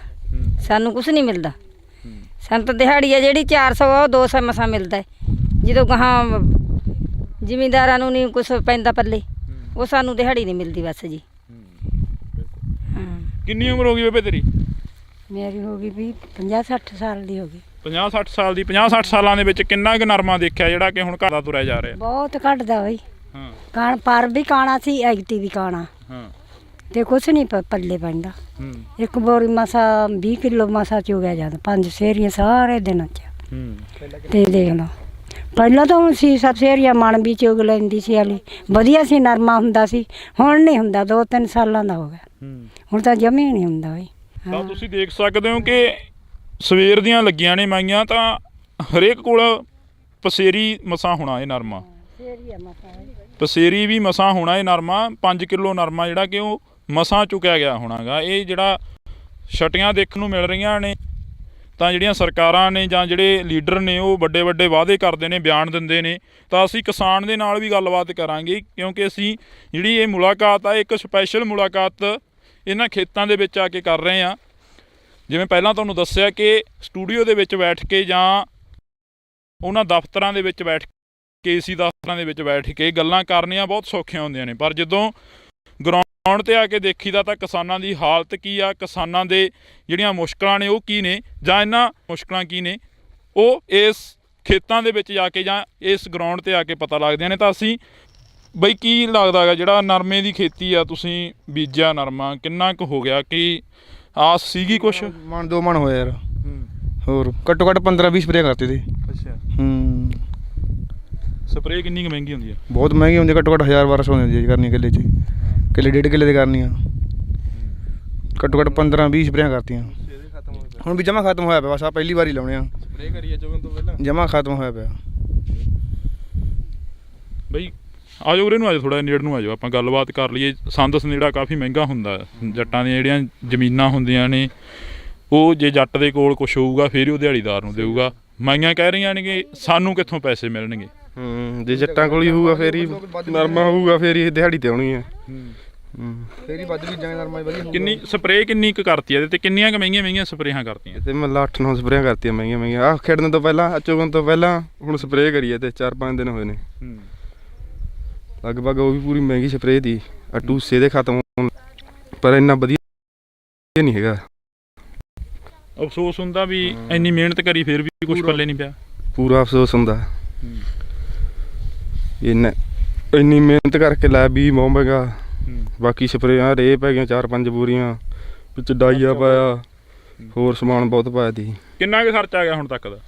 Speaker 3: ਸਾਨੂੰ ਕੁਛ ਨਹੀਂ ਮਿਲਦਾ। ਸਾਨੂੰ ਤਾਂ ਦਿਹਾੜੀ ਆ ਜਿਹੜੀ 400 ਉਹ 200 ਮਸਾਂ ਮਿਲਦਾ ਹੈ। ਜਦੋਂ ਗਾਹਾਂ ਜ਼ਿਮੀਂਦਾਰਾਂ ਨੂੰ ਨਹੀਂ ਕੁਛ ਪੈਂਦਾ ਪੱਲੇ, ਉਹ ਸਾਨੂੰ ਦਿਹਾੜੀ ਨਹੀਂ ਮਿਲਦੀ ਬਸ ਜੀ। ਹਾਂ,
Speaker 1: ਕਿੰਨੀ ਉਮਰ ਹੋ ਗਈ ਬੇਬੇ ਤੇਰੀ?
Speaker 3: ਮੇਰੀ ਹੋ ਗਈ ਵੀ 50-60 ਸਾਲ ਦੀ ਹੋ ਗਈ।
Speaker 1: 50-60 ਸਾਲ ਦੀ? 50-60 ਸਾਲਾਂ ਦੇ ਵਿੱਚ ਕਿੰਨਾ ਕੁ ਨਰਮਾ ਦੇਖਿਆ ਜਿਹੜਾ ਕਿ ਹੁਣ ਘਰ ਦਾ ਤੁਰਿਆ ਜਾ ਰਿਹਾ?
Speaker 3: ਬਹੁਤ ਘਟਦਾ ਬਈ।
Speaker 1: ਹਾਂ,
Speaker 3: ਕਾਣ ਪਰ ਵੀ ਕਾਣਾ ਸੀ, ਐਗਤੀ ਵੀ ਕਾਣਾ,
Speaker 1: ਹਾਂ,
Speaker 3: ਤੇ ਕੁਛ ਨਹੀਂ ਪੱਲੇ ਪੈਂਦਾ। ਇੱਕ ਬੋਰੀ ਮਸਾ 20 ਕਿਲੋ ਮਸਾ ਚੁਗਿਆ ਜਾਂਦਾ, 5 ਸੇਰੀਆਂ ਸਾਰੇ ਦਿਨਾਂ 'ਚ। ਤੇ ਦੇਖ ਲਓ, ਪਹਿਲਾਂ ਤਾਂ ਹੁਣ 6-7 ਸੇਰੀਆਂ ਮਣ ਵੀ ਚੁਗ ਲੈਂਦੀ ਸੀ, ਵਾਲੀ ਵਧੀਆ ਸੀ, ਨਰਮਾ ਹੁੰਦਾ ਸੀ। ਹੁਣ ਨਹੀਂ ਹੁੰਦਾ, 2-3 ਸਾਲਾਂ ਦਾ ਹੋ ਗਿਆ, ਹੁਣ ਤਾਂ ਜਮੀ ਨਹੀਂ ਹੁੰਦਾ ਬਈ।
Speaker 1: ਤਾਂ ਤੁਸੀਂ ਦੇਖ ਸਕਦੇ ਹੋ ਕਿ ਸਵੇਰ ਦੀਆਂ ਲੱਗੀਆਂ ਨੇ ਮਾਈਆਂ, ਤਾਂ ਹਰੇਕ ਕੋਲ ਪਸੇਰੀ ਮਸਾਂ ਹੋਣਾ ਇਹ ਨਰਮਾ, ਪਸੇਰੀ ਵੀ ਮਸਾਂ ਹੋਣਾ ਇਹ ਨਰਮਾ। 5 ਕਿਲੋ ਨਰਮਾ ਜਿਹੜਾ ਕਿ ਉਹ ਮਸਾਂ ਚੁੱਕਿਆ ਗਿਆ ਹੋਣਾਗਾ। ਇਹ ਜਿਹੜਾ ਛਟੀਆਂ ਦੇਖਣ ਨੂੰ ਮਿਲ ਰਹੀਆਂ ਨੇ, ਤਾਂ ਜਿਹੜੀਆਂ ਸਰਕਾਰਾਂ ਨੇ ਜਾਂ ਜਿਹੜੇ ਲੀਡਰ ਨੇ ਉਹ ਵੱਡੇ ਵੱਡੇ ਵਾਅਦੇ ਕਰਦੇ ਨੇ, ਬਿਆਨ ਦਿੰਦੇ ਨੇ। ਤਾਂ ਅਸੀਂ ਕਿਸਾਨ ਦੇ ਨਾਲ ਵੀ ਗੱਲਬਾਤ ਕਰਾਂਗੇ, ਕਿਉਂਕਿ ਅਸੀਂ ਜਿਹੜੀ ਇਹ ਮੁਲਾਕਾਤ ਆ, ਇੱਕ ਸਪੈਸ਼ਲ ਮੁਲਾਕਾਤ ਇਹਨਾਂ ਖੇਤਾਂ ਦੇ ਵਿੱਚ ਆ ਕੇ ਕਰ ਰਹੇ ਹਾਂ। ਜਿਵੇਂ ਪਹਿਲਾਂ ਤੁਹਾਨੂੰ ਦੱਸਿਆ ਕਿ ਸਟੂਡੀਓ ਦੇ ਵਿੱਚ ਬੈਠ ਕੇ ਜਾਂ ਉਹਨਾਂ ਦਫ਼ਤਰਾਂ ਦੇ ਵਿੱਚ ਬੈਠ ਕੇ, ਏਸੀ ਦਫ਼ਤਰਾਂ ਦੇ ਵਿੱਚ ਬੈਠ ਕੇ ਗੱਲਾਂ ਕਰਨੀਆਂ ਬਹੁਤ ਸੌਖੀਆਂ ਹੁੰਦੀਆਂ ਨੇ, ਪਰ ਜਦੋਂ ਗਰਾਊਂਡ 'ਤੇ ਆ ਕੇ ਦੇਖੀਦਾ ਤਾਂ ਕਿਸਾਨਾਂ ਦੀ ਹਾਲਤ ਕੀ ਆ, ਕਿਸਾਨਾਂ ਦੇ ਜਿਹੜੀਆਂ ਮੁਸ਼ਕਲਾਂ ਨੇ ਉਹ ਕੀ ਨੇ, ਜਾਂ ਇਹਨਾਂ ਮੁਸ਼ਕਲਾਂ ਕੀ ਨੇ, ਉਹ ਇਸ ਖੇਤਾਂ ਦੇ ਵਿੱਚ ਜਾ ਕੇ ਜਾਂ ਇਸ ਗਰਾਊਂਡ 'ਤੇ ਆ ਕੇ ਪਤਾ ਲੱਗਦੀਆਂ ਨੇ। ਤਾਂ ਅਸੀਂ ਬਈ ਕੀ ਲੱਗਦਾ ਹੈਗਾ ਜਿਹੜਾ ਨਰਮੇ ਦੀ ਖੇਤੀ ਆ, ਤੁਸੀਂ ਬੀਜਿਆ ਨਰਮਾ ਕਿੰਨਾ ਕੁ ਹੋ ਗਿਆ? ਕਿ ਆਸ ਸੀਗੀ ਕੁਛ?
Speaker 7: ਮਣ 2 ਮਣ ਹੋਇਆ ਯਾਰ। ਹੋਰ ਘੱਟੋ ਘੱਟ 15-20 ਸਪਰੇਅ ਕਰਤੇ ਤੇ।
Speaker 1: ਅੱਛਾ।
Speaker 7: ਹੂੰ
Speaker 1: ਸਪਰੇਅ ਕਿੰਨੀ ਕੁ ਮਹਿੰਗੀ ਹੁੰਦੀ ਆ?
Speaker 7: ਬਹੁਤ ਮਹਿੰਗੀ ਹੁੰਦੀ, ਘੱਟੋ ਘੱਟ 1000-1200 ਹੁੰਦੀ ਹੈ ਜੀ ਕਰਨੀ ਕਿੱਲੇ 'ਚ। ਕਿੱਲੇ 1.5 ਕਿੱਲੇ ਦੀ ਕਰਨੀ ਆ, ਘੱਟੋ ਘੱਟ 15-20 ਸਪਰੇਆਂ ਕਰਤੀਆਂ। ਹੁਣ ਵੀ ਜਮਾ ਖਤਮ ਹੋਇਆ ਪਿਆ, ਬਸ ਆ ਪਹਿਲੀ ਵਾਰੀ ਲਾਉਣੇ ਆ। ਸਪਰੇਅ ਕਰੀਏ ਚੋਗਣ ਤੋਂ ਪਹਿਲਾਂ ਜਮਾ ਖਤਮ ਹੋਇਆ ਪਿਆ।
Speaker 1: ਬਈ ਆਜੋ ਉਰੇ ਨੂੰ ਆਜੋ, ਥੋੜਾ ਨੇੜ ਨੂੰ ਆਜੋ, ਆਪਾਂ ਗੱਲਬਾਤ ਕਰ ਲਈਏ। ਸੰਦ ਸਨੇੜਾ ਕਾਫੀ ਮਹਿੰਗਾ ਹੁੰਦਾ। ਜੱਟਾਂ ਦੀਆਂ ਜਿਹੜੀਆਂ ਜ਼ਮੀਨਾਂ ਹੁੰਦੀਆਂ ਨੇ, ਉਹ ਜੇ ਜੱਟ ਦੇ ਕੋਲ ਕੁਛ ਹੋਊਗਾ ਫਿਰ ਹੀ ਉਹ ਦਿਹਾੜੀਦਾਰ ਨੂੰ ਦੇਊਗਾ। ਮਾਈਆਂ ਕਹਿ ਰਹੀਆਂ ਨੇ ਕਿ ਸਾਨੂੰ ਕਿੱਥੋਂ ਪੈਸੇ ਮਿਲਣਗੇ।
Speaker 8: ਜੇ ਜੱਟਾਂ ਕੋਲ ਹੀ ਹੋਊਗਾ ਫੇਰ ਹੀ ਨਰਮਾ ਹੋਊਗਾ, ਫੇਰ ਹੀ ਦਿਹਾੜੀ ਤੇ ਆਉਣੀ ਹੈ।
Speaker 7: ਫੇਰ ਹੀ ਵੱਧ ਬੀਜਾਂਗੇ ਨਰਮਾ ਵਧੀਆ।
Speaker 1: ਕਿੰਨੀ ਸਪਰੇਅ ਕਿੰਨੀ ਕੁ ਕਰਤੀ ਇਹਦੇ ਤੇ? ਕਿੰਨੀਆਂ ਕੁ ਮਹਿੰਗੀਆਂ ਸਪਰੇਹਾਂ ਕਰਤੀਆਂ?
Speaker 8: ਤੇ ਮਤਲਬ 8-9 ਸਪਰੇਆਂ ਕਰਤੀਆਂ ਮਹਿੰਗੀਆਂ। ਆਹ ਖੇਡਣ ਤੋਂ ਪਹਿਲਾਂ, ਚੁਗਣ ਤੋਂ ਪਹਿਲਾਂ ਹੁਣ ਸਪਰੇਅ ਕਰੀਏ ਤੇ 4-5 ਦਿਨ ਹੋਏ ਨੇ ਲਗਭਗ। ਉਹ ਵੀ ਪੂਰੀ ਮਹਿੰਗੀ ਸਪਰੇਅ ਦੀ ਆ, ਟੂਸੇ ਦੇ ਖਤਮ ਹੋਣ, ਪਰ ਇੰਨਾ ਵਧੀਆ ਨਹੀਂ ਹੈਗਾ।
Speaker 1: ਅਫਸੋਸ ਹੁੰਦਾ ਵੀ ਇੰਨੀ ਮਿਹਨਤ ਕਰੀ ਫਿਰ ਵੀ ਕੁਝ ਪੱਲੇ ਨਹੀਂ ਪਿਆ।
Speaker 8: ਪੂਰਾ ਅਫਸੋਸ ਹੁੰਦਾ। ਇੰਨੀ ਮਿਹਨਤ ਕਰਕੇ ਲਾਇਆ, ਬੀਜ ਬਹੁਤ ਮਹਿੰਗਾ, ਬਾਕੀ ਸਪਰੇਆਂ ਰੇਹ ਪੈ ਗਈਆਂ 4-5 ਬੋਰੀਆਂ, ਵਿੱਚ ਡਾਈਆ ਪਾਇਆ, ਹੋਰ ਸਮਾਨ ਬਹੁਤ ਪਾਇਆ ਤੀ।
Speaker 1: ਕਿੰਨਾ ਕੁ ਖਰਚਾ ਆ ਗਿਆ ਹੁਣ ਤੱਕ ਦਾ?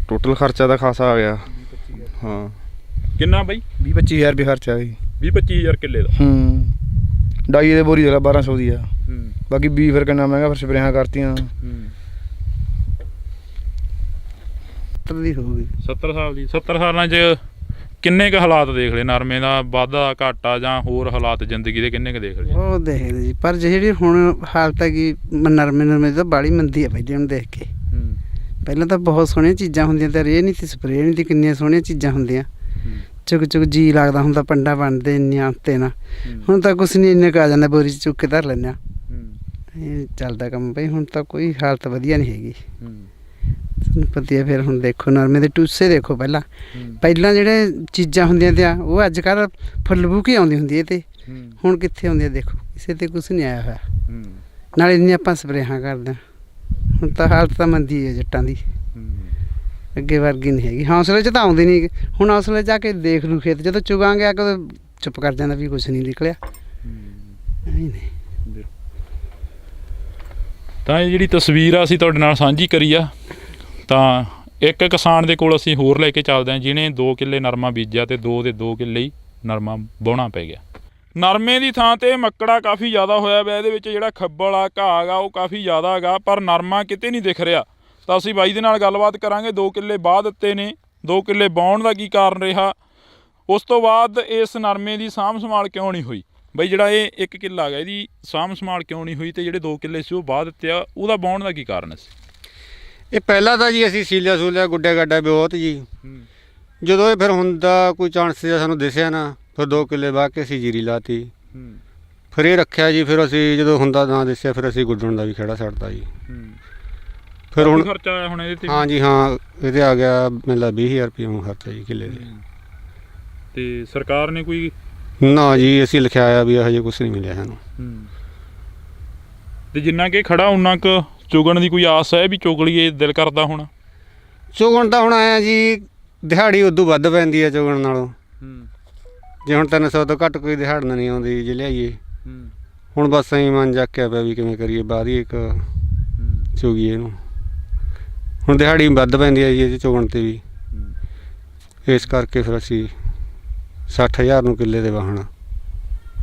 Speaker 8: ਟੋਟਲ ਖਰਚਾ ਤਾਂ ਖਾਸਾ ਆ ਗਿਆ। ਹਾਂ
Speaker 1: ਕਿੰਨਾ ਬਈ?
Speaker 7: 20-25 ਹਜ਼ਾਰ ਰੁਪਏ ਖਰਚਾ ਗਈ।
Speaker 1: 20-25 ਹਜ਼ਾਰ ਕਿੱਲੇ ਦਾ?
Speaker 7: ਡਾਈ ਦੇ ਬੋਰੀ 1200 ਦੀ ਆ। ਬਾਕੀ ਬੀਜ ਫਿਰ ਕਿੰਨਾ ਮਹਿੰਗਾ, ਫਿਰ ਸਪਰੇਆਂ ਕਰਤੀਆਂ।
Speaker 4: 70 ਦੀ ਹੋਊਗੀ।
Speaker 1: 70 ਸਾਲ ਦੀ? 70 ਸਾਲਾਂ 'ਚ ਕਿੰਨੇ ਕੁ ਹਾਲਾਤ ਦੇਖ ਲਏ ਨਰਮੇ ਦਾ? ਵਾਧਾ ਘਾਟਾ ਜਾਂ ਹੋਰ ਹਾਲਾਤ ਜ਼ਿੰਦਗੀ ਦੇ ਕਿੰਨੇ ਕੁ ਦੇਖ ਲਏ?
Speaker 4: ਉਹ ਦੇਖਦੇ ਜੀ, ਪਰ ਜਿਹੜੀ ਹੁਣ ਹਾਲਤ ਹੈਗੀ ਨਰਮੇ ਤਾਂ ਬਾਹਲੀ ਮੰਦੀ ਆ ਪਹਿਲੇ ਹੁਣ ਦੇਖ ਕੇ। ਪਹਿਲਾਂ ਤਾਂ ਬਹੁਤ ਸੋਹਣੀਆਂ ਚੀਜ਼ਾਂ ਹੁੰਦੀਆਂ, ਤੇ ਰੇਹ ਨਹੀਂ ਸੀ, ਸਪਰੇਅ ਨਹੀਂ ਸੀ, ਕਿੰਨੀਆਂ ਸੋਹਣੀਆਂ ਚੀਜ਼ਾਂ ਹੁੰਦੀਆਂ। ਚੁੱਕ ਜੀ ਲੱਗਦਾ ਹੁੰਦਾ, ਪੰਡਾ ਬਣਦੇ ਇੰਨੀਆਂ ਉੱਤੇ ਨਾ। ਹੁਣ ਤਾਂ ਕੁਛ ਨਹੀਂ, ਇੰਨੇ ਕੁ ਆ ਜਾਂਦਾ, ਬੋਰੀ 'ਚ ਚੁੱਕ ਕੇ ਧਰ ਲੈਂਦੇ ਆ। ਇਹ ਚੱਲਦਾ ਕੰਮ ਬਈ। ਹੁਣ ਤਾਂ ਕੋਈ ਹਾਲਤ ਵਧੀਆ ਨਹੀਂ ਹੈਗੀ, ਤੁਹਾਨੂੰ ਪਤਾ ਹੈ। ਫਿਰ ਹੁਣ ਦੇਖੋ ਨਰਮੇ ਦੇ ਟੂਸੇ ਦੇਖੋ, ਪਹਿਲਾਂ ਜਿਹੜੇ ਚੀਜ਼ਾਂ ਹੁੰਦੀਆਂ ਤੇ ਉਹ ਅੱਜ ਕੱਲ੍ਹ ਫੁੱਲ ਬੂਕੀ ਆਉਂਦੀ ਹੁੰਦੀ ਹੈ, ਤੇ ਹੁਣ ਕਿੱਥੇ ਆਉਂਦੀ ਹੈ? ਦੇਖੋ ਕਿਸੇ ਤੇ ਕੁਛ ਨਹੀਂ ਆਇਆ ਹੋਇਆ। ਨਾਲੇ ਇੰਨੀ ਆਪਾਂ ਸਪਰੇਹਾਂ ਕਰਦੇ ਹਾਂ। ਹੁਣ ਤਾਂ ਹਾਲਤ ਤਾਂ ਮੰਦੀ ਹੈ ਜੱਟਾਂ ਦੀ, ਅੱਗੇ ਵਰਗੀ ਨਹੀਂ ਹੈਗੀ। ਹੌਸਲੇ 'ਚ ਤਾਂ ਆਉਂਦੀ ਨਹੀਂ। ਹੁਣ ਹੌਸਲੇ 'ਚ ਆ ਕੇ ਦੇਖ ਲੂ ਖੇਤ, ਜਦੋਂ ਚੁਗਾਂਗੇ ਆ ਕੇ ਚੁੱਪ ਕਰ ਜਾਂਦਾ ਵੀ ਕੁਛ ਨਹੀਂ ਨਿਕਲਿਆ। ਨਹੀਂ
Speaker 1: ਤਾਂ ਇਹ ਜਿਹੜੀ ਤਸਵੀਰ ਆ ਅਸੀਂ ਤੁਹਾਡੇ ਨਾਲ ਸਾਂਝੀ ਕਰੀ ਆ। ਤਾਂ ਇੱਕ ਕਿਸਾਨ ਦੇ ਕੋਲ ਅਸੀਂ ਹੋਰ ਲੈ ਕੇ ਚੱਲਦੇ ਹਾਂ, ਜਿਹਨੇ 2 ਕਿੱਲੇ ਨਰਮਾ ਬੀਜਿਆ ਤੇ 2 ਦੇ 2 ਕਿੱਲੇ ਹੀ ਨਰਮਾ ਵਾਹੁਣਾ ਪੈ ਗਿਆ। ਨਰਮੇ ਦੀ ਥਾਂ ਤੇ ਮੱਕੜਾ ਕਾਫੀ ਜ਼ਿਆਦਾ ਹੋਇਆ ਪਿਆ। ਇਹਦੇ ਵਿੱਚ ਜਿਹੜਾ ਖੱਬਲ ਆ, ਘਾਹ ਗਾ, ਉਹ ਕਾਫੀ ਜ਼ਿਆਦਾ ਹੈਗਾ, ਪਰ ਨਰਮਾ ਕਿਤੇ ਨਹੀਂ ਦਿਖ ਰਿਹਾ। ਤਾਂ ਅਸੀਂ ਬਾਈ ਦੇ ਨਾਲ ਗੱਲਬਾਤ ਕਰਾਂਗੇ। 2 ਕਿੱਲੇ ਵਾਹ ਦਿੱਤੇ ਨੇ, 2 ਕਿੱਲੇ ਵਾਹੁਣ ਦਾ ਕੀ ਕਾਰਨ ਰਿਹਾ, ਉਸ ਤੋਂ ਬਾਅਦ ਇਸ ਨਰਮੇ ਦੀ ਸਾਂਭ ਸੰਭਾਲ ਕਿਉਂ ਨਹੀਂ ਹੋਈ। ਬਈ ਜਿਹੜਾ ਇਹ 1 ਕਿੱਲਾ ਹੈਗਾ, ਇਹਦੀ ਸਾਂਭ ਸੰਭਾਲ ਕਿਉਂ ਨਹੀਂ ਹੋਈ, ਤੇ ਜਿਹੜੇ 2 ਕਿੱਲੇ ਸੀ ਉਹ ਵਾਹ ਦਿੱਤੇ ਆ, ਉਹਦਾ ਵਾਹੁਣ ਦਾ ਕੀ ਕਾਰਨ ਸੀ?
Speaker 5: ਇਹ ਪਹਿਲਾਂ ਤਾਂ ਜੀ ਅਸੀਂ ਸੀਲਿਆ ਗੁੱਡਿਆ ਗੱਡਾ ਬਹੁਤ ਜੀ। ਜਦੋਂ ਇਹ ਫਿਰ ਹੁੰਦਾ ਕੋਈ ਚਾਂਸ ਸਾਨੂੰ ਦਿਸਿਆ ਨਾ, ਫਿਰ 2 ਕਿੱਲੇ ਵਾਹ ਕੇ ਅਸੀਂ ਜੀਰੀ ਲਾਤੀ। ਫਿਰ ਇਹ ਰੱਖਿਆ ਜੀ, ਫਿਰ ਅਸੀਂ ਜਦੋਂ ਹੁੰਦਾ ਨਾ ਦਿਸਿਆ, ਫਿਰ ਅਸੀਂ ਗੁੱਡਣ ਦਾ ਵੀ ਖਹਿੜਾ ਛੱਡਤਾ ਜੀ। ਫਿਰ ਹੁਣ
Speaker 1: ਖਰਚਾ ਆਇਆ ਹੁਣ ਇਹਦੇ ਤੇ?
Speaker 5: ਹਾਂ ਜੀ ਹਾਂ, ਇਹਦੇ ਆ ਗਿਆ ਮੈਨੂੰ 20,000 ਰੁਪਏ ਖਰਚਾ ਜੀ ਕਿੱਲੇ ਦੇ।
Speaker 1: ਤੇ ਸਰਕਾਰ ਨੇ ਕੋਈ?
Speaker 5: ਨਾ ਜੀ, ਅਸੀਂ ਲਿਖਿਆ ਆ ਵੀ ਹਜੇ ਕੁਛ ਨਹੀਂ ਮਿਲਿਆ ਸਾਨੂੰ।
Speaker 1: ਤੇ ਜਿੰਨਾ ਕਿ ਖੜਾ ਉਨਾ ਕੁ ਚੁਗਣ ਦੀ ਕੋਈ ਆਸ ਹੈ ਵੀ ਚੁਗ ਲਈਏ, ਦਿਲ ਕਰਦਾ ਹੁਣ?
Speaker 5: ਚੁਗਣ ਤਾਂ ਹੁਣ ਆਇਆ ਜੀ, ਦਿਹਾੜੀ ਉਦੋਂ ਵੱਧ ਪੈਂਦੀ ਹੈ ਚੁਗਣ ਨਾਲੋਂ। ਜੇ ਹੁਣ 300 ਤੋਂ ਘੱਟ ਕੋਈ ਦਿਹਾੜਨ ਨਹੀਂ ਆਉਂਦੀ ਜੇ ਲਿਆਈਏ। ਹੁਣ ਬਸ ਐਂ ਮਨ ਜਾਕਿਆ ਪਿਆ ਵੀ ਕਿਵੇਂ ਕਰੀਏ, ਬਾਅਦ ਹੀ ਇੱਕ ਚੁਗੀਏ ਇਹਨੂੰ। ਹੁਣ ਦਿਹਾੜੀ ਵੱਧ ਪੈਂਦੀ ਹੈ ਜੀ ਇਹ ਚੁਗਣ 'ਤੇ ਵੀ, ਇਸ ਕਰਕੇ ਫਿਰ ਅਸੀਂ 60,000 ਨੂੰ ਕਿੱਲੇ ਦੇ ਵਾਹਣ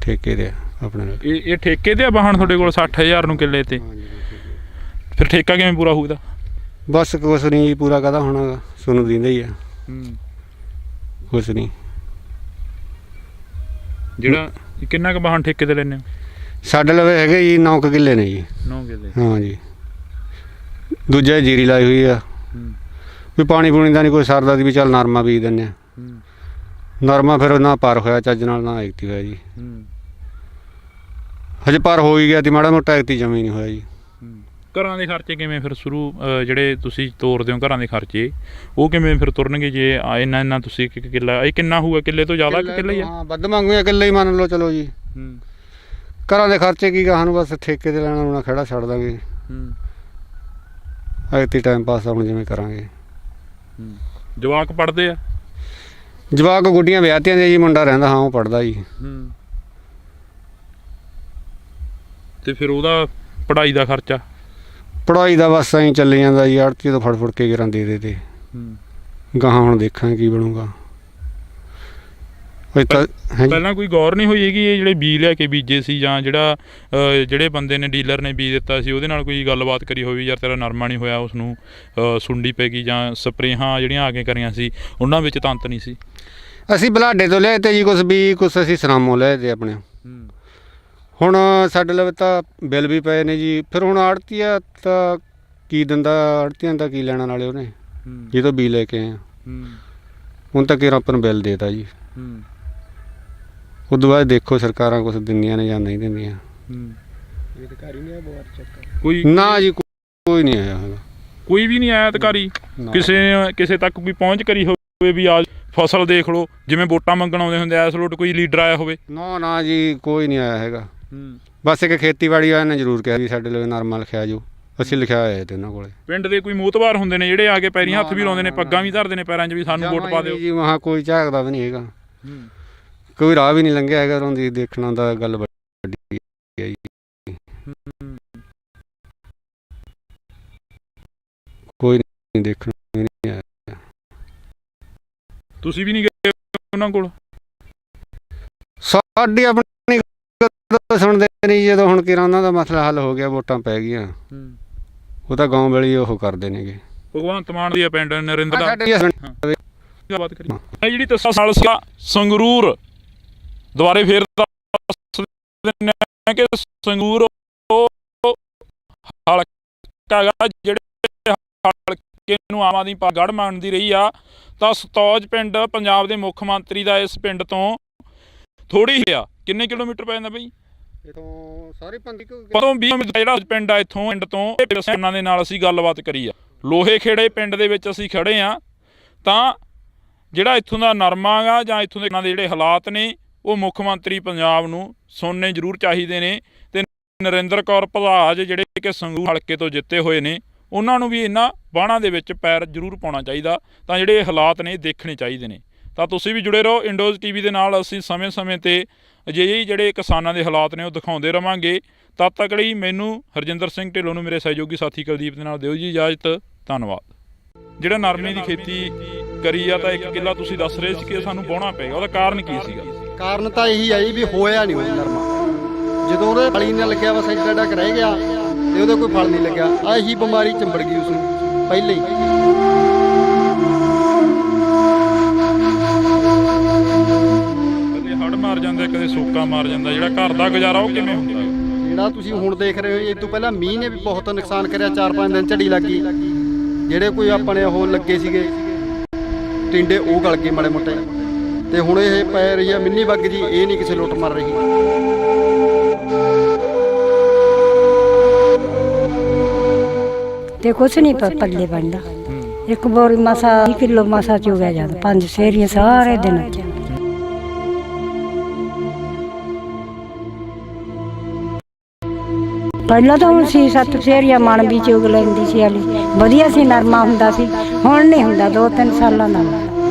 Speaker 5: ਠੇਕੇ ਦੇ ਆਪਣੇ।
Speaker 1: ਇਹ ਠੇਕੇ ਦੇ ਵਾਹਣ ਤੁਹਾਡੇ ਕੋਲ 60,000 ਨੂੰ ਕਿੱਲੇ ਤੇ? ਫਿਰ ਠੇਕਾ ਕਿਵੇਂ ਪੂਰਾ ਹੋਊਗਾ?
Speaker 5: ਬਸ ਕੁਛ ਨਹੀਂ ਜੀ, ਪੂਰਾ ਕਾਹਦਾ ਹੋਣਾ, ਤੁਹਾਨੂੰ ਦਿੰਦਾ ਹੀ ਆ। ਕੁਛ ਨਹੀਂ। ਜਿਹੜਾ ਕਿੰਨਾ ਕੁ ਵਾਹਣ ਠੇਕੇ ਤੇ ਲੈਂਦੇ ਹੋ? ਸਾਡੇ ਲਵੇ ਹੈਗੇ ਜੀ 9 ਕਿੱਲੇ ਨੇ ਜੀ।
Speaker 1: 9 ਕਿੱਲੇ?
Speaker 5: ਹਾਂ ਜੀ। ਦੂਜਾ ਜੀਰੀ ਲਾਈ ਹੋਈ ਆ, ਵੀ ਪਾਣੀ ਪੂਣੀ ਦਾ ਨਹੀਂ ਕੋਈ ਸਰਦਾ ਦੀ, ਵੀ ਚੱਲ ਨਰਮਾ ਬੀਜ ਦਿੰਦੇ ਆ। ਨਰਮਾ ਫਿਰ ਨਾ ਪਰ ਹੋਇਆ ਚੱਜ ਨਾਲ, ਨਾ ਐਕਤੀ ਹੋਇਆ ਜੀ। ਹਜੇ ਪਰ ਹੋ ਹੀ ਗਿਆ ਤੀ, ਮਾੜਾ ਮੋਟਾ ਐਕਤੀ ਜਮੀ ਨਹੀਂ ਹੋਇਆ ਜੀ।
Speaker 1: ਘਰਾਂ ਦੇ ਖਰਚੇ ਕਿਵੇਂ ਫਿਰ ਸ਼ੁਰੂ, ਜਿਹੜੇ ਤੁਸੀਂ ਤੋਰਦੇ ਹੋ ਘਰਾਂ ਦੇ ਖਰਚੇ, ਉਹ ਕਿਵੇਂ ਫਿਰ ਤੁਰਨਗੇ ਜੇ ਇੰਨਾ ਤੁਸੀਂ 1 ਕਿੱਲਾ? ਇਹ ਕਿੰਨਾ ਹੋਊਗਾ ਕਿੱਲੇ ਤੋਂ ਜ਼ਿਆਦਾ ਕਿ ਕਿੱਲਾ ਹੀ ਆ?
Speaker 5: ਹਾਂ, ਵੱਧ ਮੰਗੂਆਂ ਕਿੱਲੇ ਹੀ ਮੰਨ ਲਓ। ਚਲੋ ਜੀ, ਘਰਾਂ ਦੇ ਖਰਚੇ ਕੀ ਸਾਨੂੰ ਬਸ ਠੇਕੇ ਤੇ ਲੈਣਾ ਲੂਣਾ ਖਹਿੜਾ ਛੱਡ ਦਾਂਗੇ। ਐਕਤੀ ਟਾਈਮ ਪਾਸ ਹੁਣ ਜਿਵੇਂ ਕਰਾਂਗੇ।
Speaker 1: ਜਵਾਕ ਪੜ੍ਹਦੇ ਆ?
Speaker 5: ਜਵਾਕ ਗੁੱਡੀਆਂ ਵਿਆਹਤੀਆਂ ਦੇ ਜੀ, ਮੁੰਡਾ ਰਹਿੰਦਾ, ਹਾਂ ਉਹ ਪੜ੍ਹਦਾ ਜੀ।
Speaker 1: ਤੇ ਫਿਰ ਉਹਦਾ ਪੜ੍ਹਾਈ ਦਾ ਖਰਚਾ?
Speaker 5: ਪੜ੍ਹਾਈ ਦਾ ਬਸ ਐਂ ਚੱਲੀ ਜਾਂਦਾ ਜੀ, ਆੜਤੀ ਤੋਂ ਫੜ ਕੇ ਗਿਰਾਂ ਦੇ ਤੇ ਗਾਹਾਂ ਹੁਣ ਦੇਖਾਂਗੇ ਕੀ ਬਣੂਗਾ।
Speaker 1: ਪਹਿਲਾਂ ਕੋਈ ਗੌਰ ਨਹੀਂ ਹੋਈ ਹੈਗੀ ਇਹ ਜਿਹੜੇ ਬੀਜ ਲਿਆ ਕੇ ਬੀਜੇ ਸੀ ਜਾਂ ਜਿਹੜੇ ਬੰਦੇ ਨੇ ਡੀਲਰ ਨੇ ਬੀਜ ਦਿੱਤਾ ਸੀ ਉਹਦੇ ਨਾਲ ਕੋਈ ਗੱਲਬਾਤ ਕਰੀ ਹੋਵੇ ਯਾਰ ਤੇਰਾ ਨਰਮਾ ਨਹੀਂ ਹੋਇਆ, ਉਸਨੂੰ ਸੁੰਡੀ ਪੈ ਗਈ ਜਾਂ ਸਪਰੇਹਾਂ ਜਿਹੜੀਆਂ ਆ ਕੇ ਕਰੀਆਂ ਸੀ ਉਹਨਾਂ ਵਿੱਚ ਤੰਤ ਨਹੀਂ ਸੀ?
Speaker 5: ਅਸੀਂ ਬਲਾਡੇ ਤੋਂ ਲਿਆਏ ਤੇ ਜੀ ਕੁਛ ਅਸੀਂ ਸਰਾਮੋਂ ਲਿਆਏ ਤੇ ਆਪਣੇ। ਹੁਣ ਸਾਡੇ ਲਈ ਤਾਂ ਬਿੱਲ ਵੀ ਪਏ ਨੇ ਜੀ। ਫਿਰ ਹੁਣ ਆੜਤੀਆ ਤਾਂ ਕੀ ਦਿੰਦਾ, ਆੜਤੀਆਂ ਦਾ ਕੀ ਲੈਣਾ ਨਾਲੇ ਉਹਨੇ ਜਦੋਂ ਬੀਜ ਲੈ ਕੇ ਆਏ ਹੁਣ ਤਾਂ ਕਿਹੜਾ ਆਪਾਂ ਨੂੰ ਬਿੱਲ ਦੇਤਾ ਜੀ। ਉਦੋਂ ਬਾਅਦ ਦੇਖੋ ਸਰਕਾਰਾਂ ਕੁਛ ਦਿੰਦੀਆਂ ਨੇ ਜਾਂ ਨਹੀਂ ਦਿੰਦੀਆਂ।
Speaker 1: ਕੋਈ
Speaker 5: ਨਾ ਜੀ ਕੋਈ ਨਹੀਂ ਆਇਆ ਹੈਗਾ,
Speaker 1: ਕੋਈ ਵੀ ਨਹੀਂ ਆਇਆ ਅਧਿਕਾਰੀ? ਕਿਸੇ ਤੱਕ ਵੀ ਪਹੁੰਚ ਕਰੀ ਹੋਵੇ ਵੀ ਆ ਫਸਲ ਦੇਖ ਲਓ, ਜਿਵੇਂ ਵੋਟਾਂ ਮੰਗਣ ਆਉਂਦੇ ਹੁੰਦੇ ਇਸ ਲੋਟ ਕੋਈ ਲੀਡਰ ਆਇਆ ਹੋਵੇ?
Speaker 5: ਨਾ ਜੀ ਕੋਈ ਨਹੀਂ ਆਇਆ ਹੈਗਾ। ਬਸ ਇੱਕ ਖੇਤੀਬਾੜੀ ਵਾਲਿਆਂ ਨੇ ਜ਼ਰੂਰ ਕਿਹਾ ਵੀ ਸਾਡੇ ਲਈ ਨਰਮਾ ਲਿਖਿਆ ਜੋ, ਅਸੀਂ ਲਿਖਿਆ ਹੋਇਆ ਤੇ ਉਹਨਾਂ ਕੋਲੇ।
Speaker 1: ਪਿੰਡ ਦੇ ਕੋਈ ਮੋਤਬਾਰ ਹੁੰਦੇ ਨੇ ਜਿਹੜੇ ਆ ਕੇ ਪੈਰੀਂ ਹੱਥ ਵੀ ਲਾਉਂਦੇ ਨੇ, ਪੱਗਾਂ ਵੀ ਧਰਦੇ ਨੇ ਪੈਰਾਂ 'ਚ ਵੀ ਸਾਨੂੰ ਵੋਟ ਪਾ ਦਿਓ?
Speaker 5: ਜੀ ਵਹਾਂ ਕੋਈ ਝਾਕਦਾ ਵੀ ਨਹੀਂ ਹੈਗਾ, ਕੋਈ ਰਾਹ ਵੀ ਨਹੀਂ ਲੰਘਿਆ ਹੈਗਾ ਉਹਦੀ ਦੇਖਣਾ ਦਾ ਗੱਲ ਵੱਡੀ ਹੈ ਜੀ। ਕੋਈ ਨਹੀਂ ਦੇਖਣ ਨਹੀਂ ਆਇਆ।
Speaker 1: ਤੁਸੀਂ ਵੀ ਨਹੀਂ ਗਏ ਉਹਨਾਂ ਕੋਲ?
Speaker 5: ਸਾਡੀ ਆਪਣੀ ਸੁਣਦੇ ਨਹੀਂ, ਜਦੋਂ ਹੁਣ ਕਿਰਾਂ ਉਹਨਾਂ ਦਾ ਮਸਲਾ ਹੱਲ ਹੋ ਗਿਆ, ਵੋਟਾਂ ਪੈ ਗਈਆਂ, ਉਹ ਤਾਂ ਗਾਉਂ ਵੇਲੇ ਉਹ ਕਰਦੇ ਨੇਗੇ।
Speaker 1: ਭਗਵੰਤ ਮਾਨ ਦੀ ਪਿੰਡ ਨਰਿੰਦਰ ਦਾ
Speaker 5: ਬਾਤ
Speaker 1: ਕਰੀ ਜਿਹੜੀ 3 ਸਾਲ ਸੰਗਰੂਰ ਦੁਬਾਰੇ ਫੇਰ ਦੱਸ ਦਿੰਦੇ ਆ ਕਿ ਸੰਗਰੂਰ ਹਲਕਾ ਜਿਹੜੇ ਹਲਕੇ ਨੂੰ ਆਮ ਆਦਮੀ ਪਾਰਟੀ ਗੜ੍ਹ ਮੰਨਦੀ ਰਹੀ ਆ, ਤਾਂ ਸਤੌਜ ਪਿੰਡ ਪੰਜਾਬ ਦੇ ਮੁੱਖ ਮੰਤਰੀ ਦਾ ਇਸ ਪਿੰਡ ਤੋਂ ਥੋੜੀ ਆ। ਕਿੰਨੇ ਕਿਲੋਮੀਟਰ ਪੈ ਜਾਂਦਾ ਬਈ?
Speaker 5: ਇਥੋਂ ਸਾਰੇ
Speaker 1: 20 ਜਿਹੜਾ ਪਿੰਡ ਆ ਇੱਥੋਂ ਪਿੰਡ ਤੋਂ ਕਿਸਾਨਾਂ ਦੇ ਨਾਲ ਅਸੀਂ ਗੱਲਬਾਤ ਕਰੀ ਆ। ਲੋਹੇ ਖੇੜੇ ਪਿੰਡ ਦੇ ਵਿੱਚ ਅਸੀਂ ਖੜੇ ਆ। ਤਾਂ ਜਿਹੜਾ ਇੱਥੋਂ ਦਾ ਨਰਮਾ ਗਾ ਜਾਂ ਇੱਥੋਂ ਦੇ ਜਿਹੜੇ ਹਾਲਾਤ ਨੇ ਉਹ ਮੁੱਖ ਮੰਤਰੀ ਪੰਜਾਬ ਨੂੰ ਸੁਣਨੇ ਜ਼ਰੂਰ ਚਾਹੀਦੇ ਨੇ। ਤੇ ਨਰਿੰਦਰ ਕੌਰ ਭਦਾਜ ਜਿਹੜੇ ਕਿ ਸੰਗਰੂਰ ਹਲਕੇ ਤੋਂ ਜਿੱਤੇ ਹੋਏ ਨੇ, ਉਹਨਾਂ ਨੂੰ ਵੀ ਇਹਨਾਂ ਬਾਣਾਂ ਦੇ ਵਿੱਚ ਪੈਰ ਜ਼ਰੂਰ ਪਾਉਣਾ ਚਾਹੀਦਾ। ਤਾਂ ਜਿਹੜੇ ਹਾਲਾਤ ਨੇ ਦੇਖਣੇ ਚਾਹੀਦੇ ਨੇ। ਤਾਂ ਤੁਸੀਂ ਵੀ ਜੁੜੇ ਰਹੋ ਇੰਡੋਜ਼ TV ਦੇ ਨਾਲ। ਅਸੀਂ ਸਮੇਂ-ਸਮੇਂ 'ਤੇ ਅਜਿਹੇ ਜਿਹੜੇ ਕਿਸਾਨਾਂ ਦੇ ਹਾਲਾਤ ਨੇ ਉਹ ਦਿਖਾਉਂਦੇ ਰਵਾਂਗੇ। ਤਦ ਤੱਕ ਲਈ ਮੈਨੂੰ ਹਰਜਿੰਦਰ ਸਿੰਘ ਢਿੱਲੋਂ ਨੂੰ ਮੇਰੇ ਸਹਿਯੋਗੀ ਸਾਥੀ ਕੁਲਦੀਪ ਦੇ ਨਾਲ ਦਿਓ ਜੀ ਇਜਾਜ਼ਤ। ਧੰਨਵਾਦ। ਜਿਹੜਾ ਨਰਮੇ ਦੀ ਖੇਤੀ ਕਰੀ ਆ ਤਾਂ 1 ਕਿੱਲਾ ਤੁਸੀਂ ਦੱਸ ਰਹੇ ਸੀ ਕਿ ਸਾਨੂੰ ਵਾਹੁਣਾ ਪਏਗਾ, ਉਹਦਾ ਕਾਰਨ ਕੀ ਸੀਗਾ?
Speaker 2: ਕਾਰਨ ਤਾਂ ਇਹੀ ਆ ਜੀ ਵੀ ਹੋਇਆ ਨਹੀਂ ਉਹ ਨਰਮਾ। ਜਦੋਂ ਉਹਦੇ ਫਲੀ ਨਾਲ ਲੱਗਿਆ ਬਸ ਐਡਾ ਐਡਾ ਰਹਿ ਗਿਆ ਤੇ ਉਹਦੇ ਕੋਈ ਫਲ ਨਹੀਂ ਲੱਗਿਆ। ਆਹੀ ਬਿਮਾਰੀ ਚੰਬੜ ਗਈ ਉਸ ਨੂੰ ਪਹਿਲੇ ਹੀ।
Speaker 1: ਕਦੇ ਹੜ੍ਹ ਮਾਰ ਜਾਂਦਾ, ਕਦੇ ਸੋਕਾ ਮਾਰ ਜਾਂਦਾ, ਜਿਹੜਾ ਘਰ ਦਾ ਗੁਜ਼ਾਰਾ ਉਹ ਕਿਵੇਂ ਹੁੰਦਾ?
Speaker 2: ਜਿਹੜਾ ਤੁਸੀਂ ਹੁਣ ਦੇਖ ਰਹੇ ਹੋ, ਇਸ ਤੋਂ ਪਹਿਲਾਂ ਮੀਂਹ ਨੇ ਵੀ ਬਹੁਤ ਨੁਕਸਾਨ ਕਰਿਆ। 4-5 ਦਿਨ ਝੜੀ ਲੱਗ ਗਈ। ਜਿਹੜੇ ਕੋਈ ਆਪਣੇ ਉਹ ਲੱਗੇ ਸੀਗੇ ਟਿੰਡੇ ਉਹ ਗਲ ਗਏ ਮਾੜੇ ਮੋਟੇ। ਤੇ ਹੁਣ ਇਹ ਪੈ ਰਹੀ ਆ ਮਿੰਨੀ ਬੱਗ ਜੀ, ਇਹ ਨਹੀਂ ਕਿਸੇ ਲੁੱਟ ਮਰ ਰਹੀ।
Speaker 3: ਤੇ ਕੁਛ ਨਹੀਂ ਪੱਲੇ ਬਣਦਾ। ਇੱਕ ਬੋਰੀ ਮਸਾ 20 ਕਿਲੋ ਮਸਾ ਚੁਗਿਆ ਜਾਂਦਾ, 5 ਸੇਰੀਆਂ ਸਾਰੇ ਦਿਨ ਚ। ਪਹਿਲਾਂ ਤਾਂ ਹੁਣ 6-7 ਸੇਰੀਆਂ ਮਣ ਵੀ ਚੁਗ ਲੈਂਦੀ ਸੀ ਵਾਲੀ, ਵਧੀਆ ਸੀ, ਨਰਮਾ ਹੁੰਦਾ ਸੀ। ਹੁਣ ਨਹੀਂ ਹੁੰਦਾ, 2-3 ਸਾਲਾਂ ਦਾ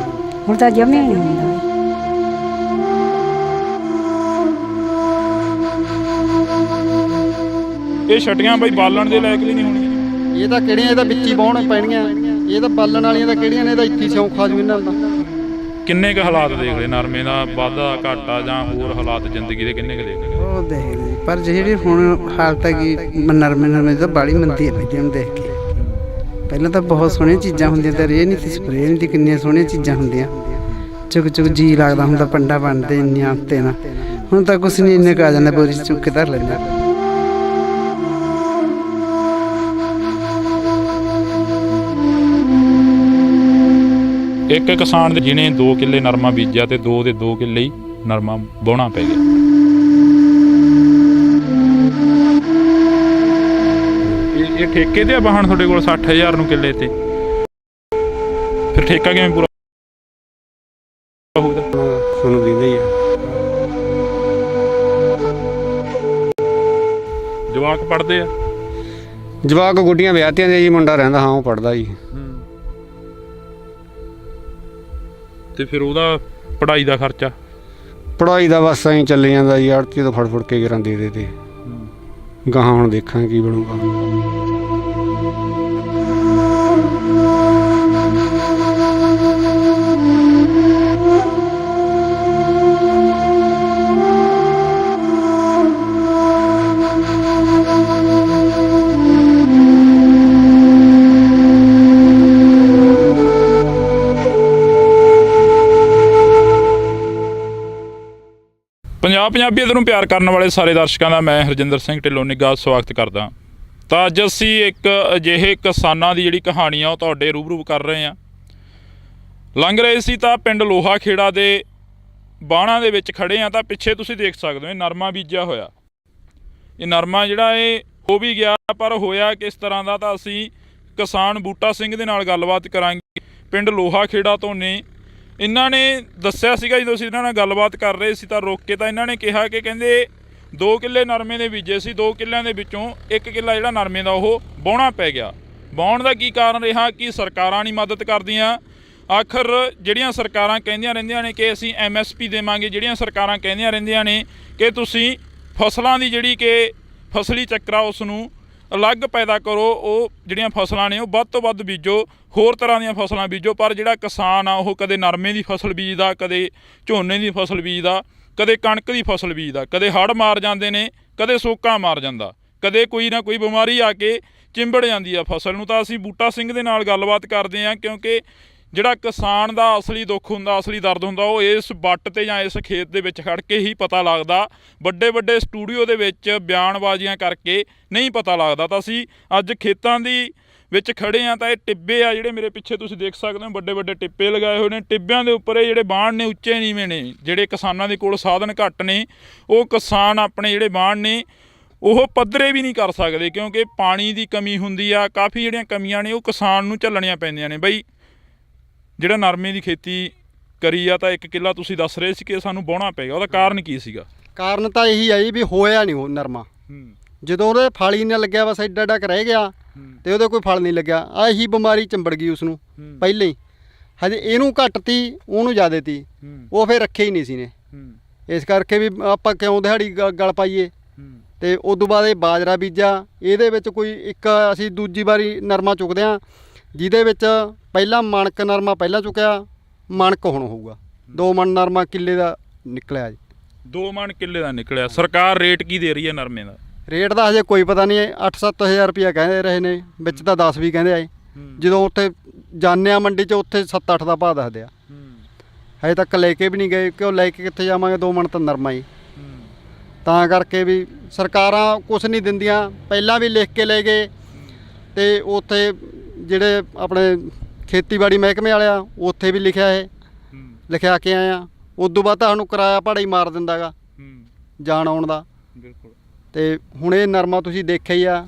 Speaker 3: ਹੁਣ ਤਾਂ ਜਮੇ ਨਹੀਂ ਹੁੰਦਾ।
Speaker 1: ਇਹ ਛਟੀਆਂ ਬਈ ਬਾਲਣ ਦੇ ਲਾਇਕ ਵੀ ਨਹੀਂ ਹੋਣੀਆਂ।
Speaker 2: ਇਹ ਤਾਂ ਕਿਹੜੀਆਂ, ਇਹ ਤਾਂ ਵਿੱਚ ਹੀ ਵਾਹੁਣ ਪੈਣੀਆਂ। ਇਹ ਤਾਂ ਬਾਲਣ ਵਾਲੀਆਂ ਤਾਂ ਕਿਹੜੀਆਂ ਨੇ, ਇਹਦਾ ਇੱਥੇ ਸਿਉਂ ਖਾ ਜੂ ਇਹਨਾਂ ਦਾ।
Speaker 1: ਕਿੰਨੇ ਕੁ ਹਾਲਾਤ ਦੇਖ ਲਏ ਨਰਮੇ ਦਾ, ਵਾਧਾ ਘਾਟਾ ਜਾਂ ਹੋਰ ਹਾਲਾਤ ਜ਼ਿੰਦਗੀ ਦੇ ਕਿੰਨੇ ਕੁ ਦੇਖ ਲਏ?
Speaker 4: ਉਹ ਦੇਖਦੇ ਪਰ ਜਿਹੜੀ ਹੁਣ ਹਾਲਤ ਹੈਗੀ ਨਰਮੇ ਤਾਂ ਬਾਹਲੀ ਮੰਦੀ ਹੈ ਬਈ ਹੁਣ ਦੇਖ ਕੇ। ਪਹਿਲਾਂ ਤਾਂ ਬਹੁਤ ਸੋਹਣੀਆਂ ਚੀਜ਼ਾਂ ਹੁੰਦੀਆਂ, ਤਾਂ ਰੇਹ ਨਹੀਂ ਸੀ, ਸਪਰੇਅ ਨਹੀਂ ਸੀ, ਕਿੰਨੀਆਂ ਸੋਹਣੀਆਂ ਚੀਜ਼ਾਂ ਹੁੰਦੀਆਂ। ਚੁੱਕ ਜੀ ਲੱਗਦਾ ਹੁੰਦਾ, ਪੰਡਾ ਬਣਦੇ ਇੰਨੀਆਂ ਉੱਤੇ ਨਾ। ਹੁਣ ਤਾਂ ਕੁਛ ਨਹੀਂ, ਇੰਨੇ ਕੁ ਆ ਜਾਂਦਾ, ਬੋਰੀ ਚੁੱਕ ਕੇ ਧਰ ਲੈਂਦਾ।
Speaker 1: ਇੱਕ ਕਿਸਾਨ ਦੇ ਜਿਹਨੇ 2 ਕਿੱਲੇ ਨਰਮਾ ਬੀਜਿਆ ਤੇ 2 ਦੇ 2 ਕਿੱਲੇ ਹੀ ਨਰਮਾ ਵਾਹੁਣਾ ਪੈ ਗਿਆ। ਇਹ ਠੇਕੇ ਤੇ ਆ ਵਾਹਣ ਤੁਹਾਡੇ ਕੋਲ 60,000 ਨੂੰ ਕਿੱਲੇ ਤੇ? ਫਿਰ ਠੇਕਾ ਕਿਵੇਂ ਪੂਰਾ ਹੋਊਗਾ?
Speaker 5: ਤੁਹਾਨੂੰ ਦਿੰਦਾ ਹੀ ਆ।
Speaker 1: ਜਵਾਕ ਪੜ੍ਹਦੇ ਆ?
Speaker 5: ਜਵਾਕ ਗੁੱਡੀਆਂ ਵਿਆਹਤੀਆਂ ਦੇ ਜੀ, ਮੁੰਡਾ ਰਹਿੰਦਾ ਹਾਂ ਉਹ ਪੜ੍ਹਦਾ ਜੀ।
Speaker 1: ਤੇ ਫਿਰ ਉਹਦਾ ਪੜ੍ਹਾਈ ਦਾ ਖਰਚਾ?
Speaker 5: ਪੜ੍ਹਾਈ ਦਾ ਬਸ ਐਂ ਚੱਲੀ ਜਾਂਦਾ ਜੀ, ਆੜਤੀ ਤੋਂ ਫੜ ਕੇ ਗਿਰਾਂ ਦੇ ਤੇ ਗਾਹਾਂ ਹੁਣ ਦੇਖਾਂਗੇ ਕੀ ਬਣੂਗਾ।
Speaker 1: ਪੰਜਾਬ ਪੰਜਾਬੀਅਤ ਨੂੰ ਪਿਆਰ ਕਰਨ ਵਾਲੇ ਸਾਰੇ ਦਰਸ਼ਕਾਂ ਦਾ ਮੈਂ ਹਰਜਿੰਦਰ ਸਿੰਘ ਢਿੱਲੋਂ ਨਿੱਘਾ ਸਵਾਗਤ ਕਰਦਾ। ਤਾਂ ਅੱਜ ਅਸੀਂ ਇੱਕ ਅਜਿਹੇ ਕਿਸਾਨਾਂ ਦੀ ਜਿਹੜੀ ਕਹਾਣੀ ਆ ਉਹ ਤੁਹਾਡੇ ਰੂਬਰੂ ਕਰ ਰਹੇ ਹਾਂ। ਲੰਘ ਰਹੇ ਸੀ ਤਾਂ ਪਿੰਡ ਲੋਹਾ ਖੇੜਾ ਦੇ ਬਾਣਾਂ ਦੇ ਵਿੱਚ ਖੜੇ ਆ ਤਾਂ ਪਿੱਛੇ ਤੁਸੀਂ ਦੇਖ ਸਕਦੇ ਹੋ ਇਹ ਨਰਮਾ ਬੀਜਿਆ ਹੋਇਆ। ਇਹ ਨਰਮਾ ਜਿਹੜਾ ਇਹ ਹੋ ਵੀ ਗਿਆ, ਪਰ ਹੋਇਆ ਕਿਸ ਤਰ੍ਹਾਂ ਦਾ ਤਾਂ ਅਸੀਂ ਕਿਸਾਨ ਬੂਟਾ ਸਿੰਘ ਦੇ ਨਾਲ ਗੱਲਬਾਤ ਕਰਾਂਗੇ। ਪਿੰਡ ਲੋਹਾ ਖੇੜਾ ਤੋਂ ਨੇ। ਇਹਨਾਂ ਨੇ ਦੱਸਿਆ ਸੀਗਾ ਜਦੋਂ ਅਸੀਂ ਇਹਨਾਂ ਨਾਲ ਗੱਲਬਾਤ ਕਰ ਰਹੇ ਸੀ ਤਾਂ ਰੋਕ ਕੇ ਤਾਂ ਇਹਨਾਂ ਨੇ ਕਿਹਾ ਕਿ ਕਹਿੰਦੇ 2 ਕਿੱਲੇ ਨਰਮੇ ਦੇ ਬੀਜੇ ਸੀ, 2 ਕਿੱਲਿਆਂ ਦੇ ਵਿੱਚੋਂ 1 ਕਿੱਲਾ ਜਿਹੜਾ ਨਰਮੇ ਦਾ ਉਹ ਵਾਹੁਣਾ ਪੈ ਗਿਆ। ਵਾਹੁਣ ਦਾ ਕੀ ਕਾਰਨ ਰਿਹਾ ਕਿ ਸਰਕਾਰਾਂ ਨਹੀਂ ਮਦਦ ਕਰਦੀਆਂ। ਆਖਰ ਜਿਹੜੀਆਂ ਸਰਕਾਰਾਂ ਕਹਿੰਦੀਆਂ ਰਹਿੰਦੀਆਂ ਨੇ ਕਿ ਅਸੀਂ MSP ਦੇਵਾਂਗੇ, ਜਿਹੜੀਆਂ ਸਰਕਾਰਾਂ ਕਹਿੰਦੀਆਂ ਰਹਿੰਦੀਆਂ ਨੇ ਕਿ ਤੁਸੀਂ ਫਸਲਾਂ ਦੀ ਜਿਹੜੀ ਕਿ ਫਸਲੀ ਚੱਕਰ ਆ ਉਸ ਨੂੰ ਅਲੱਗ ਪੈਦਾ ਕਰੋ, ਉਹ ਜਿਹੜੀਆਂ ਫਸਲਾਂ ਨੇ ਉਹ ਵੱਧ ਤੋਂ ਵੱਧ ਬੀਜੋ, ਹੋਰ ਤਰ੍ਹਾਂ ਦੀਆਂ ਫਸਲਾਂ ਬੀਜੋ। ਪਰ ਜਿਹੜਾ ਕਿਸਾਨ ਆ ਉਹ ਕਦੇ ਨਰਮੇ ਦੀ ਫਸਲ ਬੀਜਦਾ, ਕਦੇ ਝੋਨੇ ਦੀ ਫਸਲ ਬੀਜਦਾ, ਕਦੇ ਕਣਕ ਦੀ ਫਸਲ ਬੀਜਦਾ, ਕਦੇ ਹੜ੍ਹ ਮਾਰ ਜਾਂਦੇ ਨੇ, ਕਦੇ ਸੋਕਾ ਮਾਰ ਜਾਂਦਾ, ਕਦੇ ਕੋਈ ਨਾ ਕੋਈ ਬਿਮਾਰੀ ਆ ਕੇ ਚਿੰਬੜ ਜਾਂਦੀ ਆ ਫਸਲ ਨੂੰ। ਤਾਂ ਅਸੀਂ ਬੂਟਾ ਸਿੰਘ ਦੇ ਨਾਲ ਗੱਲਬਾਤ ਕਰਦੇ ਹਾਂ, ਕਿਉਂਕਿ ਜਿਹੜਾ ਕਿਸਾਨ ਦਾ ਅਸਲੀ ਦੁੱਖ ਹੁੰਦਾ, ਅਸਲੀ ਦਰਦ ਹੁੰਦਾ, ਉਹ ਇਸ ਵੱਟ 'ਤੇ ਜਾਂ ਇਸ ਖੇਤ ਦੇ ਵਿੱਚ ਖੜ੍ਹ ਕੇ ਹੀ ਪਤਾ ਲੱਗਦਾ। ਵੱਡੇ ਵੱਡੇ ਸਟੂਡੀਓ ਦੇ ਵਿੱਚ ਬਿਆਨਬਾਜ਼ੀਆਂ ਕਰਕੇ ਨਹੀਂ ਪਤਾ ਲੱਗਦਾ। ਤਾਂ ਅਸੀਂ ਅੱਜ ਖੇਤਾਂ ਦੀ ਵਿੱਚ ਖੜੇ ਆ ਤਾਂ ਇਹ ਟਿੱਬੇ ਆ ਜਿਹੜੇ ਮੇਰੇ ਪਿੱਛੇ ਤੁਸੀਂ ਦੇਖ ਸਕਦੇ ਹੋ, ਵੱਡੇ ਵੱਡੇ ਟਿੱਬੇ ਲਗਾਏ ਹੋਏ ਨੇ। ਟਿੱਬਿਆਂ ਦੇ ਉੱਪਰ ਇਹ ਜਿਹੜੇ ਬਾਣ ਨੇ ਉੱਚੇ ਨੀਵੇਂ ਨੇ। ਜਿਹੜੇ ਕਿਸਾਨਾਂ ਦੇ ਕੋਲ ਸਾਧਨ ਘੱਟ ਨੇ ਉਹ ਕਿਸਾਨ ਆਪਣੇ ਜਿਹੜੇ ਬਾਣ ਨੇ ਉਹ ਪੱਧਰੇ ਵੀ ਨਹੀਂ ਕਰ ਸਕਦੇ, ਕਿਉਂਕਿ ਪਾਣੀ ਦੀ ਕਮੀ ਹੁੰਦੀ ਆ। ਕਾਫੀ ਜਿਹੜੀਆਂ ਕਮੀਆਂ ਨੇ ਉਹ ਕਿਸਾਨ ਨੂੰ ਝੱਲਣੀਆਂ ਪੈਂਦੀਆਂ ਨੇ। ਬਈ ਜਿਹੜਾ ਨਰਮੇ ਦੀ ਖੇਤੀ ਕਰੀ ਆ ਤਾਂ 1 ਕਿੱਲਾ ਤੁਸੀਂ ਦੱਸ ਰਹੇ ਸੀ ਕਿ ਸਾਨੂੰ ਵਾਹੁਣਾ ਪਏਗਾ, ਉਹਦਾ ਕਾਰਨ ਕੀ ਸੀਗਾ?
Speaker 2: ਕਾਰਨ ਤਾਂ ਇਹੀ ਆ ਜੀ ਵੀ ਹੋਇਆ ਨਹੀਂ ਉਹ ਨਰਮਾ। ਜਦੋਂ ਉਹਦੇ ਫਲ ਹੀ ਨਾ ਲੱਗਿਆ, ਬਸ ਐਡਾ ਐਡਾ ਰਹਿ ਗਿਆ ਤੇ ਉਹਦੇ ਕੋਈ ਫਲ ਨਹੀਂ ਲੱਗਿਆ। ਆਹੀ ਬਿਮਾਰੀ ਚੰਬੜ ਗਈ ਉਸ ਨੂੰ ਪਹਿਲਾਂ ਹੀ। ਹਜੇ ਇਹਨੂੰ ਘੱਟ ਤੀ, ਉਹਨੂੰ ਜ਼ਿਆਦਾ ਤੀ, ਉਹ ਫਿਰ ਰੱਖੇ ਹੀ ਨਹੀਂ ਸੀ ਨੇ। ਇਸ ਕਰਕੇ ਵੀ ਆਪਾਂ ਕਿਉਂ ਦਿਹਾੜੀ ਗਲ ਪਾਈਏ। ਤੇ ਉਸ ਤੋਂ ਬਾਅਦ ਇਹ ਬਾਜਰਾ ਬੀਜਿਆ। ਇਹਦੇ ਵਿੱਚ ਕੋਈ ਇੱਕ ਅਸੀਂ ਦੂਜੀ ਵਾਰੀ ਨਰਮਾ ਚੁੱਕਦੇ ਹਾਂ, ਜਿਹਦੇ ਵਿੱਚ ਪਹਿਲਾਂ ਮਣਕ ਨਰਮਾ ਪਹਿਲਾਂ ਚੁੱਕਿਆ, ਮਣਕ ਹੁਣ ਹੋਊਗਾ। 2 ਮਣ ਨਰਮਾ ਕਿੱਲੇ ਦਾ ਨਿਕਲਿਆ ਜੀ।
Speaker 1: 2 ਮਣ ਕਿੱਲੇ ਦਾ ਨਿਕਲਿਆ। ਸਰਕਾਰ ਰੇਟ ਕੀ ਦੇ ਰਹੀ ਹੈ ਨਰਮੇ ਦਾ?
Speaker 2: ਰੇਟ ਦਾ ਹਜੇ ਕੋਈ ਪਤਾ ਨਹੀਂ। 8-7 ਹਜ਼ਾਰ ਰੁਪਇਆ ਕਹਿੰਦੇ ਰਹੇ ਨੇ, ਵਿੱਚ ਤਾਂ 10 ਵੀ ਕਹਿੰਦੇ ਆਏ। ਜਦੋਂ ਉੱਥੇ ਜਾਂਦੇ ਆ ਮੰਡੀ 'ਚ, ਉੱਥੇ 7-8 ਦਾ ਭਾਅ ਦੱਸਦੇ ਆ। ਹਜੇ ਤੱਕ ਲੈ ਕੇ ਵੀ ਨਹੀਂ ਗਏ, ਕਿਉਂ ਲੈ ਕੇ ਕਿੱਥੇ ਜਾਵਾਂਗੇ? 2 ਮਣ ਤਾਂ ਨਰਮਾ ਹੀ। ਤਾਂ ਕਰਕੇ ਵੀ ਸਰਕਾਰਾਂ ਕੁਛ ਨਹੀਂ ਦਿੰਦੀਆਂ। ਪਹਿਲਾਂ ਵੀ ਲਿਖ ਕੇ ਲੈ ਗਏ ਤੇ ਉੱਥੇ ਜਿਹੜੇ ਆਪਣੇ ਖੇਤੀਬਾੜੀ ਮਹਿਕਮੇ ਵਾਲੇ ਆ ਉੱਥੇ ਵੀ ਲਿਖਿਆ ਕੇ ਆਏ ਆ। ਉਸ ਤੋਂ ਬਾਅਦ ਤੁਹਾਨੂੰ ਕਿਰਾਇਆ ਭਾੜਾ ਹੀ ਮਾਰ ਦਿੰਦਾ ਗਾ ਜਾਣ ਆਉਣ ਦਾ।
Speaker 1: ਬਿਲਕੁਲ।
Speaker 2: ਤੇ ਹੁਣ ਇਹ ਨਰਮਾ ਤੁਸੀਂ ਦੇਖਿਆ ਹੀ ਆ,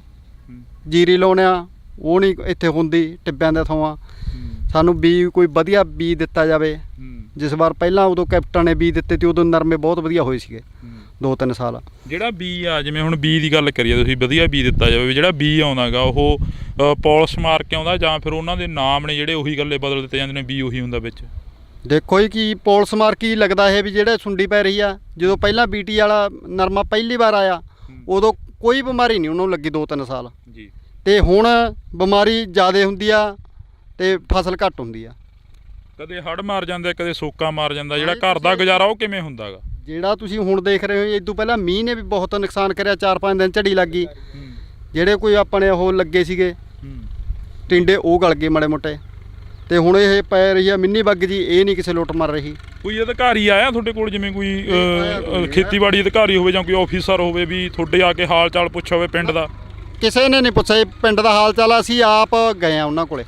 Speaker 2: ਜੀਰੀ ਲਾਉਂਦੇ ਆ ਉਹ ਨਹੀਂ ਇੱਥੇ ਹੁੰਦੀ ਟਿੱਬਿਆਂ ਦੇ ਥਾਂ। ਸਾਨੂੰ ਬੀਜ ਕੋਈ ਵਧੀਆ ਬੀਜ ਦਿੱਤਾ ਜਾਵੇ। ਜਿਸ ਵਾਰ ਪਹਿਲਾਂ ਉਦੋਂ ਕੈਪਟਨ ਨੇ ਬੀਜ ਦਿੱਤੇ ਤੇ ਉਦੋਂ ਨਰਮੇ ਬਹੁਤ ਵਧੀਆ ਹੋਏ ਸੀਗੇ 2-3 ਸਾਲ।
Speaker 1: ਜਿਹੜਾ ਬੀਜ ਆ, ਜਿਵੇਂ ਹੁਣ ਬੀਜ ਦੀ ਗੱਲ ਕਰੀਏ, ਤੁਸੀਂ ਵਧੀਆ ਬੀਜ ਦਿੱਤਾ ਜਾਵੇ। ਜਿਹੜਾ ਬੀਜ ਆਉਂਦਾ ਗਾ ਉਹ ਪੋਲਿਸ਼ ਮਾਰ ਕੇ ਆਉਂਦਾ ਜਾਂ ਫਿਰ ਉਹਨਾਂ ਦੇ ਨਾਮ ਨੇ ਜਿਹੜੇ ਉਹੀ ਗੱਲੇ ਬਦਲ ਦਿੱਤੇ ਜਾਂਦੇ ਨੇ, ਬੀਜ ਉਹੀ ਹੁੰਦਾ ਵਿੱਚ?
Speaker 2: ਦੇਖੋ ਜੀ ਕੀ ਪੋਲਿਸ਼ ਮਾਰ ਕੀ ਲੱਗਦਾ ਇਹ ਵੀ ਜਿਹੜੇ ਸੁੰਡੀ ਪੈ ਰਹੀ ਆ। ਜਦੋਂ ਪਹਿਲਾਂ BT ਵਾਲਾ ਨਰਮਾ ਪਹਿਲੀ ਵਾਰ ਆਇਆ ਉਦੋਂ ਕੋਈ ਬਿਮਾਰੀ ਨਹੀਂ ਉਹਨੂੰ ਲੱਗੀ 2-3 ਸਾਲ
Speaker 1: ਜੀ।
Speaker 2: ਤੇ ਹੁਣ ਬਿਮਾਰੀ ਜ਼ਿਆਦਾ ਹੁੰਦੀ ਆ ਤੇ ਫਸਲ ਘੱਟ ਹੁੰਦੀ ਆ।
Speaker 1: ਕਦੇ ਹੜ੍ਹ ਮਾਰ ਜਾਂਦਾ, ਕਦੇ ਸੋਕਾ ਮਾਰ ਜਾਂਦਾ। ਜਿਹੜਾ ਘਰ ਦਾ ਗੁਜ਼ਾਰਾ ਉਹ ਕਿਵੇਂ ਹੁੰਦਾ ਗਾ?
Speaker 2: ਜਿਹੜਾ ਤੁਸੀਂ ਹੁਣ ਦੇਖ ਰਹੇ ਹੋ, ਇਸ ਤੋਂ ਪਹਿਲਾਂ ਮੀਂਹ ਨੇ ਵੀ ਬਹੁਤ ਨੁਕਸਾਨ ਕਰਿਆ। 4-5 ਦਿਨ ਝੜੀ ਲੱਗ ਗਈ। ਜਿਹੜੇ ਕੋਈ ਆਪਣੇ ਉਹ ਲੱਗੇ ਸੀਗੇ ਟਿੰਡੇ ਉਹ ਗਲ ਗਏ ਮਾੜੇ ਮੋਟੇ। ਤੇ ਹੁਣ ਇਹ ਪੈ ਰਹੀ ਆ ਮਿੰਨੀ ਬੱਗ ਜੀ, ਇਹ ਨਹੀਂ ਕਿਸੇ ਲੁੱਟ ਮਾਰ ਰਹੀ।
Speaker 1: ਕੋਈ ਅਧਿਕਾਰੀ ਆਇਆ ਤੁਹਾਡੇ ਕੋਲ, ਜਿਵੇਂ ਕੋਈ ਖੇਤੀਬਾੜੀ ਅਧਿਕਾਰੀ ਹੋਵੇ ਜਾਂ ਕੋਈ ਆਫੀਸਰ ਹੋਵੇ, ਵੀ ਤੁਹਾਡੇ ਆ ਕੇ ਹਾਲ ਚਾਲ ਪੁੱਛਿਆ ਹੋਵੇ ਪਿੰਡ ਦਾ?
Speaker 2: ਕਿਸੇ ਨੇ ਨਹੀਂ ਪੁੱਛਿਆ ਪਿੰਡ ਦਾ ਹਾਲ ਚਾਲ। ਅਸੀਂ ਆਪ ਗਏ ਆ ਉਹਨਾਂ ਕੋਲੇ।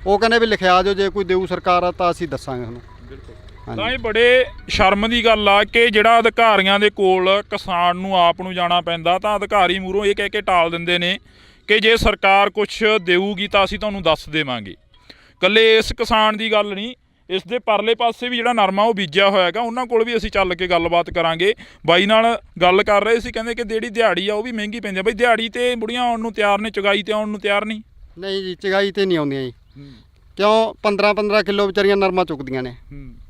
Speaker 2: ਉਹ ਕਹਿੰਦੇ ਵੀ ਲਿਖਿਆ ਜੋ, ਜੇ ਕੋਈ ਦੇਊ ਸਰਕਾਰ ਤਾਂ ਅਸੀਂ ਦੱਸਾਂਗੇ ਤੁਹਾਨੂੰ।
Speaker 1: ਤਾਂ ਇਹ ਬੜੇ ਸ਼ਰਮ ਦੀ ਗੱਲ ਆ ਕਿ ਜਿਹੜਾ ਅਧਿਕਾਰੀਆਂ ਦੇ ਕੋਲ ਕਿਸਾਨ ਨੂੰ ਆਪ ਨੂੰ ਜਾਣਾ ਪੈਂਦਾ ਤਾਂ ਅਧਿਕਾਰੀ ਮੂਹਰੋਂ ਇਹ ਕਹਿ ਕੇ ਟਾਲ ਦਿੰਦੇ ਨੇ ਕਿ ਜੇ ਸਰਕਾਰ ਕੁਛ ਦੇਊਗੀ ਤਾਂ ਅਸੀਂ ਤੁਹਾਨੂੰ ਦੱਸ ਦੇਵਾਂਗੇ। ਇਕੱਲੇ ਇਸ ਕਿਸਾਨ ਦੀ ਗੱਲ ਨਹੀਂ, ਇਸ ਦੇ ਪਰਲੇ ਪਾਸੇ ਵੀ ਜਿਹੜਾ ਨਰਮਾ ਉਹ ਬੀਜਿਆ ਹੋਇਆ ਹੈਗਾ, ਉਹਨਾਂ ਕੋਲ ਵੀ ਅਸੀਂ ਚੱਲ ਕੇ ਗੱਲਬਾਤ ਕਰਾਂਗੇ। ਬਾਈ ਨਾਲ ਗੱਲ ਕਰ ਰਹੇ ਸੀ, ਕਹਿੰਦੇ ਕਿ ਜਿਹੜੀ ਦਿਹਾੜੀ ਆ ਉਹ ਵੀ ਮਹਿੰਗੀ ਪੈਂਦੀ ਆ। ਬਈ ਦਿਹਾੜੀ ਤੇ ਬੁੜੀਆਂ ਆਉਣ ਨੂੰ ਤਿਆਰ ਨੇ, ਚੁਗਾਈ ਤੇ ਆਉਣ ਨੂੰ ਤਿਆਰ ਨਹੀਂ?
Speaker 2: ਨਹੀਂ ਜੀ, ਚੁਗਾਈ ਤੇ ਨਹੀਂ ਆਉਂਦੀਆਂ ਜੀ। ਕਿਉਂ? 15-15 ਕਿਲੋ ਵਿਚਾਰੀਆਂ ਨਰਮਾ ਚੁੱਕਦੀਆਂ ਨੇ।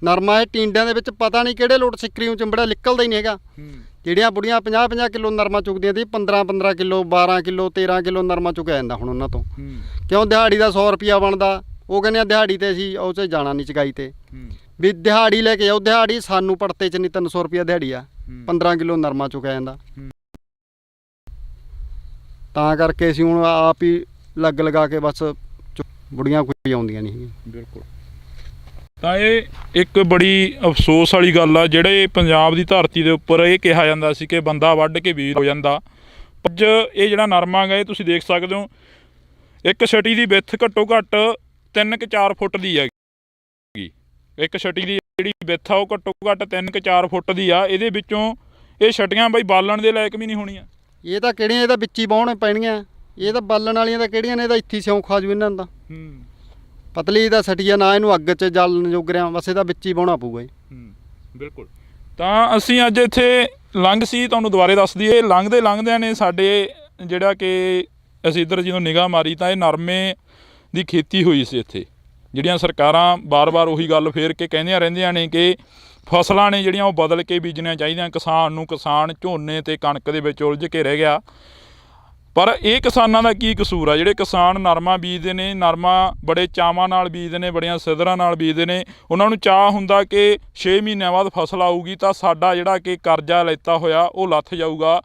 Speaker 2: ਨਰਮਾ ਇਹ ਟਿੰਡਿਆਂ ਦੇ ਵਿੱਚ ਪਤਾ ਨਹੀਂ ਕਿਹੜੇ ਲੋਟ ਸਿੱਕਰੀ ਨੂੰ ਚੰਬੜਾ ਨਿਕਲਦਾ ਹੀ ਨਹੀਂ ਹੈਗਾ। ਜਿਹੜੀਆਂ ਬੁੜੀਆਂ 50-50 ਕਿਲੋ ਨਰਮਾ ਚੁੱਕਦੀਆਂ ਸੀ, 15-15 ਕਿਲੋ 12 ਕਿਲੋ 13 ਕਿਲੋ ਨਰਮਾ ਚੁੱਕਿਆ ਜਾਂਦਾ ਹੁਣ ਉਹਨਾਂ ਤੋਂ। ਕਿਉਂ? ਦਿਹਾੜੀ ਦਾ 100 ਰੁਪਿਆ ਬਣਦਾ। ਉਹ ਕਹਿੰਦੇ ਆ ਦਿਹਾੜੀ ਤੇ ਅਸੀਂ ਉਹ 'ਚ ਜਾਣਾ ਨਹੀਂ, ਚੁਗਾਈ ਤੇ ਵੀ ਦਿਹਾੜੀ ਲੈ ਕੇ ਜਾਓ। ਦਿਹਾੜੀ ਸਾਨੂੰ ਪੜਤੇ 'ਚ ਨਹੀਂ, 300 ਰੁਪਿਆ ਦਿਹਾੜੀ ਆ। 15 ਕਿਲੋ ਨਰਮਾ ਚੁੱਕਿਆ ਜਾਂਦਾ। ਤਾਂ ਕਰਕੇ ਅਸੀਂ ਹੁਣ ਆਪ ਹੀ ਲੱਗ ਲਗਾ ਕੇ ਬਸ ਬੁੜੀਆਂ ਕੋਈ ਆਉਂਦੀਆਂ ਨਹੀਂ।
Speaker 1: ਬਿਲਕੁਲ। ਤਾਂ ਇਹ ਇੱਕ ਬੜੀ ਅਫਸੋਸ ਵਾਲੀ ਗੱਲ ਆ, ਜਿਹੜੇ ਪੰਜਾਬ ਦੀ ਧਰਤੀ ਦੇ ਉੱਪਰ ਇਹ ਕਿਹਾ ਜਾਂਦਾ ਸੀ ਕਿ ਬੰਦਾ ਵੱਢ ਕੇ ਬੀਜ ਹੋ ਜਾਂਦਾ। ਅੱਜ ਇਹ ਜਿਹੜਾ ਨਰਮਾ ਗਾ, ਇਹ ਤੁਸੀਂ ਦੇਖ ਸਕਦੇ ਹੋ, ਇੱਕ ਛਟੀ ਦੀ ਵਿੱਥ ਘੱਟੋ ਘੱਟ 3-4 ਫੁੱਟ ਦੀ ਹੈਗੀ। ਇੱਕ ਛਟੀ ਦੀ ਜਿਹੜੀ ਵਿੱਥ ਆ ਉਹ ਘੱਟੋ ਘੱਟ 3-4 ਫੁੱਟ ਦੀ ਆ। ਇਹਦੇ ਵਿੱਚੋਂ ਇਹ ਛਟੀਆਂ ਬਈ ਬਾਲਣ ਦੇ ਲਾਇਕ ਵੀ ਨਹੀਂ ਹੋਣੀਆਂ।
Speaker 2: ਇਹ ਤਾਂ ਕਿਹੜੀਆਂ, ਇਹ ਤਾਂ ਵਿੱਚ ਹੀ ਵਾਹੁਣ ਪੈਣੀਆਂ। ਇਹ ਤਾਂ ਬਾਲਣ ਵਾਲੀਆਂ ਤਾਂ ਕਿਹੜੀਆਂ ਨੇ, ਇਹ ਤਾਂ ਇੱਥੇ ਸਿਉਂ ਖਾ ਜੂ ਇਹਨਾਂ ਦਾ। ਪਤਲੀ ਦਾ ਸਟੀਆ ਨਾ, ਇਹਨੂੰ ਅੱਗ 'ਚ ਜਲਣ ਜੋਗ ਰਿਆ, ਬਸ ਇਹਦਾ ਵਿੱਚ ਹੀ ਵਾਹੁਣਾ ਪਊਗਾ ਜੀ।
Speaker 1: ਬਿਲਕੁਲ। ਤਾਂ ਅਸੀਂ ਅੱਜ ਇੱਥੇ ਲੰਘ ਸੀ, ਤੁਹਾਨੂੰ ਦੁਬਾਰੇ ਦੱਸ ਦਈਏ, ਲੰਘਦਿਆਂ ਨੇ ਸਾਡੇ ਜਿਹੜਾ ਕਿ ਅਸੀਂ ਇੱਧਰ ਜਦੋਂ ਨਿਗਾਹ ਮਾਰੀ ਤਾਂ ਇਹ ਨਰਮੇ ਦੀ ਖੇਤੀ ਹੋਈ ਸੀ ਇੱਥੇ। ਜਿਹੜੀਆਂ ਸਰਕਾਰਾਂ ਬਾਰ-ਬਾਰ ਉਹੀ ਗੱਲ ਫੇਰ ਕੇ ਕਹਿੰਦੀਆਂ ਰਹਿੰਦੀਆਂ ਨੇ ਕਿ ਫਸਲਾਂ ਨੇ ਜਿਹੜੀਆਂ ਉਹ ਬਦਲ ਕੇ ਬੀਜਣੀਆਂ ਚਾਹੀਦੀਆਂ ਕਿਸਾਨ ਨੂੰ। ਕਿਸਾਨ ਝੋਨੇ ਅਤੇ ਕਣਕ ਦੇ ਵਿੱਚ ਉਲਝ ਕੇ ਰਹਿ ਗਿਆ। ਪਰ ਇਹ ਕਿਸਾਨਾਂ ਦਾ ਕੀ ਕਸੂਰ ਆ? ਜਿਹੜੇ ਕਿਸਾਨ ਨਰਮਾ ਬੀਜਦੇ ਨੇ, ਨਰਮਾ ਬੜੇ ਚਾਵਾਂ ਨਾਲ ਬੀਜਦੇ ਨੇ, ਬੜੀਆਂ ਸਿਦਰਾਂ ਨਾਲ ਬੀਜਦੇ ਨੇ। ਉਹਨਾਂ ਨੂੰ ਚਾਅ ਹੁੰਦਾ ਕਿ 6 ਮਹੀਨਿਆਂ ਬਾਅਦ ਫਸਲ ਆਊਗੀ ਤਾਂ ਸਾਡਾ ਜਿਹੜਾ ਕਿ ਕਰਜ਼ਾ ਲੈਤਾ ਹੋਇਆ ਉਹ ਲੱਥ ਜਾਊਗਾ।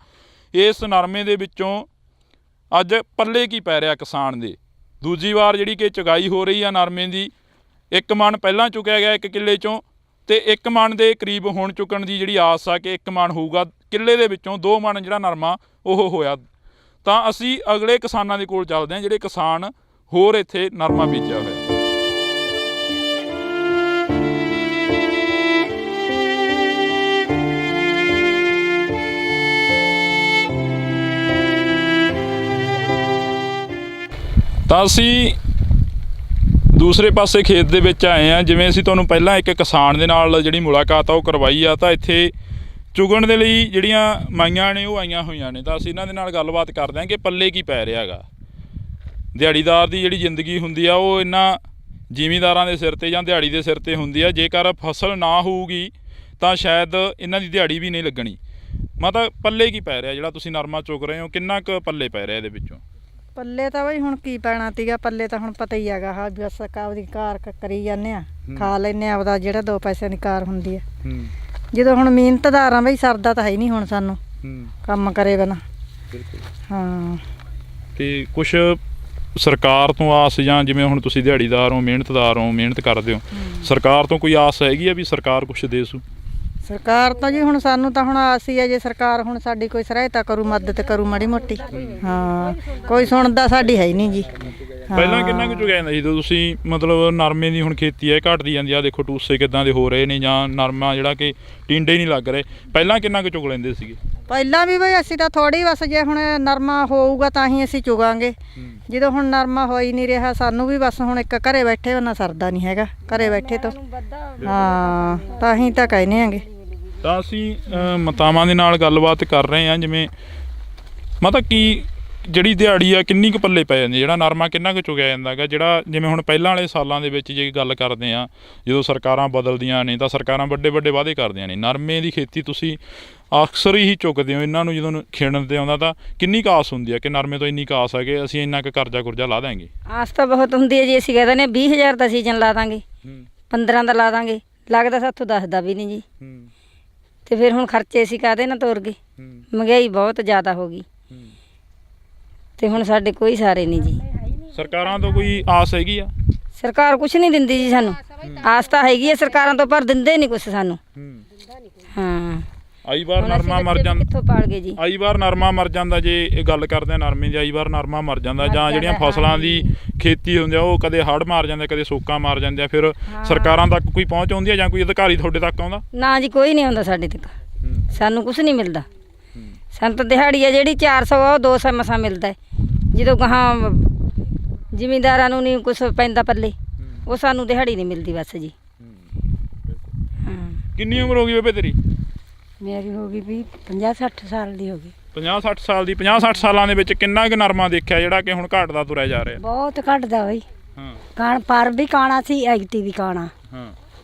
Speaker 1: ਇਸ ਨਰਮੇ ਦੇ ਵਿੱਚੋਂ ਅੱਜ ਪੱਲੇ ਕੀ ਪੈ ਰਿਹਾ ਕਿਸਾਨ ਦੇ? ਦੂਜੀ ਵਾਰ ਜਿਹੜੀ ਕਿ ਚੁਗਾਈ ਹੋ ਰਹੀ ਆ ਨਰਮੇ ਦੀ, 1 ਮਣ ਪਹਿਲਾਂ ਚੁੱਕਿਆ ਗਿਆ 1 ਕਿੱਲੇ 'ਚੋਂ, ਅਤੇ 1 ਮਣ ਦੇ ਕਰੀਬ ਹੁਣ ਚੁੱਕਣ ਦੀ ਜਿਹੜੀ ਆਸ ਆ ਕਿ 1 ਮਣ ਹੋਊਗਾ। ਕਿੱਲੇ ਦੇ ਵਿੱਚੋਂ 2 ਮਣ ਜਿਹੜਾ ਨਰਮਾ ਉਹ ਹੋਇਆ। ਤਾਂ ਅਸੀਂ ਅਗਲੇ ਕਿਸਾਨਾਂ ਦੇ ਕੋਲ ਚੱਲਦੇ ਹਾਂ, ਜਿਹੜੇ ਕਿਸਾਨ ਹੋਰ ਇੱਥੇ ਨਰਮਾ ਬੀਜਿਆ ਹੋਇਆ। ਤਾਂ ਅਸੀਂ ਦੂਸਰੇ ਪਾਸੇ ਖੇਤ ਦੇ ਵਿੱਚ ਆਏ ਹਾਂ। ਜਿਵੇਂ ਅਸੀਂ ਤੁਹਾਨੂੰ ਪਹਿਲਾਂ ਇੱਕ ਕਿਸਾਨ ਦੇ ਨਾਲ ਜਿਹੜੀ ਮੁਲਾਕਾਤ ਆ ਉਹ ਕਰਵਾਈ ਆ, ਤਾਂ ਇੱਥੇ ਚੁਗਣ ਦੇ ਲਈ ਜਿਹੜੀਆਂ ਮਾਈਆਂ ਨੇ ਉਹ ਆਈਆਂ ਹੋਈਆਂ ਨੇ। ਤਾਂ ਅਸੀਂ ਇਹਨਾਂ ਦੇ ਨਾਲ ਗੱਲਬਾਤ ਕਰਦੇ ਹਾਂ ਕਿ ਪੱਲੇ ਕੀ ਪੈ ਰਿਹਾ ਗਾ। ਦਿਹਾੜੀਦਾਰ ਦੀ ਜਿਹੜੀ ਜ਼ਿੰਦਗੀ ਹੁੰਦੀ ਆ ਉਹ ਇਹਨਾਂ ਜ਼ਿਮੀਂਦਾਰਾਂ ਦੇ ਸਿਰ 'ਤੇ ਜਾਂ ਦਿਹਾੜੀ ਦੇ ਸਿਰ 'ਤੇ ਹੁੰਦੀ ਆ। ਜੇਕਰ ਫਸਲ ਨਾ ਹੋਊਗੀ ਤਾਂ ਸ਼ਾਇਦ ਇਹਨਾਂ ਦੀ ਦਿਹਾੜੀ ਵੀ ਨਹੀਂ ਲੱਗਣੀ। ਮਤਲਬ ਪੱਲੇ ਕੀ ਪੈ ਰਿਹਾ ਜਿਹੜਾ ਤੁਸੀਂ ਨਰਮਾ ਚੁਗ ਰਹੇ ਹੋ? ਕਿੰਨਾ ਕੁ ਪੱਲੇ ਪੈ ਰਿਹਾ ਇਹਦੇ ਵਿੱਚੋਂ?
Speaker 6: ਪੱਲੇ ਤਾਂ ਬਈ ਹੁਣ ਕੀ ਪੈਣਾ ਤੀਗਾ, ਪੱਲੇ ਤਾਂ ਹੁਣ ਪਤਾ ਹੀ ਹੈਗਾ। ਹਾਂ ਬਸ ਆਪਦੀ ਕਾਰ ਕਰੀ ਜਾਂਦੇ ਆ, ਖਾ ਲੈਂਦੇ ਆ ਆਪਦਾ ਜਿਹੜਾ 2 ਪੈਸਿਆਂ ਦੀ ਕਾਰ ਹੁੰਦੀ ਆ। ਜਦੋਂ ਹੁਣ ਮਿਹਨਤਦਾਰ ਆ ਬਈ, ਸਰਦਾ ਤਾਂ ਹੈ ਨਹੀਂ ਹੁਣ ਸਾਨੂੰ ਕੰਮ ਕਰੇ ਬਿਨਾਂ। ਹਾਂ, ਤੇ
Speaker 1: ਕੁਛ ਸਰਕਾਰ ਤੋਂ ਆਸ, ਜਾਂ ਜਿਵੇਂ ਹੁਣ ਤੁਸੀਂ ਦਿਹਾੜੀਦਾਰ ਹੋ, ਮਿਹਨਤਦਾਰ ਹੋ, ਮਿਹਨਤ ਕਰਦੇ ਹੋ, ਸਰਕਾਰ ਤੋਂ ਕੋਈ ਆਸ ਹੈਗੀ ਆ ਵੀ ਸਰਕਾਰ ਕੁਛ ਦੇ ਸੂ?
Speaker 6: ਸਰਕਾਰ ਤਾਂ ਜੀ ਹੁਣ ਸਾਨੂੰ ਤਾਂ ਹੁਣ ਆਸ ਹੀ ਹੈ, ਜੇ ਸਰਕਾਰ ਹੁਣ ਸਾਡੀ ਕੋਈ ਸਹਾਇਤਾ ਕਰੂ, ਮਦਦ ਕਰੂ ਮਾੜੀ ਮੋਟੀ। ਹਾਂ, ਕੋਈ ਸੁਣਦਾ ਸਾਡੀ ਹੈ ਹੀ ਨਹੀਂ ਜੀ।
Speaker 1: ਪਹਿਲਾਂ ਕਿੰਨਾ ਕੁ ਚੁਗਿਆ ਜਾਂਦਾ ਸੀ ਜਦੋਂ ਤੁਸੀਂ, ਮਤਲਬ ਨਰਮੇ ਦੀ ਹੁਣ ਖੇਤੀ ਹੈ ਘਟਦੀ ਜਾਂਦੀ ਆ, ਦੇਖੋ ਟੂਸੇ ਕਿੱਦਾਂ ਦੇ ਹੋ ਰਹੇ ਨੇ, ਜਾਂ ਨਰਮਾ ਜਿਹੜਾ ਕਿ ਟਿੰਡੇ ਨਹੀਂ ਲੱਗ ਰਹੇ, ਪਹਿਲਾਂ ਕਿੰਨਾ ਕੁ ਚੁਗ ਲੈਂਦੇ ਸੀਗੇ?
Speaker 6: ਪਹਿਲਾਂ ਵੀ ਬਈ ਅਸੀਂ ਤਾਂ ਥੋੜੀ, ਬਸ ਜੇ ਹੁਣ ਨਰਮਾ ਹੋਊਗਾ ਤਾਂ ਹੀ ਅਸੀਂ ਚੁਗਾਂਗੇ। ਜਦੋਂ ਹੁਣ ਨਰਮਾ ਹੋ ਹੀ ਨਹੀਂ ਰਿਹਾ, ਸਾਨੂੰ ਵੀ ਬਸ ਹੁਣ ਇੱਕ ਘਰੇ ਬੈਠੇ ਨਾ ਸਰਦਾ ਨਹੀਂ ਹੈਗਾ, ਘਰੇ ਬੈਠੇ ਤੋਂ। ਹਾਂ, ਤਾਂ ਹੀ ਤਾਂ ਕਹਿੰਦੇ ਆਂਗੇ।
Speaker 1: ਤਾਂ ਅਸੀਂ ਮਾਤਾਵਾਂ ਦੇ ਨਾਲ ਗੱਲਬਾਤ ਕਰ ਰਹੇ ਹਾਂ, ਜਿਵੇਂ ਮਤਲਬ ਕਿ ਜਿਹੜੀ ਦਿਹਾੜੀ ਆ ਕਿੰਨੀ ਕੁ ਪੱਲੇ ਪੈ ਜਾਂਦੀ, ਜਿਹੜਾ ਨਰਮਾ ਕਿੰਨਾ ਕੁ ਚੁਗਿਆ ਜਾਂਦਾ ਹੈਗਾ? ਜਿਹੜਾ ਜਿਵੇਂ ਹੁਣ ਪਹਿਲਾਂ ਵਾਲੇ ਸਾਲਾਂ ਦੇ ਵਿੱਚ ਜੇ ਗੱਲ ਕਰਦੇ ਹਾਂ, ਜਦੋਂ ਸਰਕਾਰਾਂ ਬਦਲਦੀਆਂ ਨੇ ਤਾਂ ਸਰਕਾਰਾਂ ਵੱਡੇ ਵਾਅਦੇ ਕਰਦੀਆਂ ਨੇ। ਨਰਮੇ ਦੀ ਖੇਤੀ ਤੁਸੀਂ ਅਕਸਰ ਹੀ ਚੁੱਕਦੇ ਹੋ, ਇਹਨਾਂ ਨੂੰ ਜਦੋਂ ਖੇੜਨ 'ਤੇ ਆਉਂਦਾ ਤਾਂ ਕਿੰਨੀ ਕੁ ਆਸ ਹੁੰਦੀ ਹੈ ਕਿ ਨਰਮੇ ਤੋਂ ਇੰਨੀ ਕੁ ਆਸ ਹੈ ਕਿ ਅਸੀਂ ਇੰਨਾ ਕੁ ਕਰਜ਼ਾ ਲਾ ਦਾਂਗੇ?
Speaker 3: ਆਸ ਤਾਂ ਬਹੁਤ ਹੁੰਦੀ ਹੈ ਜੀ। ਅਸੀਂ ਕਹਿ ਦਿੰਦੇ 20,000 ਦਾ ਸੀਜ਼ਨ ਲਾ ਦਾਂਗੇ, 15 ਦਾ ਲਾ ਦਾਂਗੇ, ਲੱਗਦਾ ਸਾਥੋਂ 10 ਦਾ ਵੀ ਨਹੀਂ ਜੀ। ਤੇ ਫਿਰ ਹੁਣ ਖਰਚੇ ਅਸੀਂ ਕਾਹਦੇ ਨਾਲ ਤੋਰ ਗਏ? ਮਹਿੰਗਾਈ ਬਹੁਤ ਜ਼ਿਆਦਾ ਹੋ ਗਈ ਤੇ ਹੁਣ ਸਾਡੇ ਕੋਈ ਸਾਰੇ ਨਹੀਂ ਜੀ।
Speaker 1: ਸਰਕਾਰਾਂ ਤੋਂ ਕੋਈ ਆਸ ਹੈਗੀ ਆ?
Speaker 3: ਸਰਕਾਰ ਕੁਛ ਨਹੀਂ ਦਿੰਦੀ ਜੀ ਸਾਨੂੰ। ਆਸ ਤਾਂ ਹੈਗੀ ਹੈ ਸਰਕਾਰਾਂ ਤੋਂ, ਪਰ ਦਿੰਦੇ ਨਹੀਂ ਕੁਛ ਸਾਨੂੰ। ਹਾਂ,
Speaker 1: ਆਈ ਵਾਰ ਨਰਮਾ ਮਰ ਜਾਂਦਾ,
Speaker 3: ਕਿੱਥੋਂ ਪਾਲ ਗਏ ਜੀ?
Speaker 1: ਆਈ ਵਾਰ ਨਰਮਾ ਮਰ ਜਾਂਦਾ। ਜੇ ਇਹ ਗੱਲ ਕਰਦੇ ਆ ਨਰਮੇ ਦੀ, ਆਈ ਵਾਰ ਨਰਮਾ ਮਰ ਜਾਂਦਾ, ਜਾਂ ਜਿਹੜੀਆਂ ਫਸਲਾਂ ਦੀ ਖੇਤੀ ਹੁੰਦੀ ਆ ਉਹ ਕਦੇ ਹੜ੍ਹ ਮਾਰ ਜਾਂਦੇ, ਕਦੇ ਸੋਕਾ ਮਾਰ ਜਾਂਦੇ ਆ। ਫਿਰ ਸਰਕਾਰਾਂ ਤੱਕ ਕੋਈ ਪਹੁੰਚ ਆਉਂਦੀ ਆ ਜਾਂ ਕੋਈ ਅਧਿਕਾਰੀ ਤੁਹਾਡੇ ਤੱਕ ਆਉਂਦਾ?
Speaker 3: ਨਾ ਜੀ, ਕੋਈ ਨਹੀਂ ਆਉਂਦਾ ਸਾਡੇ ਤੱਕ। ਸਾਨੂੰ ਕੁਛ ਨਹੀਂ ਮਿਲਦਾ। ਸਾਨੂੰ ਤਾਂ ਦਿਹਾੜੀ ਆ ਜਿਹੜੀ 400 ਉਹ 200 ਮਸਾਂ ਮਿਲਦਾ ਹੈ। ਜਦੋਂ ਗਾਹਾਂ ਜ਼ਿਮੀਂਦਾਰਾਂ ਨੂੰ ਨਹੀਂ ਕੁਛ ਪੈਂਦਾ ਪੱਲੇ, ਉਹ ਸਾਨੂੰ ਦਿਹਾੜੀ ਨਹੀਂ ਮਿਲਦੀ ਬਸ ਜੀ। ਹਾਂ।
Speaker 1: ਕਿੰਨੀ ਉਮਰ ਹੋ ਗਈ ਬੇਬੇ ਤੇਰੀ?
Speaker 3: ਮੇਰੀ ਹੋ ਗਈ ਵੀ 50-60 ਸਾਲ ਦੀ ਹੋ ਗਈ।
Speaker 1: 50-60 ਸਾਲ ਦੀ। 50-60 ਸਾਲਾਂ ਦੇ ਵਿੱਚ ਕਿੰਨਾ ਕੁ ਨਰਮਾ ਦੇਖਿਆ ਜਿਹੜਾ ਕਿ ਹੁਣ ਘਟਦਾ ਤੁਰਿਆ ਜਾ ਰਿਹਾ?
Speaker 3: ਬਹੁਤ ਘਟਦਾ ਬਈ।
Speaker 1: ਹਾਂ,
Speaker 3: ਕਾਣ ਪਰ ਵੀ ਕਾਣਾ ਸੀ, ਐਗਤੀ ਵੀ ਕਾਣਾ।
Speaker 1: ਹਾਂ,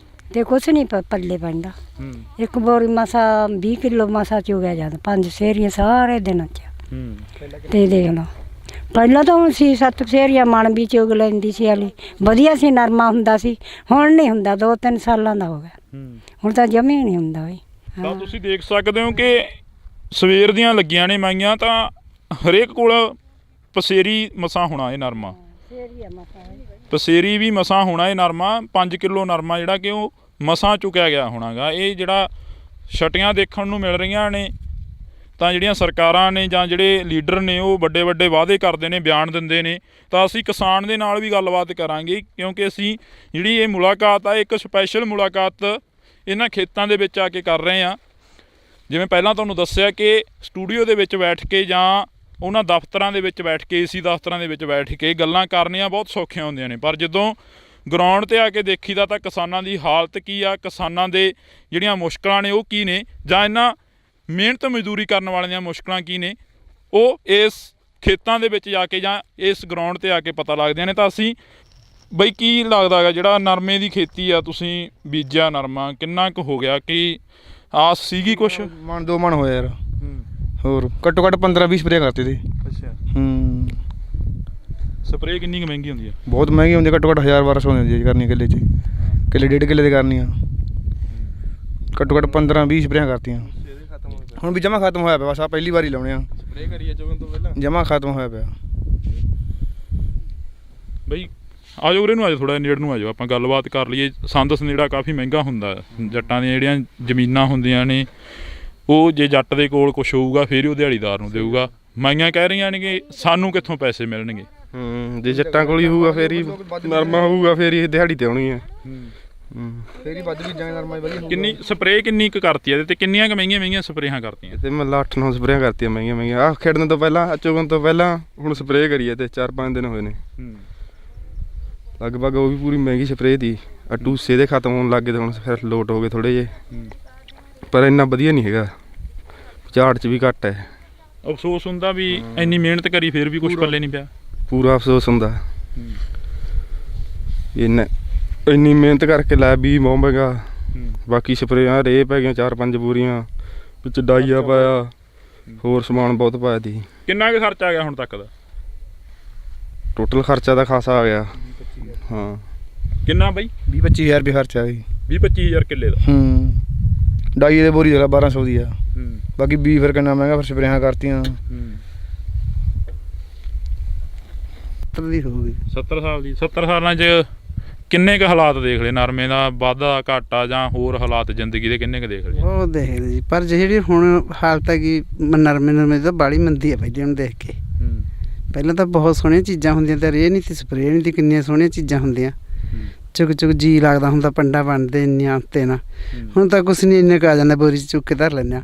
Speaker 3: ਤੇ ਕੁਛ ਨਹੀਂ ਪੱਲੇ ਪੈਂਦਾ। ਇੱਕ ਬੋਰੀ ਮਸਾ 20 ਕਿਲੋ ਮਸਾ ਚੁਗਿਆ ਜਾਂਦਾ, 5 ਸੇਰੀਆਂ ਸਾਰੇ ਦਿਨਾਂ 'ਚ। ਤੇ ਦੇਖ ਲਓ, ਪਹਿਲਾਂ ਤਾਂ ਹੁਣ 6-7 ਸੇਰੀਆਂ ਮਣ ਵੀ ਚੁਗ ਲੈਂਦੀ ਸੀ, ਵਾਲੀ ਵਧੀਆ ਸੀ, ਨਰਮਾ ਹੁੰਦਾ ਸੀ। ਹੁਣ ਨਹੀਂ ਹੁੰਦਾ, 2-3 ਸਾਲਾਂ ਦਾ ਹੋ ਗਿਆ। ਹੁਣ ਤਾਂ ਜਮੀ ਨਹੀਂ ਹੁੰਦਾ ਬਈ।
Speaker 1: ਤਾਂ ਤੁਸੀਂ ਦੇਖ ਸਕਦੇ ਹੋ ਕਿ ਸਵੇਰ ਦੀਆਂ ਲੱਗੀਆਂ ਨੇ ਮਾਈਆਂ, ਤਾਂ ਹਰੇਕ ਕੋਲ ਪਸੇਰੀ ਮਸਾਂ ਹੋਣਾ ਇਹ ਨਰਮਾ। ਪਸੇਰੀ ਵੀ ਮਸਾਂ ਹੋਣਾ ਇਹ ਨਰਮਾ 5 ਕਿਲੋ ਨਰਮਾ ਜਿਹੜਾ ਕਿ ਉਹ ਮਸਾਂ ਚੁੱਕਿਆ ਗਿਆ ਹੋਣਾਗਾ। ਇਹ ਜਿਹੜਾ ਛਟੀਆਂ ਦੇਖਣ ਨੂੰ ਮਿਲ ਰਹੀਆਂ ਨੇ ਤਾਂ ਜਿਹੜੀਆਂ ਸਰਕਾਰਾਂ ਨੇ ਜਾਂ ਜਿਹੜੇ ਲੀਡਰ ਨੇ ਉਹ ਵੱਡੇ ਵੱਡੇ ਵਾਅਦੇ ਕਰਦੇ ਨੇ, ਬਿਆਨ ਦਿੰਦੇ ਨੇ। ਤਾਂ ਅਸੀਂ ਕਿਸਾਨ ਦੇ ਨਾਲ ਵੀ ਗੱਲਬਾਤ ਕਰਾਂਗੇ, ਕਿਉਂਕਿ ਅਸੀਂ ਜਿਹੜੀ ਇਹ ਮੁਲਾਕਾਤ ਆ ਇੱਕ ਸਪੈਸ਼ਲ ਮੁਲਾਕਾਤ ਇਹਨਾਂ ਖੇਤਾਂ ਦੇ ਵਿੱਚ ਆ ਕੇ ਕਰ ਰਹੇ ਹਾਂ। ਜਿਵੇਂ ਪਹਿਲਾਂ ਤੁਹਾਨੂੰ ਦੱਸਿਆ ਕਿ ਸਟੂਡੀਓ ਦੇ ਵਿੱਚ ਬੈਠ ਕੇ ਜਾਂ ਉਹਨਾਂ ਦਫ਼ਤਰਾਂ ਦੇ ਵਿੱਚ ਬੈਠ ਕੇ, ਏਸੀ ਦਫ਼ਤਰਾਂ ਦੇ ਵਿੱਚ ਬੈਠ ਕੇ ਗੱਲਾਂ ਕਰਨੀਆਂ ਬਹੁਤ ਸੌਖੀਆਂ ਹੁੰਦੀਆਂ ਨੇ, ਪਰ ਜਦੋਂ ਗਰਾਊਂਡ 'ਤੇ ਆ ਕੇ ਦੇਖੀਦਾ ਤਾਂ ਕਿਸਾਨਾਂ ਦੀ ਹਾਲਤ ਕੀ ਆ, ਕਿਸਾਨਾਂ ਦੇ ਜਿਹੜੀਆਂ ਮੁਸ਼ਕਲਾਂ ਨੇ ਉਹ ਕੀ ਨੇ, ਜਾਂ ਇਹਨਾਂ ਮਿਹਨਤ ਮਜ਼ਦੂਰੀ ਕਰਨ ਵਾਲਿਆਂ ਦੀਆਂ ਮੁਸ਼ਕਲਾਂ ਕੀ ਨੇ, ਉਹ ਇਸ ਖੇਤਾਂ ਦੇ ਵਿੱਚ ਜਾ ਕੇ ਜਾਂ ਇਸ ਗਰਾਊਂਡ 'ਤੇ ਆ ਕੇ ਪਤਾ ਲੱਗਦੀਆਂ ਨੇ। ਤਾਂ ਅਸੀਂ ਬਈ ਕੀ ਲੱਗਦਾ ਹੈਗਾ ਜਿਹੜਾ ਨਰਮੇ ਦੀ ਖੇਤੀ ਆ, ਤੁਸੀਂ ਬੀਜਿਆ ਨਰਮਾ ਕਿੰਨਾ ਕੁ ਹੋ ਗਿਆ, ਕੀ ਆਸ ਸੀਗੀ ਕੁਛ?
Speaker 7: ਮਣ 2 ਮਣ ਹੋਇਆ ਯਾਰ। ਹੋਰ ਘੱਟੋ ਘੱਟ 15-20 ਸਪਰੇਅ ਕਰਤੀ ਤੀ।
Speaker 1: ਅੱਛਾ।
Speaker 7: ਹੂੰ।
Speaker 1: ਸਪਰੇਅ ਕਿੰਨੀ ਕੁ ਮਹਿੰਗੀ ਹੁੰਦੀ ਆ?
Speaker 7: ਬਹੁਤ ਮਹਿੰਗੀ ਹੁੰਦੀ, ਘੱਟੋ ਘੱਟ 1000-1200 ਹੁੰਦੀ ਜੀ ਕਰਨੀ ਕਿੱਲੇ 'ਚ। ਕਿੱਲੇ 1.5 ਕਿੱਲੇ ਦੀ ਕਰਨੀ ਆ, ਘੱਟੋ ਘੱਟ 15-20 ਸਪਰੇਆਂ ਕਰਤੀਆਂ। ਹੁਣ ਵੀ ਜਮਾ ਖਤਮ ਹੋਇਆ ਪਿਆ, ਬਸ ਆ ਪਹਿਲੀ ਵਾਰੀ ਲਾਉਣੇ ਆ। ਸਪਰੇਅ ਕਰੀਏ ਚੋਗਣ ਤੋਂ ਪਹਿਲਾਂ ਜਮਾ ਖਤਮ ਹੋਇਆ ਪਿਆ।
Speaker 1: ਬਈ ਆਜੋ ਉਰੇ ਨੂੰ ਆਜੋ, ਥੋੜ੍ਹਾ ਨੇੜ ਨੂੰ ਆਜੋ, ਆਪਾਂ ਗੱਲਬਾਤ ਕਰ ਲਈਏ। ਸੰਦ ਸਨੇੜਾ ਕਾਫੀ ਮਹਿੰਗਾ ਹੁੰਦਾ, ਜੱਟਾਂ ਦੀਆਂ ਜਿਹੜੀਆਂ ਜ਼ਮੀਨਾਂ ਹੁੰਦੀਆਂ ਨੇ ਉਹ ਜੇ ਜੱਟ ਦੇ ਕੋਲ ਕੁਛ ਹੋਊਗਾ ਫਿਰ ਹੀ ਉਹ ਦਿਹਾੜੀਦਾਰ ਨੂੰ ਦੇਊਗਾ। ਮਾਈਆਂ ਕਹਿ ਰਹੀਆਂ ਨੇ ਕਿ ਸਾਨੂੰ ਕਿੱਥੋਂ ਪੈਸੇ ਮਿਲਣਗੇ।
Speaker 8: ਜੇ ਜੱਟਾਂ ਕੋਲ ਹੀ ਹੋਊਗਾ ਫੇਰ ਹੀ ਨਰਮਾ ਹੋਊਗਾ, ਫੇਰ ਹੀ ਦਿਹਾੜੀ ਤੇ ਆਉਣੀ ਹੈ।
Speaker 7: ਫੇਰ ਹੀ ਵੱਧ ਬੀਜਾਂਗੇ ਨਰਮਾ ਵਧੀਆ।
Speaker 1: ਕਿੰਨੀ ਸਪਰੇਅ ਕਿੰਨੀ ਕੁ ਕਰਤੀ ਇਹਦੇ ਤੇ, ਕਿੰਨੀਆਂ ਕੁ ਮਹਿੰਗੀਆਂ ਸਪਰੇਹਾਂ ਕਰਤੀਆਂ?
Speaker 8: ਤੇ ਮਤਲਬ 8-9 ਸਪਰੇਆਂ ਕਰਤੀਆਂ ਮਹਿੰਗੀਆਂ। ਆਹ ਖੇਡਣ ਤੋਂ ਪਹਿਲਾਂ, ਚੁਗਣ ਤੋਂ ਪਹਿਲਾਂ ਹੁਣ ਸਪਰੇਅ ਕਰੀਏ ਤੇ 4-5 ਦਿਨ ਹੋਏ ਨੇ ਲਗਭਗ। ਉਹ ਵੀ ਪੂਰੀ ਮਹਿੰਗੀ ਸਪਰੇਅ ਦੀ। ਟੂਸੇ ਦੇ ਖਤਮ ਹੋਣ ਲੱਗ ਗਏ ਤੇ ਹੁਣ ਫਿਰ ਲੋਟ ਹੋ ਗਏ ਥੋੜ੍ਹੇ ਜਿਹੇ, ਪਰ ਇੰਨਾ ਵਧੀਆ ਨਹੀਂ ਹੈਗਾ, ਝਾੜ 'ਚ ਵੀ ਘੱਟ ਹੈ।
Speaker 1: ਅਫਸੋਸ ਹੁੰਦਾ ਵੀ ਇੰਨੀ ਮਿਹਨਤ ਕਰੀ ਫਿਰ ਵੀ ਕੁਛ ਪੱਲੇ ਨਹੀਂ ਪਿਆ।
Speaker 8: ਪੂਰਾ ਅਫਸੋਸ ਹੁੰਦਾ। ਇੰਨੀ ਮਿਹਨਤ ਕਰਕੇ ਲਾਇਆ, ਬੀਜ ਬਹੁਤ ਮਹਿੰਗਾ, ਬਾਕੀ ਸਪਰੇਆਂ ਰੇਹ ਪੈ ਗਈਆਂ 4-5 ਬੋਰੀਆਂ, ਵਿੱਚ ਡਾਈਆ ਪਾਇਆ, ਹੋਰ ਸਮਾਨ ਬਹੁਤ ਪਾਇਆ ਤੀ।
Speaker 1: ਕਿੰਨਾ ਕੁ ਖਰਚਾ ਆ ਗਿਆ ਹੁਣ ਤੱਕ ਦਾ?
Speaker 8: ਟੋਟਲ ਖਰਚਾ ਤਾਂ ਖਾਸਾ ਆ ਗਿਆ। ਹਾਂ।
Speaker 1: ਕਿੰਨਾ ਬਈ?
Speaker 7: 20-25 ਹਜ਼ਾਰ ਰੁਪਏ ਖਰਚਾ ਜੀ।
Speaker 1: 20-25 ਹਜ਼ਾਰ ਕਿੱਲੇ ਦਾ?
Speaker 7: ਡਾਈ ਦੇ ਬੋਰੀ 1200 ਦੀ ਆ। ਬਾਕੀ ਬੀ ਫਿਰ ਕਿੰਨਾ ਮਹਿੰਗਾ, ਫਿਰ ਸਪਰੇਆਂ ਕਰਤੀਆਂ।
Speaker 4: 70 ਦੀ ਹੋਊਗੀ।
Speaker 1: 70 ਸਾਲ ਦੀ। 70 ਸਾਲਾਂ 'ਚ ਕਿੰਨੇ ਕੁ ਹਾਲਾਤ ਦੇਖ ਲਏ ਨਰਮੇ ਦਾ, ਵਾਧਾ ਘਾਟਾ ਜਾਂ ਹੋਰ ਹਾਲਾਤ ਜ਼ਿੰਦਗੀ ਦੇ ਕਿੰਨੇ ਕੁ ਦੇਖ ਲਏ?
Speaker 4: ਉਹ ਦੇਖਦੇ ਜੀ, ਪਰ ਜਿਹੜੀ ਹੁਣ ਹਾਲਤ ਹੈਗੀ ਨਰਮੇ ਤਾਂ ਬਾਹਲੀ ਮੰਦੀ ਹੈ ਪਹਿਲੇ ਹੁਣ ਦੇਖ ਕੇ। ਪਹਿਲਾਂ ਤਾਂ ਬਹੁਤ ਸੋਹਣੀਆਂ ਚੀਜ਼ਾਂ ਹੁੰਦੀਆਂ, ਤੇ ਰੇਹ ਨਹੀਂ ਸੀ, ਸਪਰੇਅ ਨਹੀਂ ਸੀ, ਕਿੰਨੀਆਂ ਸੋਹਣੀਆਂ ਚੀਜ਼ਾਂ ਹੁੰਦੀਆਂ। ਚੁੱਕ ਚੁੱਕ ਜੀ ਲੱਗਦਾ ਹੁੰਦਾ, ਪੰਡਾ ਬਣਦੇ ਇੰਨੀਆਂ ਤੇ ਨਾ। ਹੁਣ ਤਾਂ ਕੁਛ ਨਹੀਂ, ਇੰਨੇ ਕੁ ਆ ਜਾਂਦਾ, ਬੋਰੀ 'ਚ ਚੁੱਕ ਕੇ ਧਰ ਲੈਂਦੇ ਹਾਂ।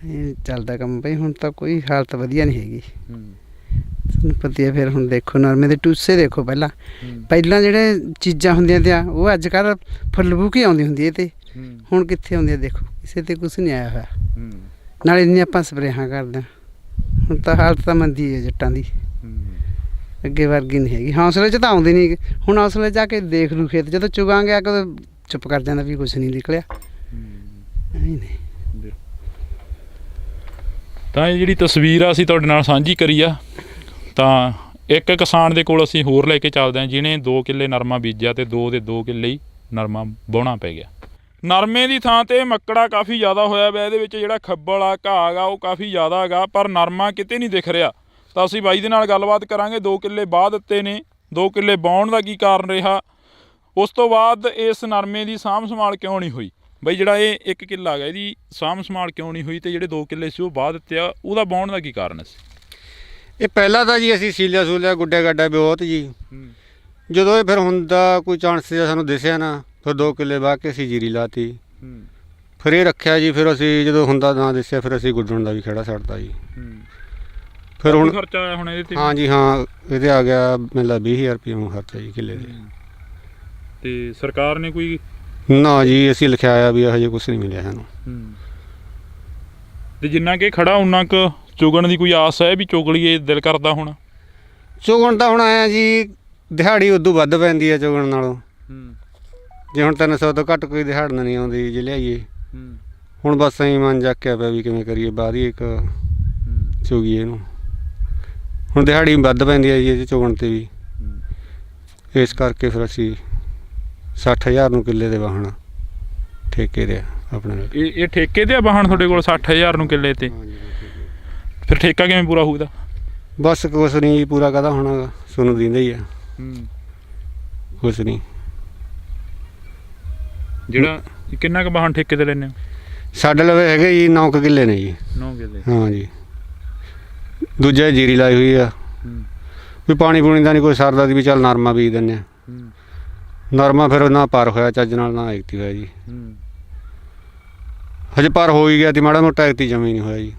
Speaker 4: ਇਹ ਚੱਲਦਾ ਕੰਮ ਬਈ। ਹੁਣ ਤਾਂ ਕੋਈ ਹਾਲਤ ਵਧੀਆ ਨਹੀਂ ਹੈਗੀ, ਤੁਹਾਨੂੰ ਪਤਾ ਹੈ। ਫਿਰ ਹੁਣ ਦੇਖੋ ਨਰਮੇ ਦੇ ਟੂਸੇ ਦੇਖੋ, ਪਹਿਲਾਂ ਜਿਹੜੇ ਚੀਜ਼ਾਂ ਹੁੰਦੀਆਂ ਤੇ ਉਹ ਅੱਜ ਕੱਲ੍ਹ ਫੁੱਲ ਬੂਕੀ ਆਉਂਦੀ ਹੁੰਦੀ ਹੈ, ਤੇ ਹੁਣ ਕਿੱਥੇ ਆਉਂਦੀ ਹੈ ਦੇਖੋ, ਕਿਸੇ ਤੇ ਕੁਛ ਨਹੀਂ ਆਇਆ ਹੋਇਆ। ਨਾਲੇ ਇੰਨੀਆਂ ਆਪਾਂ ਸਪਰੇਹਾਂ ਕਰਦੇ ਹਾਂ। ਹੁਣ ਤਾਂ ਹਾਲਤ ਤਾਂ ਮੰਦੀ ਹੈ ਜੱਟਾਂ ਦੀ, ਅੱਗੇ ਵਰਗੀ ਨਹੀਂ ਹੈਗੀ। ਹੌਸਲੇ 'ਚ ਤਾਂ ਆਉਂਦੀ ਨਹੀਂ। ਹੁਣ ਹੌਸਲੇ 'ਚ ਆ ਕੇ ਦੇਖ ਲੂ ਖੇਤ, ਜਦੋਂ ਚੁਗਾਂਗੇ ਆ ਕੇ ਚੁੱਪ ਕਰ ਜਾਂਦਾ ਵੀ ਕੁਛ ਨਹੀਂ ਨਿਕਲਿਆ। ਨਹੀਂ
Speaker 1: ਤਾਂ ਇਹ ਜਿਹੜੀ ਤਸਵੀਰ ਆ ਅਸੀਂ ਤੁਹਾਡੇ ਨਾਲ ਸਾਂਝੀ ਕਰੀ ਆ। ਤਾਂ ਇੱਕ ਕਿਸਾਨ ਦੇ ਕੋਲ ਅਸੀਂ ਹੋਰ ਲੈ ਕੇ ਚੱਲਦੇ ਹਾਂ, ਜਿਹਨੇ 2 ਕਿੱਲੇ ਨਰਮਾ ਬੀਜਿਆ ਤੇ 2 ਦੇ 2 ਕਿੱਲੇ ਹੀ ਨਰਮਾ ਵਾਹੁਣਾ ਪੈ ਗਿਆ। ਨਰਮੇ ਦੀ ਥਾਂ ਤੇ ਮੱਕੜਾ ਕਾਫੀ ਜ਼ਿਆਦਾ ਹੋਇਆ ਪਿਆ, ਇਹਦੇ ਵਿੱਚ ਜਿਹੜਾ ਖੱਬਲ ਆ, ਘਾਹ ਗਾ, ਉਹ ਕਾਫੀ ਜ਼ਿਆਦਾ ਹੈਗਾ, ਪਰ ਨਰਮਾ ਕਿਤੇ ਨਹੀਂ ਦਿਖ ਰਿਹਾ। ਤਾਂ ਅਸੀਂ ਬਾਈ ਦੇ ਨਾਲ ਗੱਲਬਾਤ ਕਰਾਂਗੇ। 2 ਕਿੱਲੇ ਵਾਹ ਦਿੱਤੇ ਨੇ, 2 ਕਿੱਲੇ ਵਾਹੁਣ ਦਾ ਕੀ ਕਾਰਨ ਰਿਹਾ, ਉਸ ਤੋਂ ਬਾਅਦ ਇਸ ਨਰਮੇ ਦੀ ਸਾਂਭ ਸੰਭਾਲ ਕਿਉਂ ਨਹੀਂ ਹੋਈ। ਬਈ ਜਿਹੜਾ ਇਹ 1 ਕਿੱਲਾ ਹੈਗਾ, ਇਹਦੀ ਸਾਂਭ ਸੰਭਾਲ ਕਿਉਂ ਨਹੀਂ ਹੋਈ, ਤੇ ਜਿਹੜੇ 2 ਕਿੱਲੇ ਸੀ ਉਹ ਵਾਹ ਦਿੱਤੇ ਆ, ਉਹਦਾ ਵਾਹੁਣ ਦਾ ਕੀ ਕਾਰਨ ਸੀ?
Speaker 5: ਇਹ ਪਹਿਲਾਂ ਤਾਂ ਜੀ ਅਸੀਂ ਸੀਲਿਆ ਸੂਲਿਆ ਗੁੱਡਿਆ ਗੱਡਾ ਬਹੁਤ ਜੀ। ਜਦੋਂ ਇਹ ਫਿਰ ਹੁੰਦਾ ਕੋਈ ਚਾਂਸ ਜਿਹਾ ਸਾਨੂੰ ਦਿਸਿਆ ਨਾ, ਫਿਰ 2 ਕਿੱਲੇ ਵਾਹ ਕੇ ਅਸੀਂ ਜੀਰੀ ਲਾਤੀ। ਫਿਰ ਇਹ ਰੱਖਿਆ ਜੀ, ਫਿਰ ਅਸੀਂ ਜਦੋਂ ਹੁੰਦਾ ਨਾ ਦਿਸਿਆ ਫਿਰ ਅਸੀਂ ਗੁੱਡਣ ਦਾ ਵੀ ਖੇੜਾ ਛੱਡਤਾ ਜੀ। ਫਿਰ ਹੁਣ
Speaker 1: ਖਰਚਾ ਆਇਆ ਹੁਣ ਇਹਦੇ ਤੇ?
Speaker 5: ਹਾਂ ਜੀ ਹਾਂ, ਇਹਦੇ ਆ ਗਿਆ ਮੈਨੂੰ 20,000 ਰੁਪਏ ਖਰਚਾ ਜੀ ਕਿੱਲੇ ਦੇ।
Speaker 1: ਤੇ ਸਰਕਾਰ ਨੇ ਕੋਈ?
Speaker 5: ਨਾ ਜੀ, ਅਸੀਂ ਲਿਖਿਆ ਆਇਆ ਵੀ ਹਜੇ ਕੁਛ ਨਹੀਂ ਮਿਲਿਆ ਸਾਨੂੰ।
Speaker 1: ਤੇ ਜਿੰਨਾ ਕਿ ਖੜਾ ਉਨਾ ਕੁ ਚੁਗਣ ਦੀ ਕੋਈ ਆਸ ਹੈ ਵੀ ਚੁਗ ਲਈਏ, ਦਿਲ ਕਰਦਾ ਹੁਣ?
Speaker 5: ਚੁਗਣ ਤਾਂ ਹੁਣ ਆਇਆ ਜੀ, ਦਿਹਾੜੀ ਉਦੋਂ ਵੱਧ ਪੈਂਦੀ ਹੈ ਚੁਗਣ ਨਾਲੋਂ। ਜੇ ਹੁਣ 300 ਤੋਂ ਘੱਟ ਕੋਈ ਦਿਹਾੜਨ ਨਹੀਂ ਆਉਂਦੀ ਜੇ ਲਿਆਈਏ। ਹੁਣ ਬਸ ਐਂ ਮਨ ਜਾਕਿਆ ਪਿਆ ਵੀ ਕਿਵੇਂ ਕਰੀਏ, ਬਾਹਰ ਹੀ ਇੱਕ ਚੁਗੀਏ ਇਹਨੂੰ। ਹੁਣ ਦਿਹਾੜੀ ਵੱਧ ਪੈਂਦੀ ਹੈ ਜੀ ਇਹ ਚੁਗਣ 'ਤੇ ਵੀ, ਇਸ ਕਰਕੇ ਫਿਰ ਅਸੀਂ 60,000 ਨੂੰ ਕਿੱਲੇ ਦੇ ਵਾਹਣ ਠੇਕੇ ਦੇ ਆਪਣੇ।
Speaker 1: ਇਹ ਠੇਕੇ ਤੇ ਆ ਵਾਹਣ ਤੁਹਾਡੇ ਕੋਲ 60,000 ਨੂੰ ਕਿੱਲੇ ਤੇ? ਫਿਰ ਠੇਕਾ ਕਿਵੇਂ ਪੂਰਾ ਹੋਊਗਾ?
Speaker 5: ਬਸ ਕੁਛ ਨਹੀਂ ਜੀ, ਪੂਰਾ ਕਾਹਦਾ ਹੋਣਾ, ਤੁਹਾਨੂੰ ਦਿੰਦਾ ਹੀ ਆ। ਕੁਛ ਨਹੀਂ।
Speaker 1: ਜਿਹੜਾ ਕਿੰਨਾ ਕੁ ਵਾਹਨ ਠੇਕੇ ਤੇ ਲੈਂਦੇ ਹੋ?
Speaker 5: ਸਾਡੇ ਲਵੇ ਹੈਗੇ ਜੀ 9 ਕਿੱਲੇ ਨੇ ਜੀ।
Speaker 1: 9 ਕਿੱਲੇ।
Speaker 5: ਹਾਂ ਜੀ, ਦੂਜਾ ਜੀਰੀ ਲਾਈ ਹੋਈ ਆ ਵੀ ਪਾਣੀ ਪੂਣੀ ਦਾ ਨਹੀਂ ਕੋਈ ਸਰਦਾ ਦੀ ਵੀ ਚੱਲ ਨਰਮਾ ਬੀਜ ਦਿੰਦੇ ਆ। ਨਰਮਾ ਫਿਰ ਨਾ ਪਰ ਹੋਇਆ ਚੱਜ ਨਾਲ ਨਾ ਐਕਤੀ ਹੋਇਆ ਜੀ। ਹਜੇ ਪਰ ਹੋ ਹੀ ਗਿਆ ਤੇ ਮਾੜਾ ਮੋਟਾ ਐਕਤੀ ਜਮੀ ਨਹੀਂ ਹੋਇਆ ਜੀ।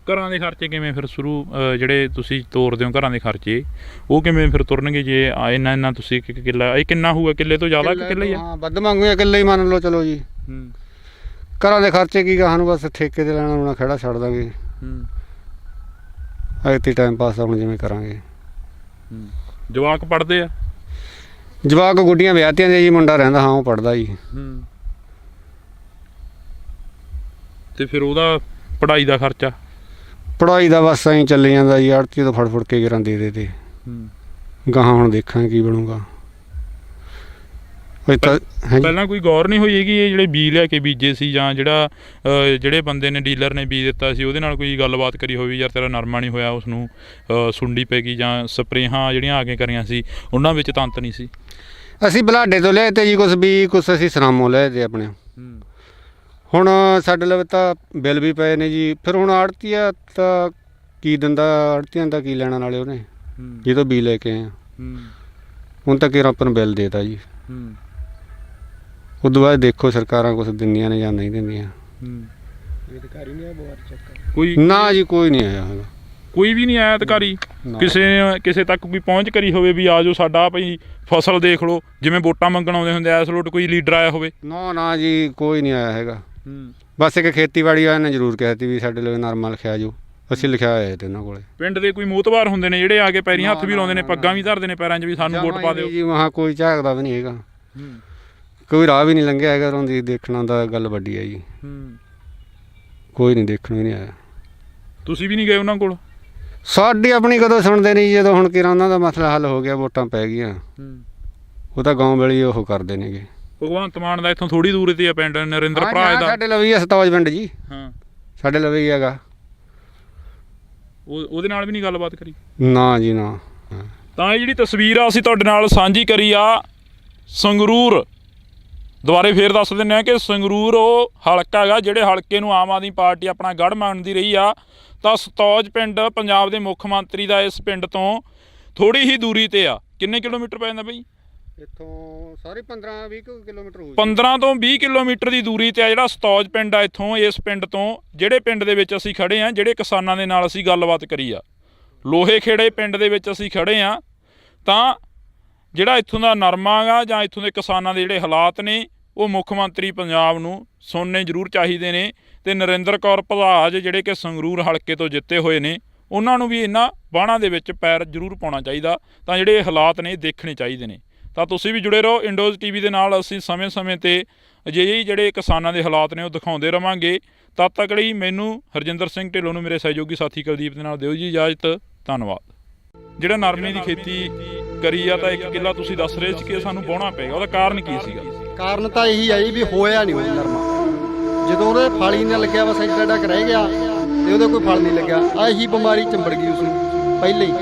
Speaker 1: ਘਰਾਂ ਦੇ ਖਰਚੇ ਕਿਵੇਂ ਫਿਰ ਸ਼ੁਰੂ ਜਿਹੜੇ ਤੁਸੀਂ ਤੋਰਦੇ ਹੋ ਘਰਾਂ ਦੇ ਖਰਚੇ ਉਹ ਕਿਵੇਂ ਫਿਰ ਤੁਰਨਗੇ ਜੇ ਇੰਨਾ ਤੁਸੀਂ ਇੱਕ ਕਿੱਲਾ ਇਹ ਕਿੰਨਾ ਹੋਊਗਾ ਕਿੱਲੇ ਤੋਂ ਜ਼ਿਆਦਾ ਕਿ ਕਿੱਲਾ ਹੀ ਆ?
Speaker 5: ਹਾਂ ਵੱਧ ਮੰਗੂਆਂ ਕਿੱਲੇ ਹੀ ਮੰਨ ਲਓ ਚਲੋ ਜੀ। ਘਰਾਂ ਦੇ ਖਰਚੇ ਕੀ ਗਾਹਾਂ ਨੂੰ ਬਸ ਠੇਕੇ ਤੇ ਲੈਣਾ ਹੋਣਾ ਖੜਾ ਛੱਡ ਦਾਂਗੇ। ਐਕਤੀ ਟਾਈਮ ਪਾਸ ਹੁਣ ਜਿਵੇਂ ਕਰਾਂਗੇ।
Speaker 1: ਜਵਾਕ ਪੜ੍ਹਦੇ ਆ?
Speaker 5: ਜਵਾਕ ਗੁੱਡੀਆਂ ਵਿਆਹਤੀਆਂ ਦੇ ਜੀ, ਮੁੰਡਾ ਰਹਿੰਦਾ ਹਾਂ ਉਹ ਪੜ੍ਹਦਾ ਜੀ।
Speaker 1: ਤੇ ਫਿਰ ਉਹਦਾ ਪੜ੍ਹਾਈ ਦਾ ਖਰਚਾ?
Speaker 5: ਪੜ੍ਹਾਈ ਦਾ ਬਸ ਐਂ ਚੱਲੀ ਜਾਂਦਾ ਜੀ, ਆੜਤੀ ਤੋਂ ਫੜ ਕੇ ਗਿਰਾਂ ਦੇ ਤੇ ਗਾਹਾਂ ਹੁਣ ਦੇਖਾਂਗੇ ਕੀ ਬਣੂਗਾ।
Speaker 1: ਪਹਿਲਾਂ ਕੋਈ ਗੌਰ ਨਹੀਂ ਹੋਈ ਹੈਗੀ ਇਹ ਜਿਹੜੇ ਬੀਜ ਲਿਆ ਕੇ ਬੀਜੇ ਸੀ ਜਾਂ ਜਿਹੜੇ ਬੰਦੇ ਨੇ ਡੀਲਰ ਨੇ ਬੀਜ ਦਿੱਤਾ ਸੀ ਉਹਦੇ ਨਾਲ ਕੋਈ ਗੱਲਬਾਤ ਕਰੀ ਹੋਵੇ ਯਾਰ ਤੇਰਾ ਨਰਮਾ ਨਹੀਂ ਹੋਇਆ ਉਸਨੂੰ ਸੁੰਡੀ ਪੈ ਗਈ ਜਾਂ ਸਪਰੇਹਾਂ ਜਿਹੜੀਆਂ ਆ ਕੇ ਕਰੀਆਂ ਸੀ ਉਹਨਾਂ ਵਿੱਚ ਤੰਤ ਨਹੀਂ ਸੀ?
Speaker 5: ਅਸੀਂ ਬਲਾਡੇ ਤੋਂ ਲਿਆਏ ਤੇ ਜੀ ਕੁਛ ਅਸੀਂ ਸਨਾਮੋਂ ਲਿਆਏ ਤੇ ਆਪਣੇ। ਹੁਣ ਸਾਡੇ ਲਵੇ ਤਾਂ ਬਿੱਲ ਵੀ ਪਏ ਨੇ ਜੀ। ਫਿਰ ਹੁਣ ਆੜਤੀਆ ਤਾਂ ਕੀ ਦਿੰਦਾ, ਆੜਤੀਆਂ ਦਾ ਕੀ ਲੈਣਾ ਨਾਲੇ ਉਹਨੇ ਜਦੋਂ ਬੀਜ ਲੈ ਕੇ ਆਏ ਹੁਣ ਤਾਂ ਕਿਹੜਾ ਆਪਾਂ ਨੂੰ ਬਿੱਲ ਦੇਤਾ ਜੀ। ਉਦੋਂ ਬਾਅਦ ਦੇਖੋ ਸਰਕਾਰਾਂ ਕੁਛ ਦਿੰਦੀਆਂ ਨੇ ਜਾਂ ਨਹੀਂ ਦਿੰਦੀਆਂ।
Speaker 1: ਕੋਈ
Speaker 5: ਨਾ ਜੀ ਕੋਈ ਨਹੀਂ ਆਇਆ ਹੈਗਾ।
Speaker 1: ਕੋਈ ਵੀ ਨਹੀਂ ਆਇਆ ਅਧਿਕਾਰੀ? ਕਿਸੇ ਤੱਕ ਕੋਈ ਪਹੁੰਚ ਕਰੀ ਹੋਵੇ ਵੀ ਆ ਜਾਓ ਸਾਡਾ ਭਾਈ ਫਸਲ ਦੇਖ ਲਓ ਜਿਵੇਂ ਵੋਟਾਂ ਮੰਗਣ ਆਉਂਦੇ ਹੁੰਦੇ ਐਸ ਲੋਟ ਕੋਈ ਲੀਡਰ ਆਇਆ ਹੋਵੇ?
Speaker 5: ਨਾ ਜੀ ਕੋਈ ਨਹੀਂ ਆਇਆ ਹੈਗਾ। ਬਸ ਇੱਕ ਖੇਤੀਬਾੜੀ ਵਾਲਿਆਂ ਨੇ ਜ਼ਰੂਰ ਕਿਹਾ ਸੀ ਵੀ ਸਾਡੇ ਲਈ ਨਰਮਾ ਲਿਖਿਆ ਜੋ, ਅਸੀਂ ਲਿਖਿਆ ਹੋਇਆ ਤੇ ਉਹਨਾਂ ਕੋਲੇ।
Speaker 1: ਪਿੰਡ ਦੇ ਕੋਈ ਮੋਤਬਾਰ ਹੁੰਦੇ ਨੇ ਜਿਹੜੇ ਆ ਕੇ ਪੈਰੀਂ ਹੱਥ ਵੀ ਲਾਉਂਦੇ ਨੇ, ਪੱਗਾਂ ਵੀ ਧਰਦੇ ਨੇ ਪੈਰਾਂ 'ਚ ਵੀ ਸਾਨੂੰ ਵੋਟ ਪਾ ਦਿਓ
Speaker 5: ਜੀ? ਵਹਾਂ ਕੋਈ ਝਾਕਦਾ ਵੀ ਨਹੀਂ ਹੈਗਾ, ਕੋਈ ਰਾਹ ਵੀ ਨਹੀਂ ਲੰਘਿਆ ਹੈਗਾ। ਉਹਦੀ ਦੇਖਣਾ ਦਾ ਗੱਲ ਵੱਡੀ ਹੈ ਜੀ। ਕੋਈ ਨਹੀਂ ਦੇਖਣ ਵੀ ਨਹੀਂ ਆਇਆ।
Speaker 1: ਤੁਸੀਂ ਵੀ ਨਹੀਂ ਗਏ ਉਹਨਾਂ ਕੋਲ?
Speaker 5: ਸਾਡੀ ਆਪਣੀ ਕਦੋਂ ਸੁਣਦੇ ਨਹੀਂ, ਜਦੋਂ ਹੁਣ ਕਿਰਾਂ ਉਹਨਾਂ ਦਾ ਮਸਲਾ ਹੱਲ ਹੋ ਗਿਆ, ਵੋਟਾਂ ਪੈ ਗਈਆਂ, ਉਹ ਤਾਂ ਗਾਉਂ ਵੇਲੇ ਉਹ ਕਰਦੇ ਨੇਗੇ।
Speaker 1: ਭਗਵੰਤ ਮਾਨ ਦਾ ਇੱਥੋਂ ਥੋੜੀ ਦੂਰ ਤੇ ਆ ਪਿੰਡ ਨਰਿੰਦਰ ਭਰਾ ਦਾ।
Speaker 5: ਸਾਡੇ ਲਵੇ ਸਤੌਜ ਪਿੰਡ ਜੀ।
Speaker 1: ਹਾਂ
Speaker 5: ਸਾਡੇ ਲਵੇ ਹੀ ਹੈਗਾ।
Speaker 1: ਉਹਦੇ ਨਾਲ ਵੀ ਨਹੀਂ ਗੱਲਬਾਤ ਕਰੀ?
Speaker 5: ਨਾ ਜੀ ਨਾ।
Speaker 1: ਤਾਂ ਇਹ ਜਿਹੜੀ ਤਸਵੀਰ ਆ ਅਸੀਂ ਤੁਹਾਡੇ ਨਾਲ ਸਾਂਝੀ ਕਰੀ ਆ ਸੰਗਰੂਰ। ਦੁਬਾਰੇ ਫੇਰ ਦੱਸ ਦਿੰਦੇ ਆ ਕਿ ਸੰਗਰੂਰ ਉਹ ਹਲਕਾ ਹੈਗਾ ਜਿਹੜੇ ਹਲਕੇ ਨੂੰ ਆਮ ਆਦਮੀ ਪਾਰਟੀ ਆਪਣਾ ਗੜ੍ਹ ਮੰਨਦੀ ਰਹੀ ਆ। ਤਾਂ ਸਤੌਜ ਪਿੰਡ ਪੰਜਾਬ ਦੇ ਮੁੱਖ ਮੰਤਰੀ ਦਾ ਇਸ ਪਿੰਡ ਤੋਂ ਥੋੜੀ ਹੀ ਦੂਰੀ ਤੇ ਆ। ਕਿੰਨੇ ਕਿਲੋਮੀਟਰ ਪੈ ਜਾਂਦਾ ਬਈ
Speaker 5: ਇੱਥੋਂ? ਸਾਰੇ 15-20 ਕਿਲੋਮੀਟਰ ਹੋਊ।
Speaker 1: 15 ਤੋਂ 20 ਕਿਲੋਮੀਟਰ ਦੀ ਦੂਰੀ ਤੇ ਆ ਜਿਹੜਾ ਸਤੌਜ ਪਿੰਡ ਆ ਇੱਥੋਂ। ਇਸ ਪਿੰਡ ਤੋਂ ਜਿਹੜੇ ਪਿੰਡ ਦੇ ਵਿੱਚ ਅਸੀਂ ਖੜੇ ਆ, ਜਿਹੜੇ ਕਿਸਾਨਾਂ ਦੇ ਨਾਲ ਅਸੀਂ ਗੱਲਬਾਤ ਕਰੀ ਆ, ਲੋਹੇ ਖੇੜੇ ਪਿੰਡ ਦੇ ਵਿੱਚ ਅਸੀਂ ਖੜੇ ਆ। ਤਾਂ ਜਿਹੜਾ ਇੱਥੋਂ ਦਾ ਨਰਮਾ ਗਾ ਜਾਂ ਇੱਥੋਂ ਦੇ ਕਿਸਾਨਾਂ ਦੇ ਜਿਹੜੇ ਹਾਲਾਤ ਨੇ ਉਹ ਮੁੱਖ ਮੰਤਰੀ ਪੰਜਾਬ ਨੂੰ ਸੁਣਨੇ ਜ਼ਰੂਰ ਚਾਹੀਦੇ ਨੇ। ਤੇ ਨਰਿੰਦਰ ਕੌਰ ਭਲਾਜ ਜਿਹੜੇ ਕਿ ਸੰਗਰੂਰ ਹਲਕੇ ਤੋਂ ਜਿੱਤੇ ਹੋਏ ਨੇ ਉਹਨਾਂ ਨੂੰ ਵੀ ਇਹਨਾਂ ਬਾਣਾਂ ਦੇ ਵਿੱਚ ਪੈਰ ਜ਼ਰੂਰ ਪਾਉਣਾ ਚਾਹੀਦਾ। ਤਾਂ ਜਿਹੜੇ ਇਹ ਹਾਲਾਤ ਨੇ ਦੇਖਣੇ ਚਾਹੀਦੇ ਨੇ। ਤਾਂ ਤੁਸੀਂ ਵੀ ਜੁੜੇ ਰਹੋ ਇੰਡੋਜ਼ TV ਦੇ ਨਾਲ। ਅਸੀਂ ਸਮੇਂ-ਸਮੇਂ 'ਤੇ ਅਜਿਹੇ ਜਿਹੜੇ ਕਿਸਾਨਾਂ ਦੇ ਹਾਲਾਤ ਨੇ ਉਹ ਦਿਖਾਉਂਦੇ ਰਵਾਂਗੇ। ਤਦ ਤੱਕ ਲਈ ਮੈਨੂੰ ਹਰਜਿੰਦਰ ਸਿੰਘ ਢਿੱਲੋਂ ਨੂੰ ਮੇਰੇ ਸਹਿਯੋਗੀ ਸਾਥੀ ਕੁਲਦੀਪ ਦੇ ਨਾਲ ਦਿਓ ਜੀ ਇਜਾਜ਼ਤ। ਧੰਨਵਾਦ। ਜਿਹੜਾ ਨਰਮੇ ਦੀ ਖੇਤੀ ਕਰੀ ਆ ਤਾਂ 1 ਕਿੱਲਾ ਤੁਸੀਂ ਦੱਸ ਰਹੇ ਸੀ ਕਿ ਸਾਨੂੰ ਵਾਹੁਣਾ ਪਏਗਾ, ਉਹਦਾ ਕਾਰਨ ਕੀ ਸੀਗਾ?
Speaker 2: ਕਾਰਨ ਤਾਂ ਇਹੀ ਆ ਜੀ ਵੀ ਹੋਇਆ ਨਹੀਂ ਉਹ ਨਰਮਾ। ਜਦੋਂ ਉਹਦੇ ਫਲ ਹੀ ਨਾ ਲੱਗਿਆ ਬਸ ਐਡਾ ਐਡਾ ਰਹਿ ਗਿਆ ਤੇ ਉਹਦੇ ਕੋਈ ਫਲ ਨਹੀਂ ਲੱਗਿਆ। ਆਹੀ ਬਿਮਾਰੀ ਚੰਬੜ ਗਈ ਉਸਨੂੰ ਪਹਿਲੇ ਹੀ।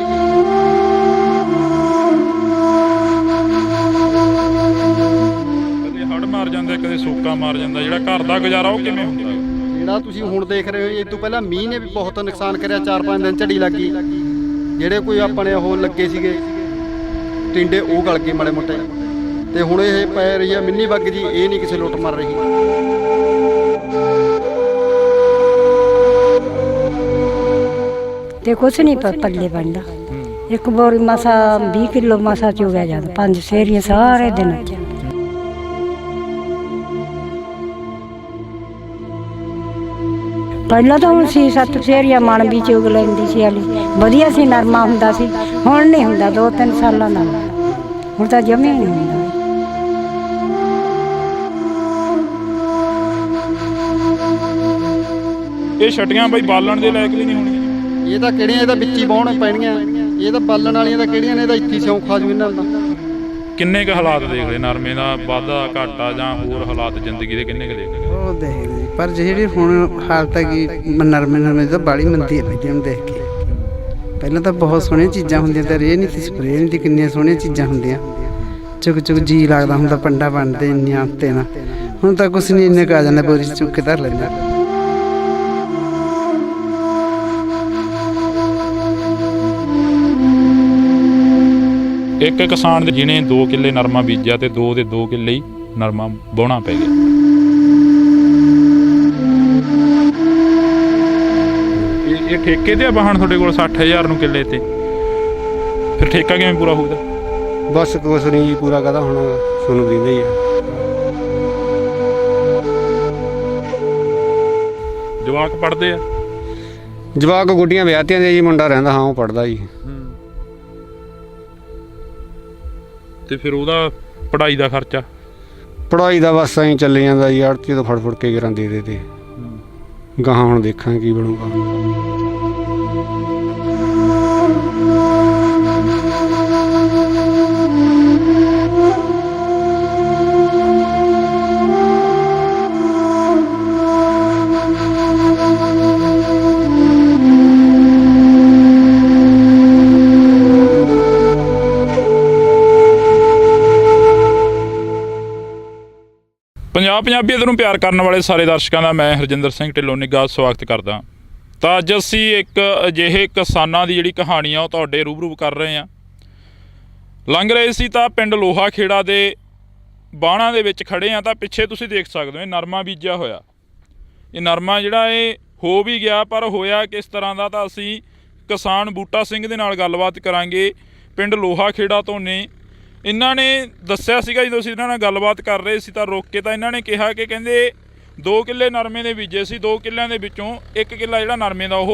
Speaker 1: ਕਦੇ ਹੜ੍ਹ ਮਾਰ ਜਾਂਦਾ, ਕਦੇ ਸੋਕਾ ਮਾਰ ਜਾਂਦਾ। ਜਿਹੜਾ ਘਰ ਦਾ ਗੁਜ਼ਾਰਾ ਉਹ ਕਿਵੇਂ ਹੁੰਦਾ?
Speaker 2: ਜਿਹੜਾ ਤੁਸੀਂ ਹੁਣ ਦੇਖ ਰਹੇ ਹੋ ਜੀ, ਇਹ ਤੋਂ ਪਹਿਲਾਂ ਮੀਂਹ ਨੇ ਵੀ ਬਹੁਤ ਨੁਕਸਾਨ ਕਰਿਆ। 4-5 ਦਿਨ ਝੜੀ ਲੱਗ ਗਈ। ਜਿਹੜੇ ਕੋਈ ਆਪਣੇ ਉਹ ਲੱਗੇ ਸੀਗੇ ਟਿੰਡੇ ਉਹ ਗਲ ਗਏ ਮਾੜੇ ਮੋਟੇ। ਤੇ ਹੁਣ ਇਹ ਪੈ ਰਹੀ ਆ ਮਿੰਨੀ ਬੱਗ ਜੀ, ਇਹ ਨਹੀਂ ਕਿਸੇ ਲੁੱਟ ਮਰ ਰਹੀ।
Speaker 3: ਤੇ ਕੁਛ ਨਹੀਂ ਪੱਲੇ ਬਣਦਾ। ਇੱਕ ਬੋਰੀ ਮਸਾ 20 ਕਿਲੋ ਮਸਾ ਚੁਗਿਆ ਜਾਂਦਾ। 5 ਸੇਰੀਆਂ ਸਾਰੇ ਦਿਨ ਚ। ਪਹਿਲਾਂ ਤਾਂ ਹੁਣ 6-7 ਸੇਰੀਆਂ ਮਣ ਵੀ ਚੁਗ ਲੈਂਦੀ ਸੀ ਵਾਲੀ ਵਧੀਆ ਸੀ, ਨਰਮਾ ਹੁੰਦਾ ਸੀ। ਹੁਣ ਨਹੀਂ ਹੁੰਦਾ, 2-3 ਸਾਲਾਂ ਦਾ ਹੁਣ ਤਾਂ ਜਮੇ ਨਹੀਂ ਹੁੰਦਾ।
Speaker 1: ਇਹ ਛਟੀਆਂ ਬਈ ਬਾਲਣ ਦੇ ਲਾਇਕ ਵੀ ਨਹੀਂ ਹੋਣੀਆਂ।
Speaker 2: ਇਹ ਤਾਂ ਕਿਹੜੀਆਂ, ਇਹ ਤਾਂ ਵਿੱਚ ਹੀ ਵਾਹੁਣ ਪੈਣੀਆਂ। ਇਹ ਤਾਂ ਬਾਲਣ ਵਾਲੀਆਂ ਤਾਂ ਕਿਹੜੀਆਂ ਨੇ, ਇਹ ਤਾਂ ਇੱਥੇ ਸਿਉਂ ਖਾ ਜੂ ਇਹਨਾਂ ਦਾ।
Speaker 1: ਕਿੰਨੇ ਕੁ ਹਾਲਾਤ ਦੇਖ ਲਏ ਨਰਮੇ ਦਾ, ਵਾਧਾ ਘਾਟਾ ਜਾਂ ਹੋਰ ਹਾਲਾਤ ਜ਼ਿੰਦਗੀ ਦੇ ਕਿੰਨੇ ਕੁ ਦੇਖ ਲਏ?
Speaker 4: ਉਹ ਦੇਖਦੇ ਪਰ ਜਿਹੜੀ ਹੁਣ ਹਾਲਤ ਹੈਗੀ ਨਰਮੇ ਤਾਂ ਬਾਹਲੀ ਮੰਦੀ ਹੈ ਜੀ। ਹੁਣ ਦੇਖ ਕੇ ਪਹਿਲਾਂ ਤਾਂ ਬਹੁਤ ਸੋਹਣੀਆਂ ਚੀਜ਼ਾਂ ਹੁੰਦੀਆਂ ਤੇ ਰੇਹ ਨਹੀਂ ਸੀ, ਸਪਰੇਅ ਨਹੀਂ ਸੀ, ਕਿੰਨੀਆਂ ਸੋਹਣੀਆਂ ਚੀਜ਼ਾਂ ਹੁੰਦੀਆਂ। ਚੁੱਕ ਚੁੱਕ ਜੀ ਲੱਗਦਾ ਹੁੰਦਾ, ਪੰਡਾ ਬਣਦੇ ਇੰਨੀਆਂ ਉੱਤੇ ਨਾ। ਹੁਣ ਤਾਂ ਕੁਛ ਨਹੀਂ, ਇੰਨੇ ਕੁ ਆ ਜਾਂਦਾ, ਬੋਰੀ 'ਚ ਚੁੱਕ ਕੇ ਧਰ ਲੈਂਦਾ।
Speaker 1: ਇੱਕ ਕਿਸਾਨ ਦੇ ਜਿਹਨੇ 2 ਕਿੱਲੇ ਨਰਮਾ ਬੀਜਿਆ ਤੇ 2 ਦੇ 2 ਕਿੱਲੇ ਹੀ ਨਰਮਾ ਵਾਹੁਣਾ ਪੈ ਗਿਆ। ਇਹ ਠੇਕੇ ਤੇ ਆ ਵਾਹਣ ਤੁਹਾਡੇ ਕੋਲ 60,000 ਨੂੰ ਕਿੱਲੇ ਤੇ, ਫਿਰ ਠੇਕਾ ਕਿਵੇਂ ਪੂਰਾ ਹੋਊਗਾ?
Speaker 5: ਬਸ ਕੁਛ ਨਹੀਂ ਜੀ, ਪੂਰਾ ਕਹਦਾ ਹੁਣ ਤੁਹਾਨੂੰ ਦਿੰਦੇ ਹੀ ਆ।
Speaker 1: ਜਵਾਕ ਪੜਦੇ ਆ?
Speaker 5: ਜਵਾਕ ਗੁੱਡੀਆਂ ਵਿਆਹਤੀਆਂ ਦੇ ਜੀ, ਮੁੰਡਾ ਰਹਿੰਦਾ ਹਾਂ ਉਹ ਪੜਦਾ ਜੀ।
Speaker 1: ਤੇ ਫਿਰ ਉਹਦਾ ਪੜ੍ਹਾਈ ਦਾ ਖਰਚਾ?
Speaker 5: ਪੜ੍ਹਾਈ ਦਾ ਬਸ ਐਂ ਚੱਲੀ ਜਾਂਦਾ ਜੀ, ਆੜਤੀ ਤੋਂ ਫੜ ਕੇ ਗਿਰਾਂ ਦੇ ਤੇ ਗਾਹਾਂ ਹੁਣ ਦੇਖਾਂਗੇ ਕੀ ਬਣੂਗਾ।
Speaker 1: ਪੰਜਾਬ ਪੰਜਾਬੀਅਤ ਨੂੰ ਪਿਆਰ ਕਰਨ ਵਾਲੇ ਸਾਰੇ ਦਰਸ਼ਕਾਂ ਦਾ ਮੈਂ ਹਰਜਿੰਦਰ ਸਿੰਘ ਢਿੱਲੋਂ ਨਿੱਘਾ ਸਵਾਗਤ ਕਰਦਾ। ਤਾਂ ਅੱਜ ਅਸੀਂ ਇੱਕ ਅਜਿਹੇ ਕਿਸਾਨਾਂ ਦੀ ਜਿਹੜੀ ਕਹਾਣੀ ਆ ਉਹ ਤੁਹਾਡੇ ਰੂਬਰੂ ਕਰ ਰਹੇ ਹਾਂ। ਲੰਘ ਰਹੇ ਸੀ ਤਾਂ ਪਿੰਡ ਲੋਹਾ ਖੇੜਾ ਦੇ ਬਾਣਾ ਦੇ ਵਿੱਚ ਖੜੇ ਆ, ਤਾਂ ਪਿੱਛੇ ਤੁਸੀਂ ਦੇਖ ਸਕਦੇ ਹੋ ਇਹ ਨਰਮਾ ਬੀਜਿਆ ਹੋਇਆ। ਇਹ ਨਰਮਾ ਜਿਹੜਾ ਇਹ ਹੋ ਵੀ ਗਿਆ, ਪਰ ਹੋਇਆ ਕਿਸ ਤਰ੍ਹਾਂ ਦਾ, ਤਾਂ ਅਸੀਂ ਕਿਸਾਨ ਬੂਟਾ ਸਿੰਘ ਦੇ ਨਾਲ ਗੱਲਬਾਤ ਕਰਾਂਗੇ। ਪਿੰਡ ਲੋਹਾ ਖੇੜਾ ਤੋਂ ਨੇ। ਇਹਨਾਂ ਨੇ ਦੱਸਿਆ ਸੀਗਾ ਜਦੋਂ ਅਸੀਂ ਇਹਨਾਂ ਨਾਲ ਗੱਲਬਾਤ ਕਰ ਰਹੇ ਸੀ ਤਾਂ ਰੁਕ ਕੇ ਤਾਂ ਇਹਨਾਂ ਨੇ ਕਿਹਾ ਕਿ ਕਹਿੰਦੇ 2 ਕਿੱਲੇ ਨਰਮੇ ਦੇ ਬੀਜੇ ਸੀ, 2 ਕਿੱਲਿਆਂ ਦੇ ਵਿੱਚੋਂ 1 ਕਿੱਲਾ ਜਿਹੜਾ ਨਰਮੇ ਦਾ ਉਹ